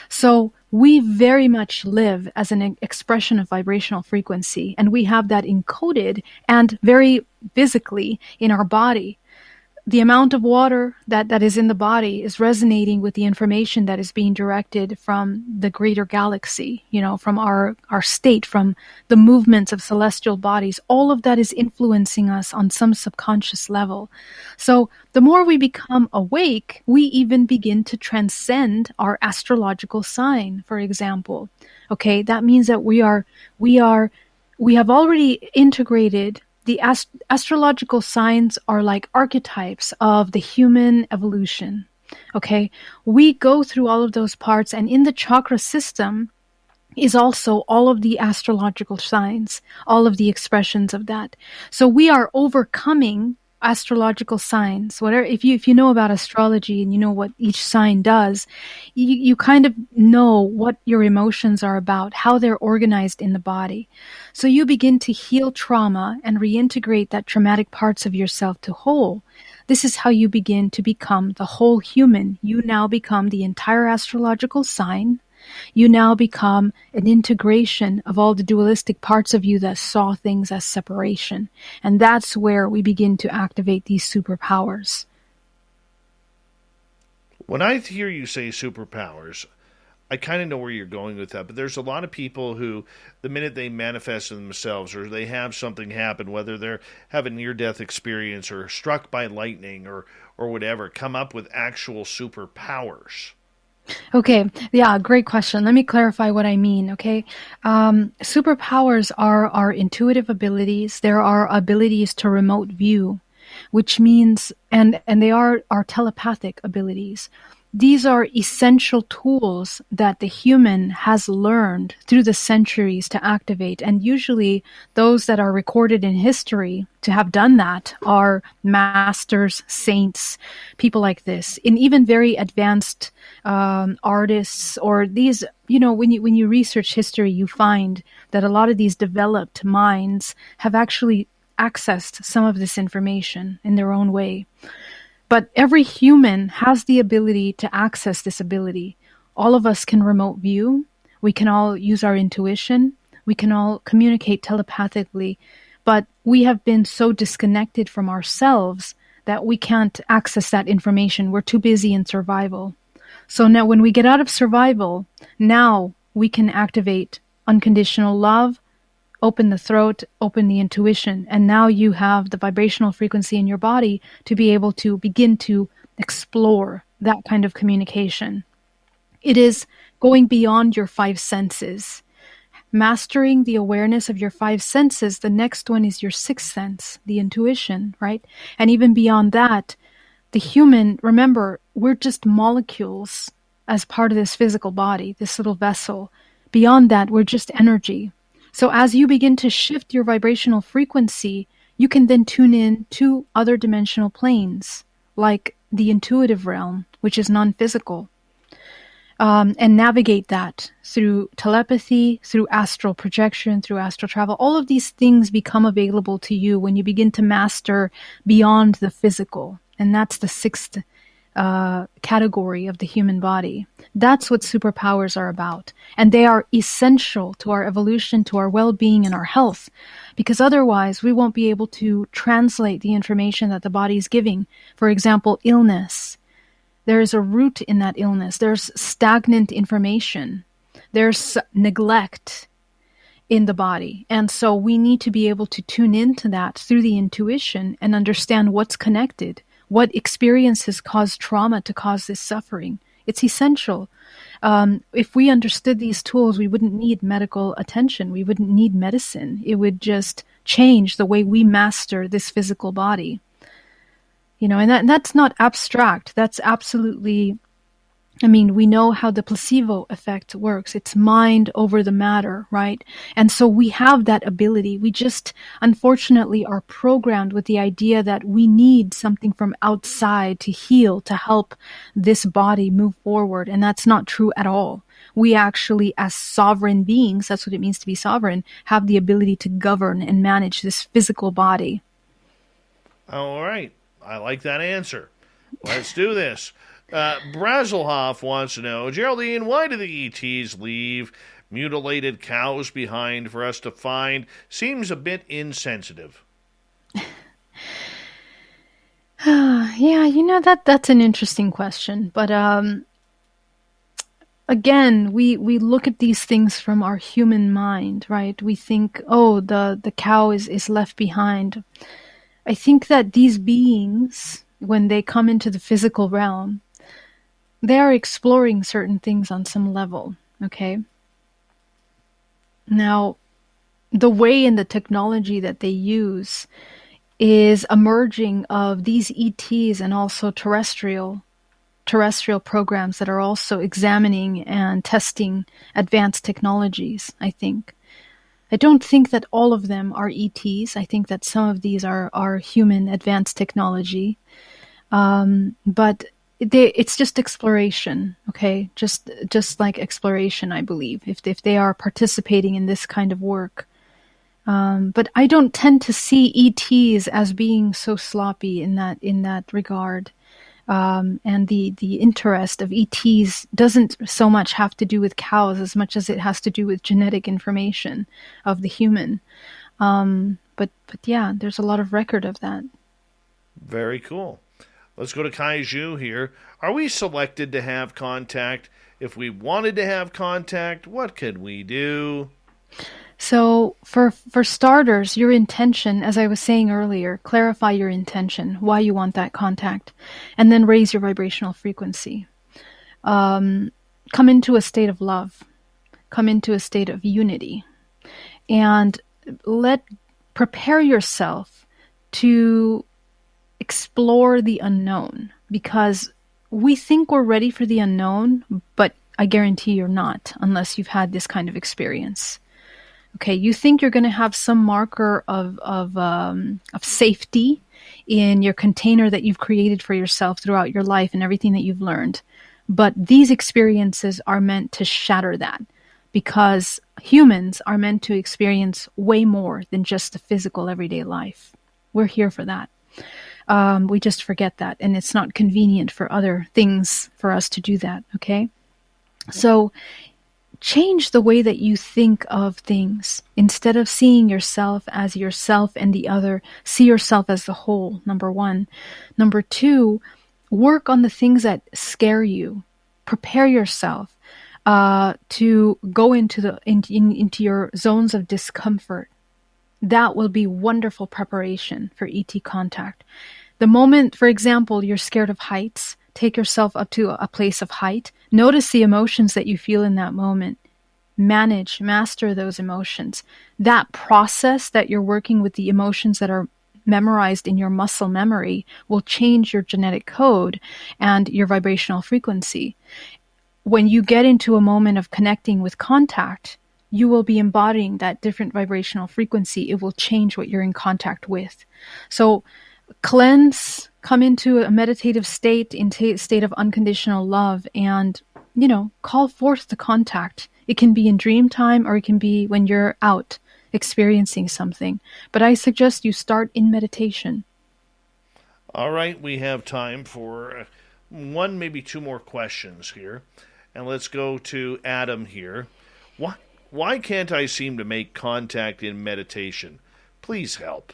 So we very much live as an expression of vibrational frequency, and we have that encoded and very physically in our body. The amount of water that is in the body is resonating with the information that is being directed from the greater galaxy, from our state, from the movements of celestial bodies. All of that is influencing us on some subconscious level. So the more we become awake, we even begin to transcend our astrological sign, for example. Okay, that means that we have already integrated. The astrological signs are like archetypes of the human evolution. Okay, we go through all of those parts, and in the chakra system, is also all of the astrological signs, all of the expressions of that. So we are overcoming astrological signs. Whatever, if you know about astrology and you know what each sign does, you kind of know what your emotions are about, how they're organized in the body. So you begin to heal trauma and reintegrate that traumatic parts of yourself to whole. This is how you begin to become the whole human. You now become the entire astrological sign. You now become an integration of all the dualistic parts of you that saw things as separation. And that's where we begin to activate these superpowers. When I hear you say superpowers, I kind of know where you're going with that, but there's a lot of people who, the minute they manifest themselves or they have something happen, whether they're have a near-death experience or struck by lightning or whatever, come up with actual superpowers. Okay, yeah, great question. Let me clarify what I mean, okay? Superpowers are our intuitive abilities. There are abilities to remote view, which means, and they are our telepathic abilities. These are essential tools that the human has learned through the centuries to activate. And usually those that are recorded in history to have done that are masters, saints, people like this. And even very advanced artists or these, when you research history, you find that a lot of these developed minds have actually accessed some of this information in their own way. But every human has the ability to access this ability. All of us can remote view. We can all use our intuition. We can all communicate telepathically. But we have been so disconnected from ourselves that we can't access that information. We're too busy in survival. So now when we get out of survival, now we can activate unconditional love, open the throat, open the intuition, and now you have the vibrational frequency in your body to be able to begin to explore that kind of communication. It is going beyond your five senses. Mastering the awareness of your five senses, the next one is your sixth sense, the intuition, right? And even beyond that, the human, remember, we're just molecules as part of this physical body, this little vessel. Beyond that, we're just energy. So as you begin to shift your vibrational frequency, you can then tune in to other dimensional planes, like the intuitive realm, which is non-physical, and navigate that through telepathy, through astral projection, through astral travel. All of these things become available to you when you begin to master beyond the physical. And that's the sixth category of the human body. That's what superpowers are about. And they are essential to our evolution, to our well-being and our health, because otherwise we won't be able to translate the information that the body is giving. For example, illness. There is a root in that illness. There's stagnant information. There's neglect in the body. And so we need to be able to tune into that through the intuition and understand what's connected. What experiences cause trauma to cause this suffering? It's essential. If we understood these tools, we wouldn't need medical attention. We wouldn't need medicine. It would just change the way we master this physical body. And that's not abstract. That's absolutely, we know how the placebo effect works. It's mind over the matter, right? And so we have that ability. We just, unfortunately, are programmed with the idea that we need something from outside to heal, to help this body move forward. And that's not true at all. We actually, as sovereign beings, that's what it means to be sovereign, have the ability to govern and manage this physical body. All right. I like that answer. Let's do this. Brazelhoff wants to know, Geraldine, why do the ETs leave mutilated cows behind for us to find? Seems a bit insensitive. Yeah, that's an interesting question. But again, we look at these things from our human mind, right? We think, the cow is left behind. I think that these beings, when they come into the physical realm, they are exploring certain things on some level, okay? Now, the way and the technology that they use is a merging of these ETs and also terrestrial terrestrial programs that are also examining and testing advanced technologies, I think. I don't think that all of them are ETs. I think that some of these are human advanced technology. But it's just exploration, okay? Just like exploration, I believe, if they are participating in this kind of work. But I don't tend to see ETs as being so sloppy in that regard. And the interest of ETs doesn't so much have to do with cows as much as it has to do with genetic information of the human. But yeah, there's a lot of record of that. Very cool. Let's go to Kaiju here. Are we selected to have contact? If we wanted to have contact, what could we do? So for starters, your intention, as I was saying earlier, clarify your intention, why you want that contact, and then raise your vibrational frequency. Come into a state of love. Come into a state of unity. And prepare yourself to explore the unknown, because we think we're ready for the unknown, but I guarantee you're not unless you've had this kind of experience. Okay, you think you're going to have some marker of safety in your container that you've created for yourself throughout your life and everything that you've learned. But these experiences are meant to shatter that, because humans are meant to experience way more than just the physical everyday life. We're here for that. We just forget that, and it's not convenient for other things for us to do that, okay? So change the way that you think of things. Instead of seeing yourself as yourself and the other, see yourself as the whole, number one. Number two, work on the things that scare you. Prepare yourself to go into your zones of discomfort. That will be wonderful preparation for ET contact. The moment, for example, you're scared of heights, take yourself up to a place of height. Notice the emotions that you feel in that moment. Master those emotions. That process that you're working with, the emotions that are memorized in your muscle memory, will change your genetic code and your vibrational frequency. When you get into a moment of connecting with contact, you will be embodying that different vibrational frequency. It will change what you're in contact with. So cleanse, come into a meditative state, state of unconditional love, and, call forth the contact. It can be in dream time, or it can be when you're out experiencing something. But I suggest you start in meditation. All right, we have time for one, maybe two more questions here. And let's go to Adam here. Why can't I seem to make contact in meditation? Please help.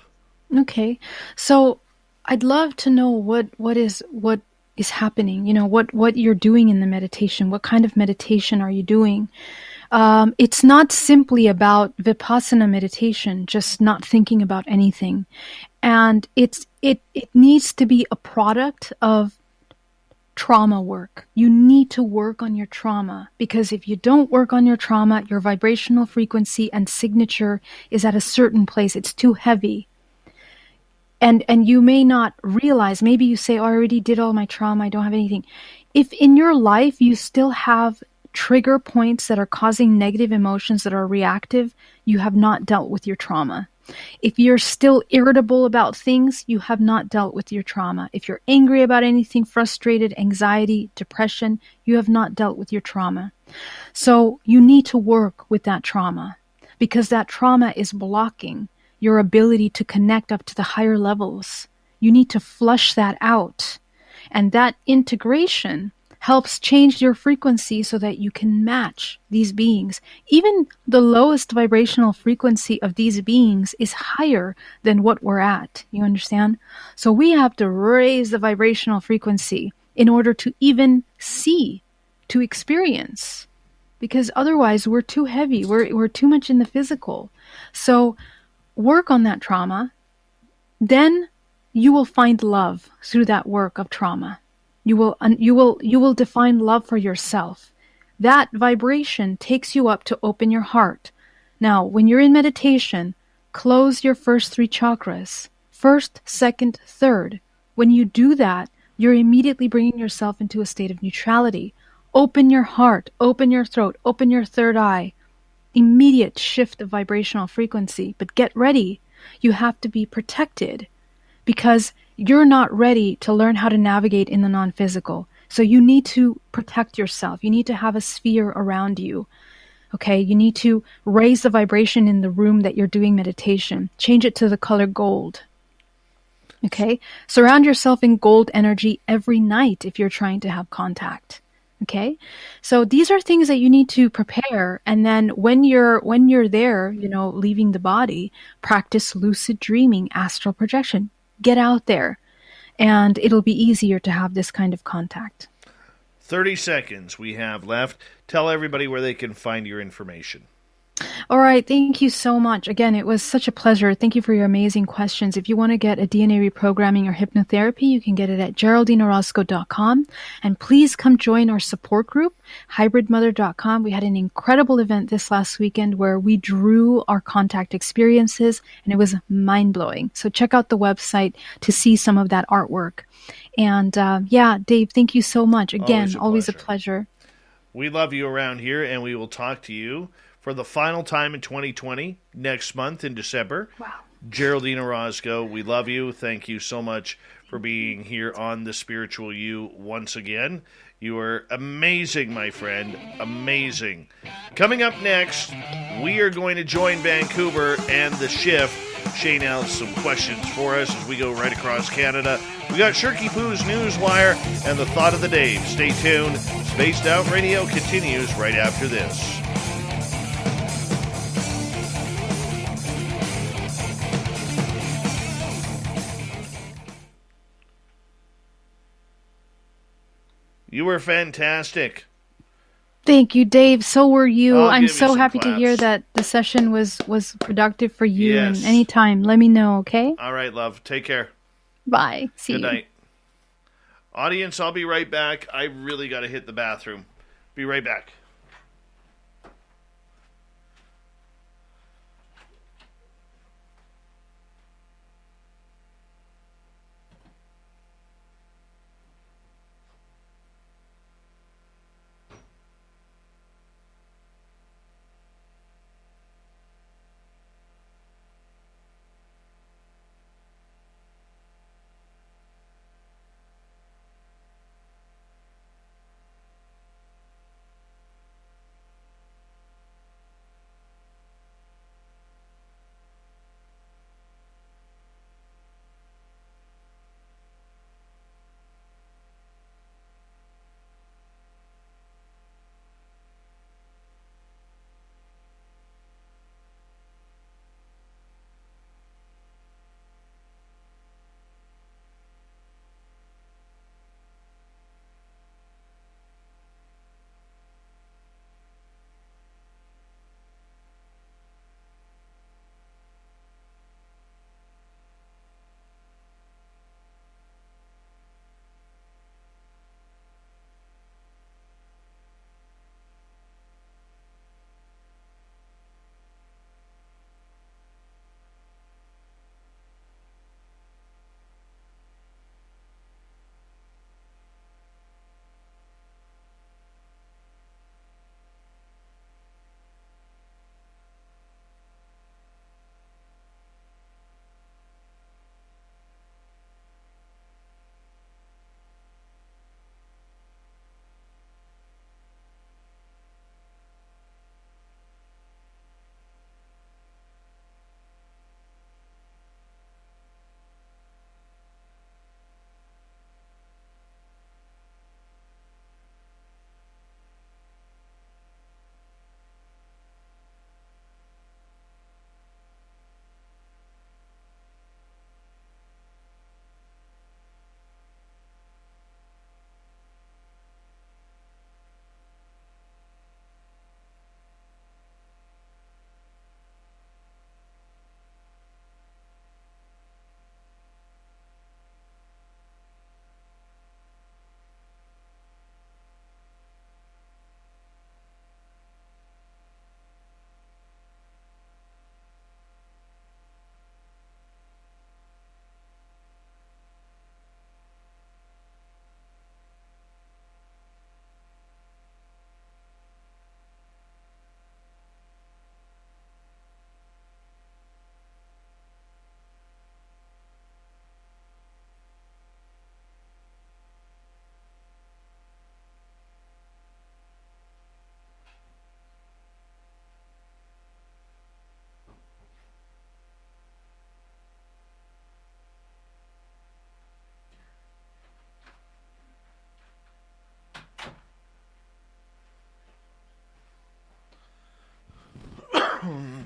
Okay, so I'd love to know what is happening. What you're doing in the meditation. What kind of meditation are you doing? It's not simply about vipassana meditation, just not thinking about anything, and it needs to be a product of trauma work. You need to work on your trauma, because if you don't work on your trauma, your vibrational frequency and signature is at a certain place. It's too heavy. And you may not realize, maybe you say, I already did all my trauma, I don't have anything. If in your life you still have trigger points that are causing negative emotions that are reactive, you have not dealt with your trauma. If you're still irritable about things, you have not dealt with your trauma. If you're angry about anything, frustrated, anxiety, depression, you have not dealt with your trauma. So you need to work with that trauma, because that trauma is blocking your ability to connect up to the higher levels. You need to flush that out. And that integration helps change your frequency so that you can match these beings. Even the lowest vibrational frequency of these beings is higher than what we're at. You understand? So we have to raise the vibrational frequency in order to even see, to experience. Because otherwise we're too heavy. We're too much in the physical. So work on that trauma. Then you will find love through that work of trauma. You will define love for yourself. That vibration takes you up to open your heart. Now, when you're in meditation, close your first 3 chakras. First, second, third. When you do that, you're immediately bringing yourself into a state of neutrality. Open your heart, open your throat, open your third eye. Immediate shift of vibrational frequency. But get ready. You have to be protected because you're not ready to learn how to navigate in the non-physical. So you need to protect yourself. You need to have a sphere around you. Okay, you need to raise the vibration in the room that you're doing meditation. Change it to the color gold. Okay, surround yourself in gold energy every night if you're trying to have contact. Okay, so these are things that you need to prepare, and then when you're there, leaving the body, practice lucid dreaming, astral projection. Get out there, and it'll be easier to have this kind of contact. 30 seconds we have left. Tell everybody where they can find your information. All right. Thank you so much. Again, it was such a pleasure. Thank you for your amazing questions. If you want to get a DNA reprogramming or hypnotherapy, you can get it at GeraldineOrozco.com. And please come join our support group, hybridmother.com. We had an incredible event this last weekend where we drew our contact experiences, and it was mind-blowing. So check out the website to see some of that artwork. And Dave, thank you so much. Again, always a pleasure. We love you around here, and we will talk to you for the final time in 2020, next month in December. Wow. Geraldine Orozco, we love you. Thank you so much for being here on The Spiritual You once again. You are amazing, my friend. Amazing. Coming up next, we are going to join Vancouver and The Shift. Shane has some questions for us as we go right across Canada. We got Shirky Poo's Newswire and the Thought of the Day. Stay tuned. Spaced Out Radio continues right after this. You were fantastic. Thank you, Dave. So were you. I'm so happy claps. To hear that the session was productive for you. Yes. And anytime, let me know, okay? All right, love. Take care. Bye. See you. Good night. Audience, I'll be right back. I really got to hit the bathroom. Be right back.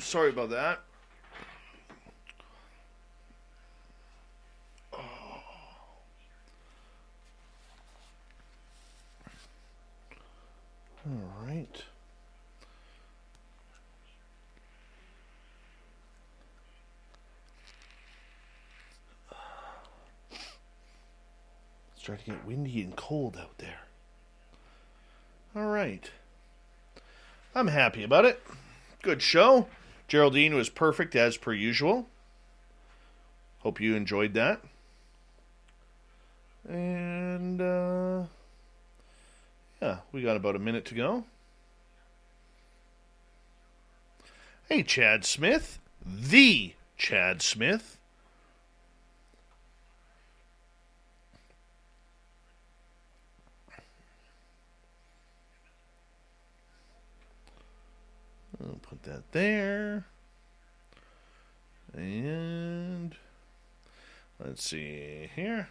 Sorry about that. All right. It's starting to get windy and cold out there. All right. I'm happy about it. Good show. Geraldine was perfect as per usual. Hope you enjoyed that. And, yeah, we got about a minute to go. Hey, Chad Smith. The Chad Smith. I'll put that there. And let's see here.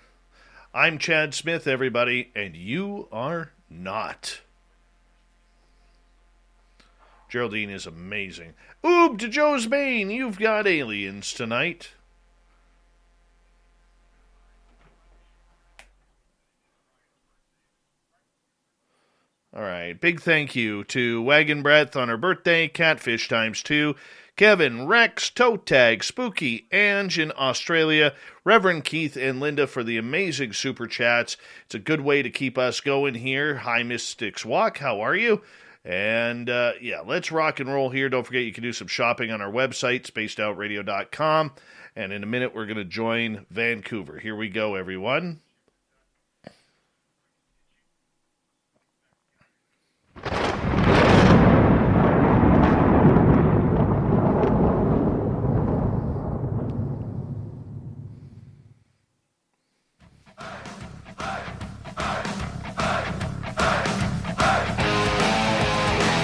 I'm Chad Smith, everybody, and you are not. Geraldine is amazing. Oob to Joe's Bane, you've got aliens tonight. All right, big thank you to Wagon Breath on her birthday, Catfish ×2, Kevin, Rex, Toe Tag, Spooky, Ange in Australia, Reverend Keith and Linda for the amazing super chats. It's a good way to keep us going here. Hi, Mystics Walk, how are you? And, yeah, let's rock and roll here. Don't forget you can do some shopping on our website, spacedoutradio.com. And in a minute, we're going to join Vancouver. Here we go, everyone.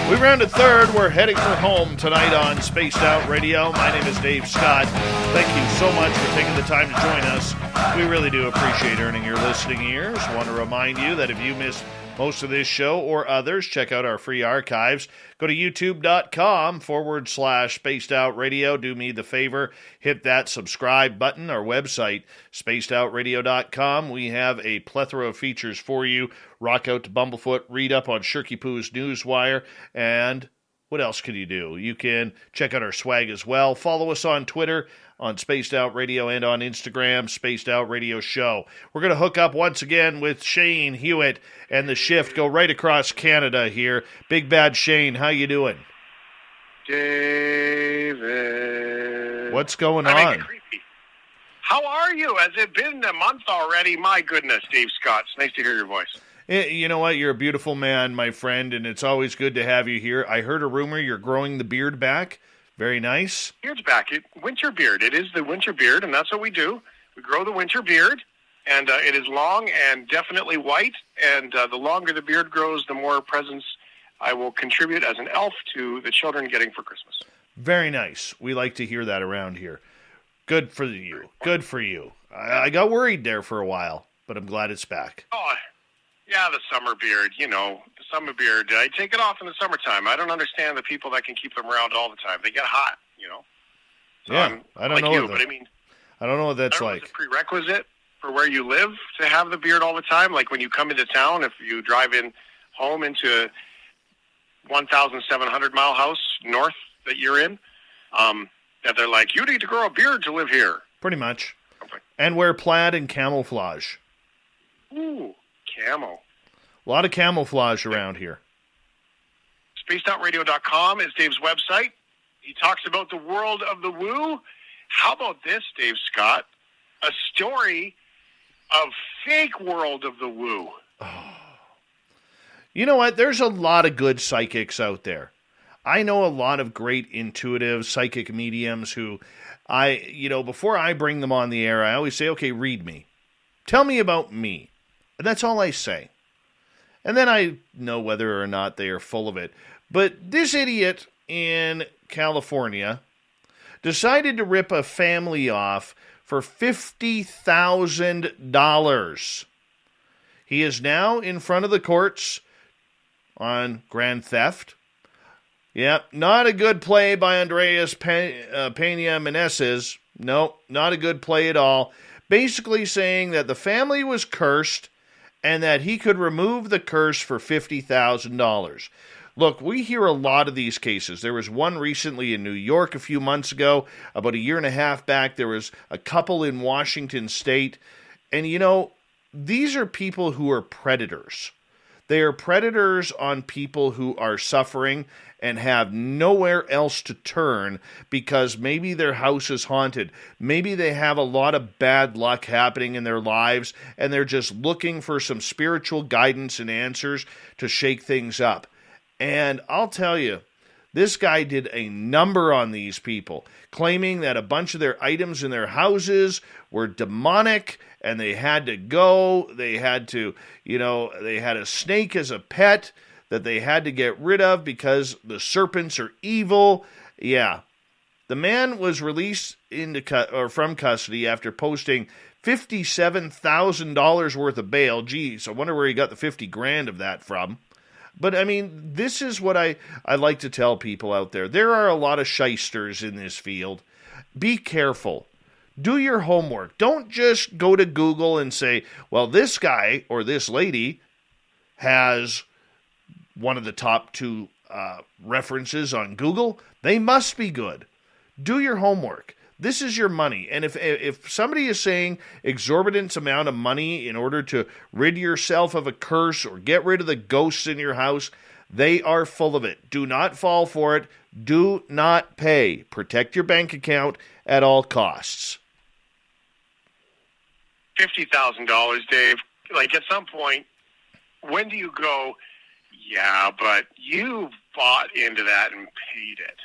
We rounded third. We're heading for home tonight on Spaced Out Radio. My name is Dave Scott. Thank you so much for taking the time to join us. We really do appreciate earning your listening ears. Want to remind you that if you missed most of this show or others, check out our free archives. Go to youtube.com/Spaced Out Radio. Do me the favor, hit that subscribe button. Our website, spacedoutradio.com. We have a plethora of features for you. Rock out to Bumblefoot, read up on Shirky Poo's Newswire, and what else can you do? You can check out our swag as well. Follow us on Twitter, on Spaced Out Radio, and on Instagram, Spaced Out Radio Show. We're going to hook up once again with Shane Hewitt and the Shift. Go right across Canada here. Big Bad Shane, how you doing? David. What's going on? How are you? Has it been a month already? My goodness, Dave Scott. It's nice to hear your voice. You know what? You're a beautiful man, my friend, and it's always good to have you here. I heard a rumor you're growing the beard back. Very nice. Beard's back. Winter beard. It is the winter beard, and that's what we do. We grow the winter beard, and it is long and definitely white, and the longer the beard grows, the more presents I will contribute as an elf to the children getting for Christmas. Very nice. We like to hear that around here. Good for you. Good for you. I got worried there for a while, but I'm glad it's back. Oh, yeah, the summer beard, the summer beard. I take it off in the summertime. I don't understand the people that can keep them around all the time. They get hot, So yeah, I don't like know. You, but I mean, I don't know what that's like. It's a prerequisite for where you live to have the beard all the time. Like when you come into town, if you drive in home into 1,700-mile house north that you're in, that they're like, you need to grow a beard to live here. Pretty much. Okay. And wear plaid and camouflage. Ooh. Camo. A lot of camouflage around here. SpacedOutRadio.com is Dave's website. He talks about the world of the woo. How about this, Dave Scott? A story of fake world of the woo. Oh. You know what? There's a lot of good psychics out there. I know a lot of great intuitive psychic mediums who before I bring them on the air, I always say, okay, read me. Tell me about me. And that's all I say. And then I know whether or not they are full of it. But this idiot in California decided to rip a family off for $50,000. He is now in front of the courts on grand theft. Yep, not a good play by Andreas Peña Meneses. No, not a good play at all. Basically saying that the family was cursed and that he could remove the curse for $50,000. Look, we hear a lot of these cases. There was one recently in New York a few months ago. About a year and a half back, there was a couple in Washington State. And, you know, these are people who are predators. They are predators on people who are suffering and have nowhere else to turn because maybe their house is haunted. Maybe they have a lot of bad luck happening in their lives and they're just looking for some spiritual guidance and answers to shake things up. And I'll tell you, this guy did a number on these people, claiming that a bunch of their items in their houses were demonic and they had to go. They had to, you know, they had a snake as a pet that they had to get rid of because the serpents are evil. Yeah. The man was released from custody after posting $57,000 worth of bail. Geez, I wonder where he got the 50 grand of that from. But, I mean, this is what I like to tell people out there. There are a lot of shysters in this field. Be careful. Do your homework. Don't just go to Google and say, well, this guy or this lady has one of the top 2 references on Google. They must be good. Do your homework. This is your money. And if somebody is saying exorbitant amount of money in order to rid yourself of a curse or get rid of the ghosts in your house, they are full of it. Do not fall for it. Do not pay. Protect your bank account at all costs. $50,000, Dave. Like, at some point, when do you go, yeah, but you bought into that and paid it?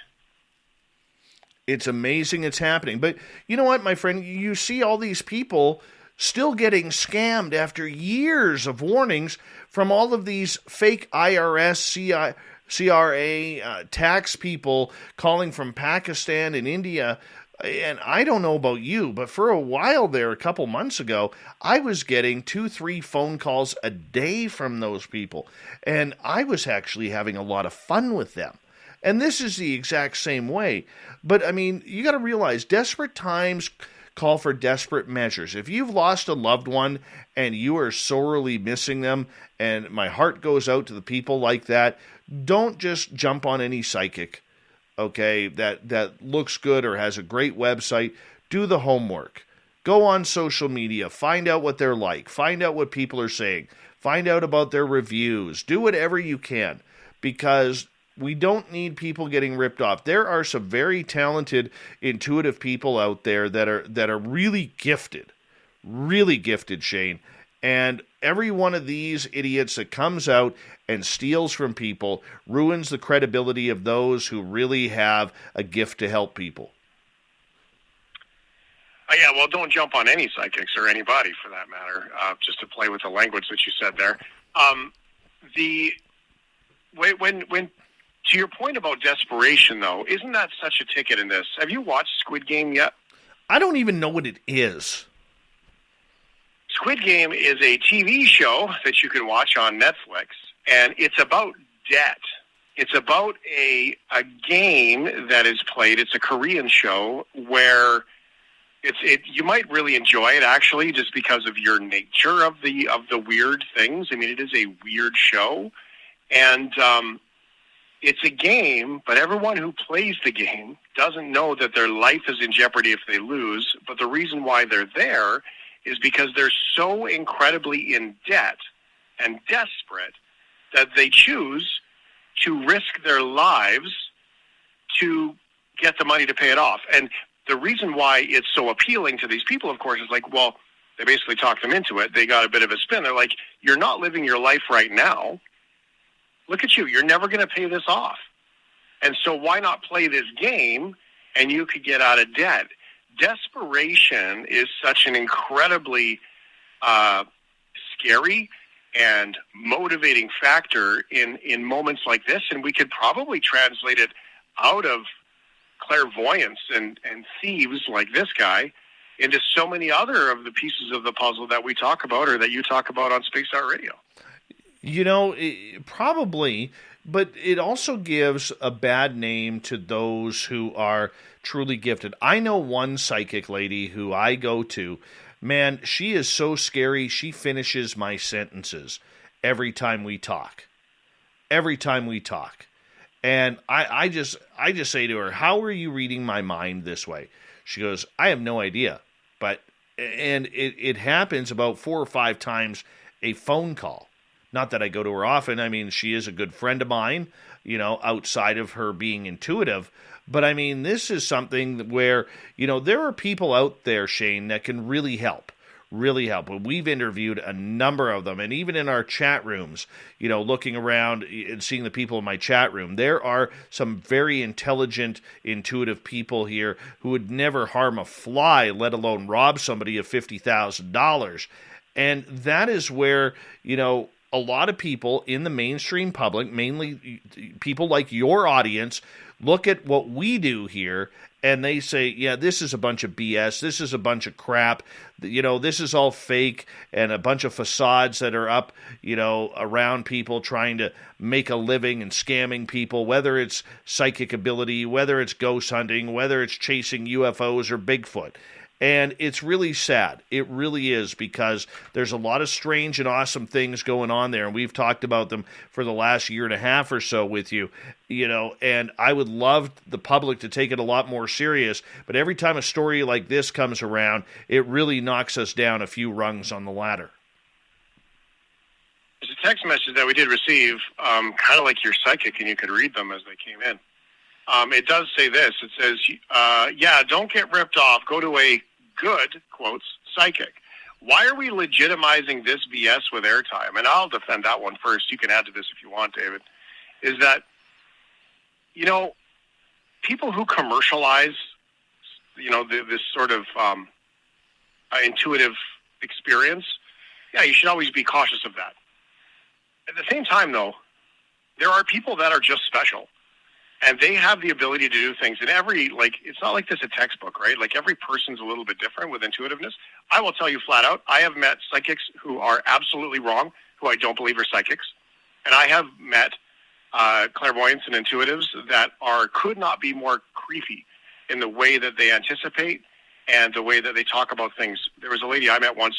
It's amazing it's happening. But you know what, my friend? You see all these people still getting scammed after years of warnings from all of these fake IRS, CRA, tax people calling from Pakistan and India. And I don't know about you, but for a while there, a couple months ago, I was getting 2-3 phone calls a day from those people. And I was actually having a lot of fun with them. And this is the exact same way. But, I mean, you got to realize desperate times call for desperate measures. If you've lost a loved one and you are sorely missing them, and my heart goes out to the people like that, don't just jump on any psychic, okay, that looks good or has a great website. Do the homework. Go on social media. Find out what they're like. Find out what people are saying. Find out about their reviews. Do whatever you can, because we don't need people getting ripped off. There are some very talented, intuitive people out there that are really gifted, Shane. And every one of these idiots that comes out and steals from people ruins the credibility of those who really have a gift to help people. Yeah, well, don't jump on any psychics or anybody for that matter, just to play with the language that you said there. When to your point about desperation, though, isn't that such a ticket in this? Have you watched Squid Game yet? I don't even know what it is. Squid Game is a TV show that you can watch on Netflix, and it's about debt. It's about a game that is played. It's a Korean show where you might really enjoy it, actually, just because of your nature of the weird things. I mean, it is a weird show, and it's a game, but everyone who plays the game doesn't know that their life is in jeopardy if they lose. But the reason why they're there is because they're so incredibly in debt and desperate that they choose to risk their lives to get the money to pay it off. And the reason why it's so appealing to these people, of course, is like, well, they basically talked them into it. They got a bit of a spin. They're like, you're not living your life right now. Look at you. You're never going to pay this off. And so why not play this game and you could get out of debt? Desperation is such an incredibly scary and motivating factor in moments like this, and we could probably translate it out of clairvoyance and thieves like this guy into so many other of the pieces of the puzzle that we talk about or that you talk about on Spaced Out Radio. Probably, but it also gives a bad name to those who are truly gifted. I know one psychic lady who I go to. Man, she is so scary. She finishes my sentences every time we talk. Every time we talk. And I just say to her, how are you reading my mind this way? She goes, I have no idea. And it happens about 4 or 5 times a phone call. Not that I go to her often. I mean, she is a good friend of mine, outside of her being intuitive. But I mean, this is something where, there are people out there, Shane, that can really help. Really help. And we've interviewed a number of them. And even in our chat rooms, looking around and seeing the people in my chat room, there are some very intelligent, intuitive people here who would never harm a fly, let alone rob somebody of $50,000. And that is where, a lot of people in the mainstream public, mainly people like your audience, look at what we do here and they say, yeah, this is a bunch of BS. This is a bunch of crap. This is all fake and a bunch of facades that are up, around people trying to make a living and scamming people, whether it's psychic ability, whether it's ghost hunting, whether it's chasing UFOs or Bigfoot. And it's really sad. It really is, because there's a lot of strange and awesome things going on there, and we've talked about them for the last year and a half or so with you, and I would love the public to take it a lot more serious, but every time a story like this comes around, it really knocks us down a few rungs on the ladder. There's a text message that we did receive, kind of like your psychic, and you could read them as they came in. It does say this. It says, don't get ripped off. Go to a good, quotes, psychic. Why are we legitimizing this BS with airtime? And I'll defend that one first. You can add to this if you want, David. Is that, people who commercialize, this sort of intuitive experience, you should always be cautious of that. At the same time, though, there are people that are just special. And they have the ability to do things. And it's not like this a textbook, right? Like, every person's a little bit different with intuitiveness. I will tell you flat out, I have met psychics who are absolutely wrong, who I don't believe are psychics. And I have met clairvoyants and intuitives that could not be more creepy in the way that they anticipate and the way that they talk about things. There was a lady I met once.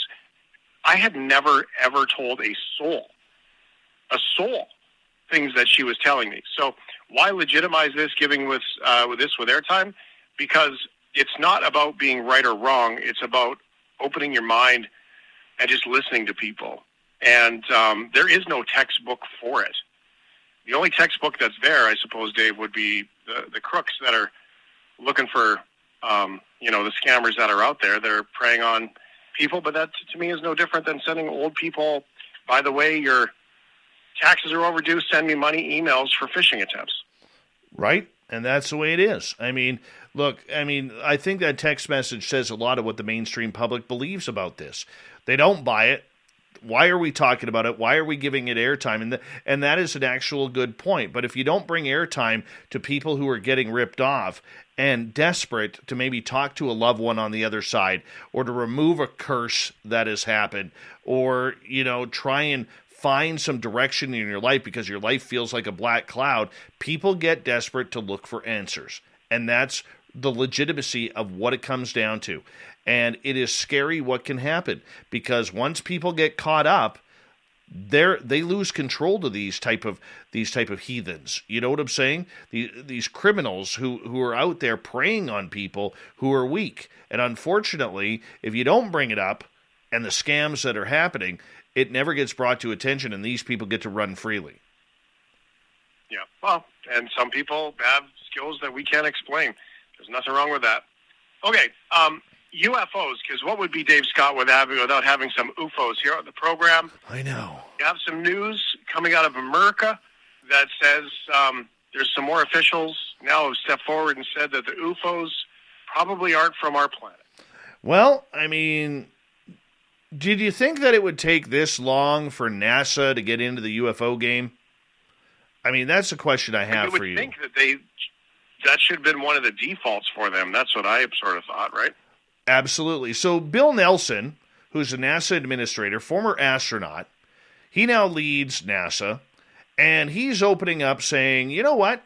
I had never, ever told a soul, things that she was telling me. So why legitimize this, giving with airtime? Because it's not about being right or wrong. It's about opening your mind and just listening to people. And there is no textbook for it. The only textbook that's there, I suppose, Dave, would be the crooks that are looking for, the scammers that are out there. They're preying on people, but that, to me, is no different than sending old people, by the way, your taxes are overdue, send me money emails for phishing attempts. Right? And that's the way it is. I mean, look, I think that text message says a lot of what the mainstream public believes about this. They don't buy it. Why are we talking about it? Why are we giving it airtime? And that is an actual good point. But if you don't bring airtime to people who are getting ripped off and desperate to maybe talk to a loved one on the other side, or to remove a curse that has happened, or, try and find some direction in your life because your life feels like a black cloud, people get desperate to look for answers. And that's the legitimacy of what it comes down to. And it is scary what can happen, because once people get caught up, they lose control to these type of heathens. You know what I'm saying? These criminals who are out there preying on people who are weak. And unfortunately, if you don't bring it up, and the scams that are happening, it never gets brought to attention, and these people get to run freely. Yeah, well, and some people have skills that we can't explain. There's nothing wrong with that. Okay, UFOs, because what would be Dave Scott without having some UFOs here on the program? I know. You have some news coming out of America that says there's some more officials now have stepped forward and said that the UFOs probably aren't from our planet. Well, did you think that it would take this long for NASA to get into the UFO game? That's a question I have for you. I would think that should have been one of the defaults for them. That's what I sort of thought, right? Absolutely. So Bill Nelson, who's a NASA administrator, former astronaut, He now leads NASA, and he's opening up saying, you know what?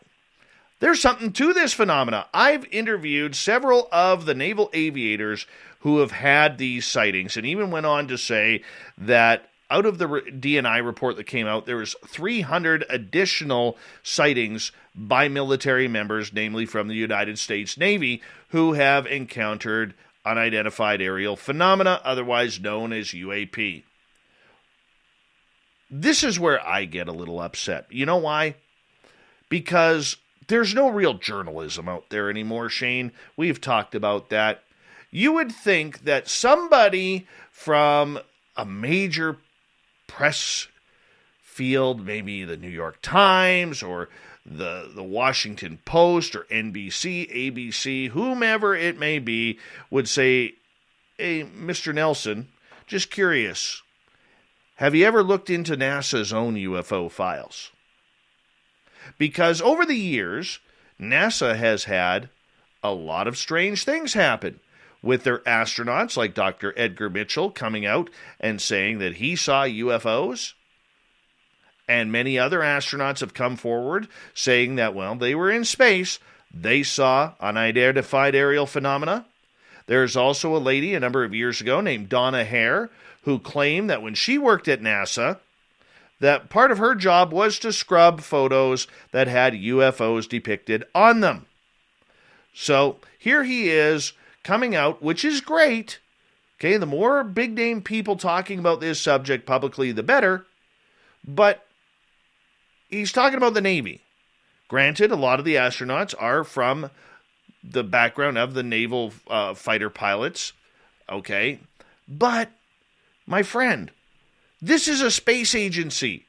There's something to this phenomena. I've interviewed several of the naval aviators who have had these sightings, and even went on to say that out of the DNI report that came out, there was 300 additional sightings by military members, namely from the United States Navy, who have encountered unidentified aerial phenomena, otherwise known as UAP. This is where I get a little upset. You know why? Because there's no real journalism out there anymore, Shane. We've talked about that. You would think that somebody from a major press field, maybe the New York Times or the Washington Post or NBC, ABC, whomever it may be, would say, hey, Mr. Nelson, just curious, have you ever looked into NASA's own UFO files? Because over the years, NASA has had a lot of strange things happen with their astronauts, like Dr. Edgar Mitchell coming out and saying that he saw UFOs. And many other astronauts have come forward saying that, well, they were in space, they saw unidentified aerial phenomena. There's also a lady a number of years ago named Donna Hare who claimed that when she worked at NASA, that part of her job was to scrub photos that had UFOs depicted on them. So here he is coming out, which is great. Okay, the more big-name people talking about this subject publicly, the better. But he's talking about the Navy. Granted, a lot of the astronauts are from the background of the naval fighter pilots. Okay, but, my friend, this is a space agency.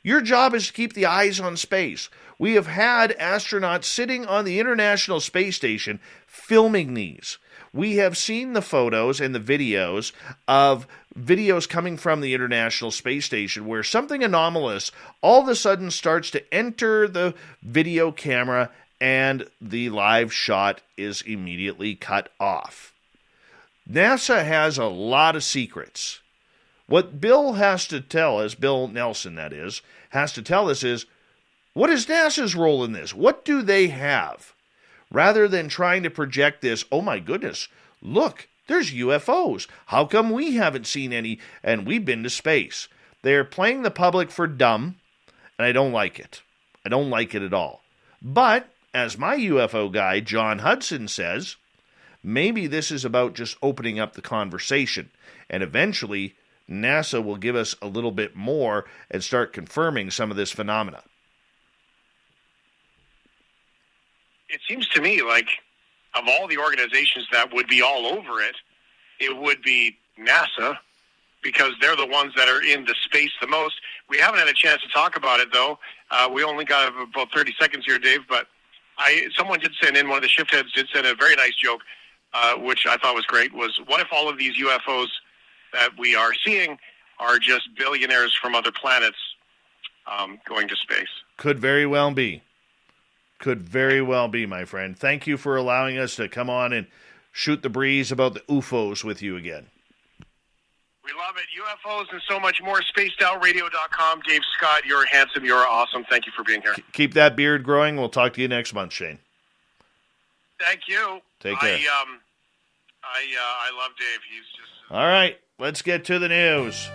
Your job is to keep the eyes on space. We have had astronauts sitting on the International Space Station filming these. We have seen the photos and the videos of videos coming from the International Space Station where something anomalous all of a sudden starts to enter the video camera and the live shot is immediately cut off. NASA has a lot of secrets. What Bill has to tell us, Bill Nelson that is, has to tell us is, what is NASA's role in this? What do they have? Rather than trying to project this, oh my goodness, look, there's UFOs. How come we haven't seen any and we've been to space? They're playing the public for dumb, and I don't like it. I don't like it at all. But, as my UFO guy, John Hudson, says, maybe this is about just opening up the conversation, and eventually NASA will give us a little bit more and start confirming some of this phenomena. It seems to me like of all the organizations that would be all over it, it would be NASA, because they're the ones that are in the space the most. We haven't had a chance to talk about it, though. We only got about 30 seconds here, Dave, but someone did send in, one of the shift heads did send a very nice joke, which I thought was great, was what if all of these UFOs that we are seeing are just billionaires from other planets going to space? Could very well be. Could very well be, my friend. Thank you for allowing us to come on and shoot the breeze about the UFOs with you again. We love it. UFOs and so much more. SpacedOutRadio.com. Dave Scott, you're handsome. You're awesome. Thank you for being here. Keep that beard growing. We'll talk to you next month, Shane. Thank you. Take care. I love Dave. He's just... All right. Let's get to the news.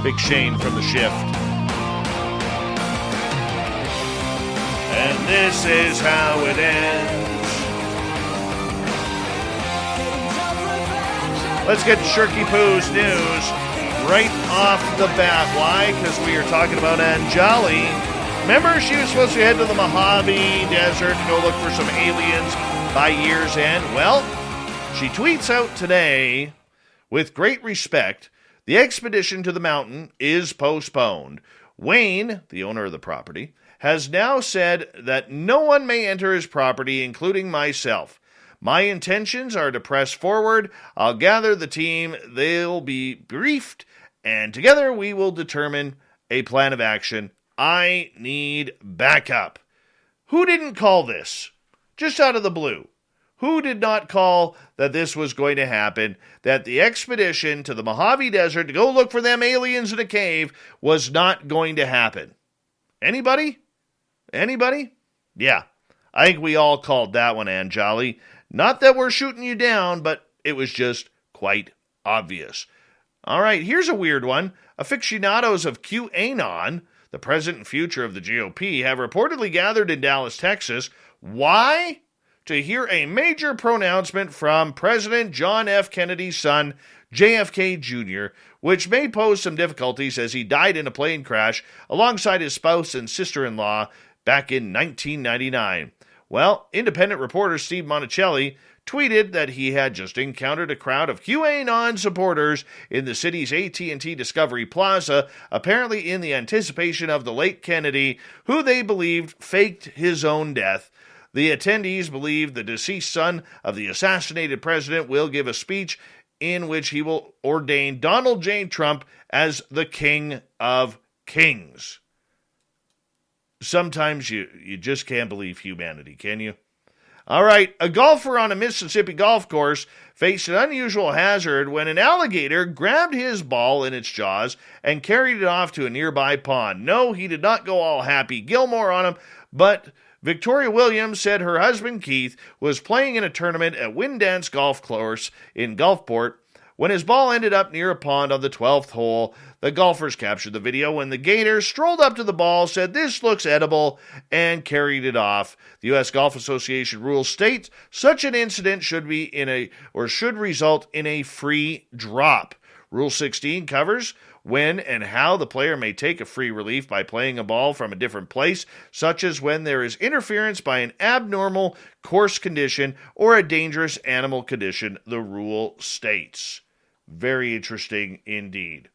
Big Shane from the shift. And this is how it ends. Let's get to Shirky Poo's news right off the bat. Why? Because we are talking about Anjali. Remember, she was supposed to head to the Mojave Desert to go look for some aliens by year's end. Well, she tweets out today, with great respect, the expedition to the mountain is postponed. Wayne, the owner of the property, has now said that no one may enter his property, including myself. My intentions are to press forward. I'll gather the team. They'll be briefed, and together we will determine a plan of action. I need backup. Who didn't call this? Just out of the blue. Who did not call that this was going to happen, that the expedition to the Mojave Desert to go look for them aliens in a cave was not going to happen? Anybody? Anybody? Yeah, I think we all called that one, Anjali. Not that we're shooting you down, but it was just quite obvious. All right, here's a weird one. Aficionados of QAnon, the present and future of the GOP, have reportedly gathered in Dallas, Texas. Why? To hear a major pronouncement from President John F. Kennedy's son, JFK Jr., which may pose some difficulties as he died in a plane crash alongside his spouse and sister-in-law back in 1999. Well, independent reporter Steve Monticelli tweeted that he had just encountered a crowd of QAnon supporters in the city's AT&T Discovery Plaza, apparently in the anticipation of the late Kennedy, who they believed faked his own death. The attendees believe the deceased son of the assassinated president will give a speech in which he will ordain Donald J. Trump as the King of Kings. Sometimes you just can't believe humanity, can you? All right, a golfer on a Mississippi golf course faced an unusual hazard when an alligator grabbed his ball in its jaws and carried it off to a nearby pond. No, he did not go all Happy Gilmore on him, but Victoria Williams said her husband Keith was playing in a tournament at Windance Golf Course in Gulfport when his ball ended up near a pond on the 12th hole. The golfers captured the video when the gator strolled up to the ball, said this looks edible, and carried it off. The U.S. Golf Association rules state such an incident should result in a free drop. Rule 16 covers when and how the player may take a free relief by playing a ball from a different place, such as when there is interference by an abnormal course condition or a dangerous animal condition, the rule states. Very interesting indeed.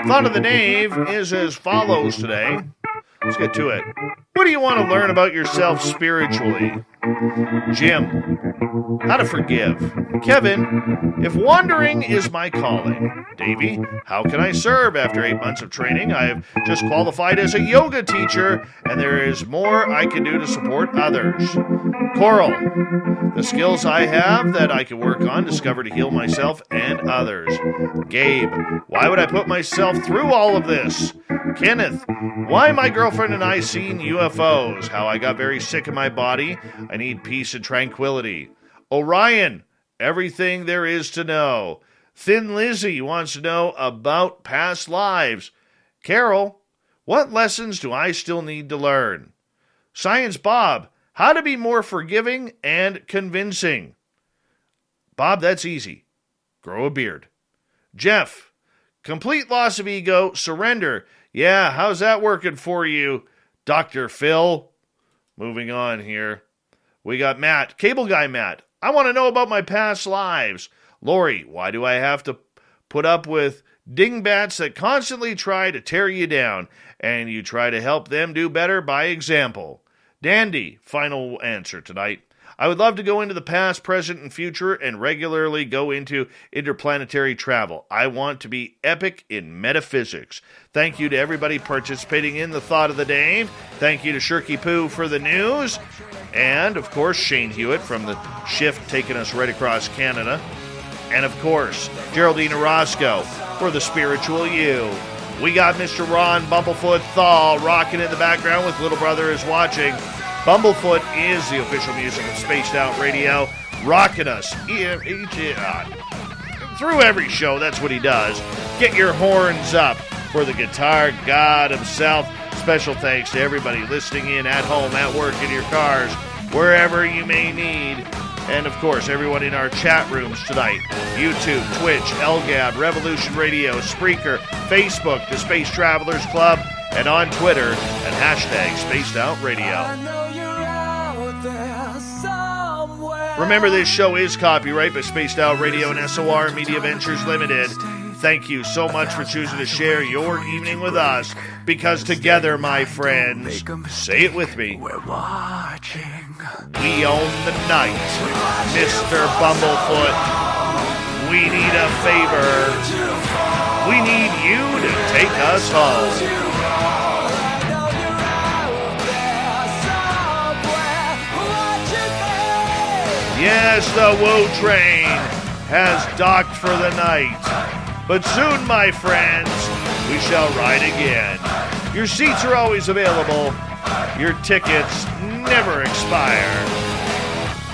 Thought of the Knave is as follows today. Let's get to it. What do you want to learn about yourself spiritually? Jim, how to forgive. Kevin, if wandering is my calling. Davey, how can I serve? After 8 months of training, I have just qualified as a yoga teacher, and there is more I can do to support others. Coral, the skills I have that I can work on, discover to heal myself and others. Gabe, why would I put myself through all of this? Kenneth, why my girlfriend and I seen UFOs, how I got very sick in my body. I need peace and tranquility. Orion, everything there is to know. Thin Lizzy wants to know about past lives. Carol, what lessons do I still need to learn? Science Bob, how to be more forgiving and convincing. Bob, that's easy. Grow a beard. Jeff, complete loss of ego, surrender. Yeah, how's that working for you, Dr. Phil? Moving on here. We got Matt, Cable Guy Matt. I want to know about my past lives. Lori, why do I have to put up with dingbats that constantly try to tear you down, and you try to help them do better by example? Dandy, final answer tonight. I would love to go into the past, present, and future and regularly go into interplanetary travel. I want to be epic in metaphysics. Thank you to everybody participating in the Thought of the Day. Thank you to Shirky Poo for the news. And, of course, Shane Hewitt from the shift taking us right across Canada. And, of course, Geraldine Orozco for the spiritual you. We got Mr. Ron Bumblefoot Thaw rocking in the background with Little Brother is Watching. Bumblefoot is the official music of Spaced Out Radio, rocking us through every show. That's what he does. Get your horns up for the guitar god himself. Special thanks to everybody listening in at home, at work, in your cars, wherever you may need. And, of course, everyone in our chat rooms tonight. YouTube, Twitch, LGAB, Revolution Radio, Spreaker, Facebook, the Space Travelers Club, and on Twitter at hashtag Spaced Out Radio. Remember, this show is copyright by Spaced Out Radio and SOR Media Ventures Limited. Thank you so much for choosing to share your evening with us, because together, my friends, say it with me, we're watching. We own the night, Mr. Bumblefoot. we need a favor. We need you to take us home. Yes, the Woo train has docked for the night. But soon, my friends, we shall ride again. Your seats are always available. Your tickets never expire.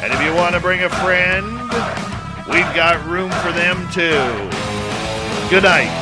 And if you want to bring a friend, we've got room for them too. Good night.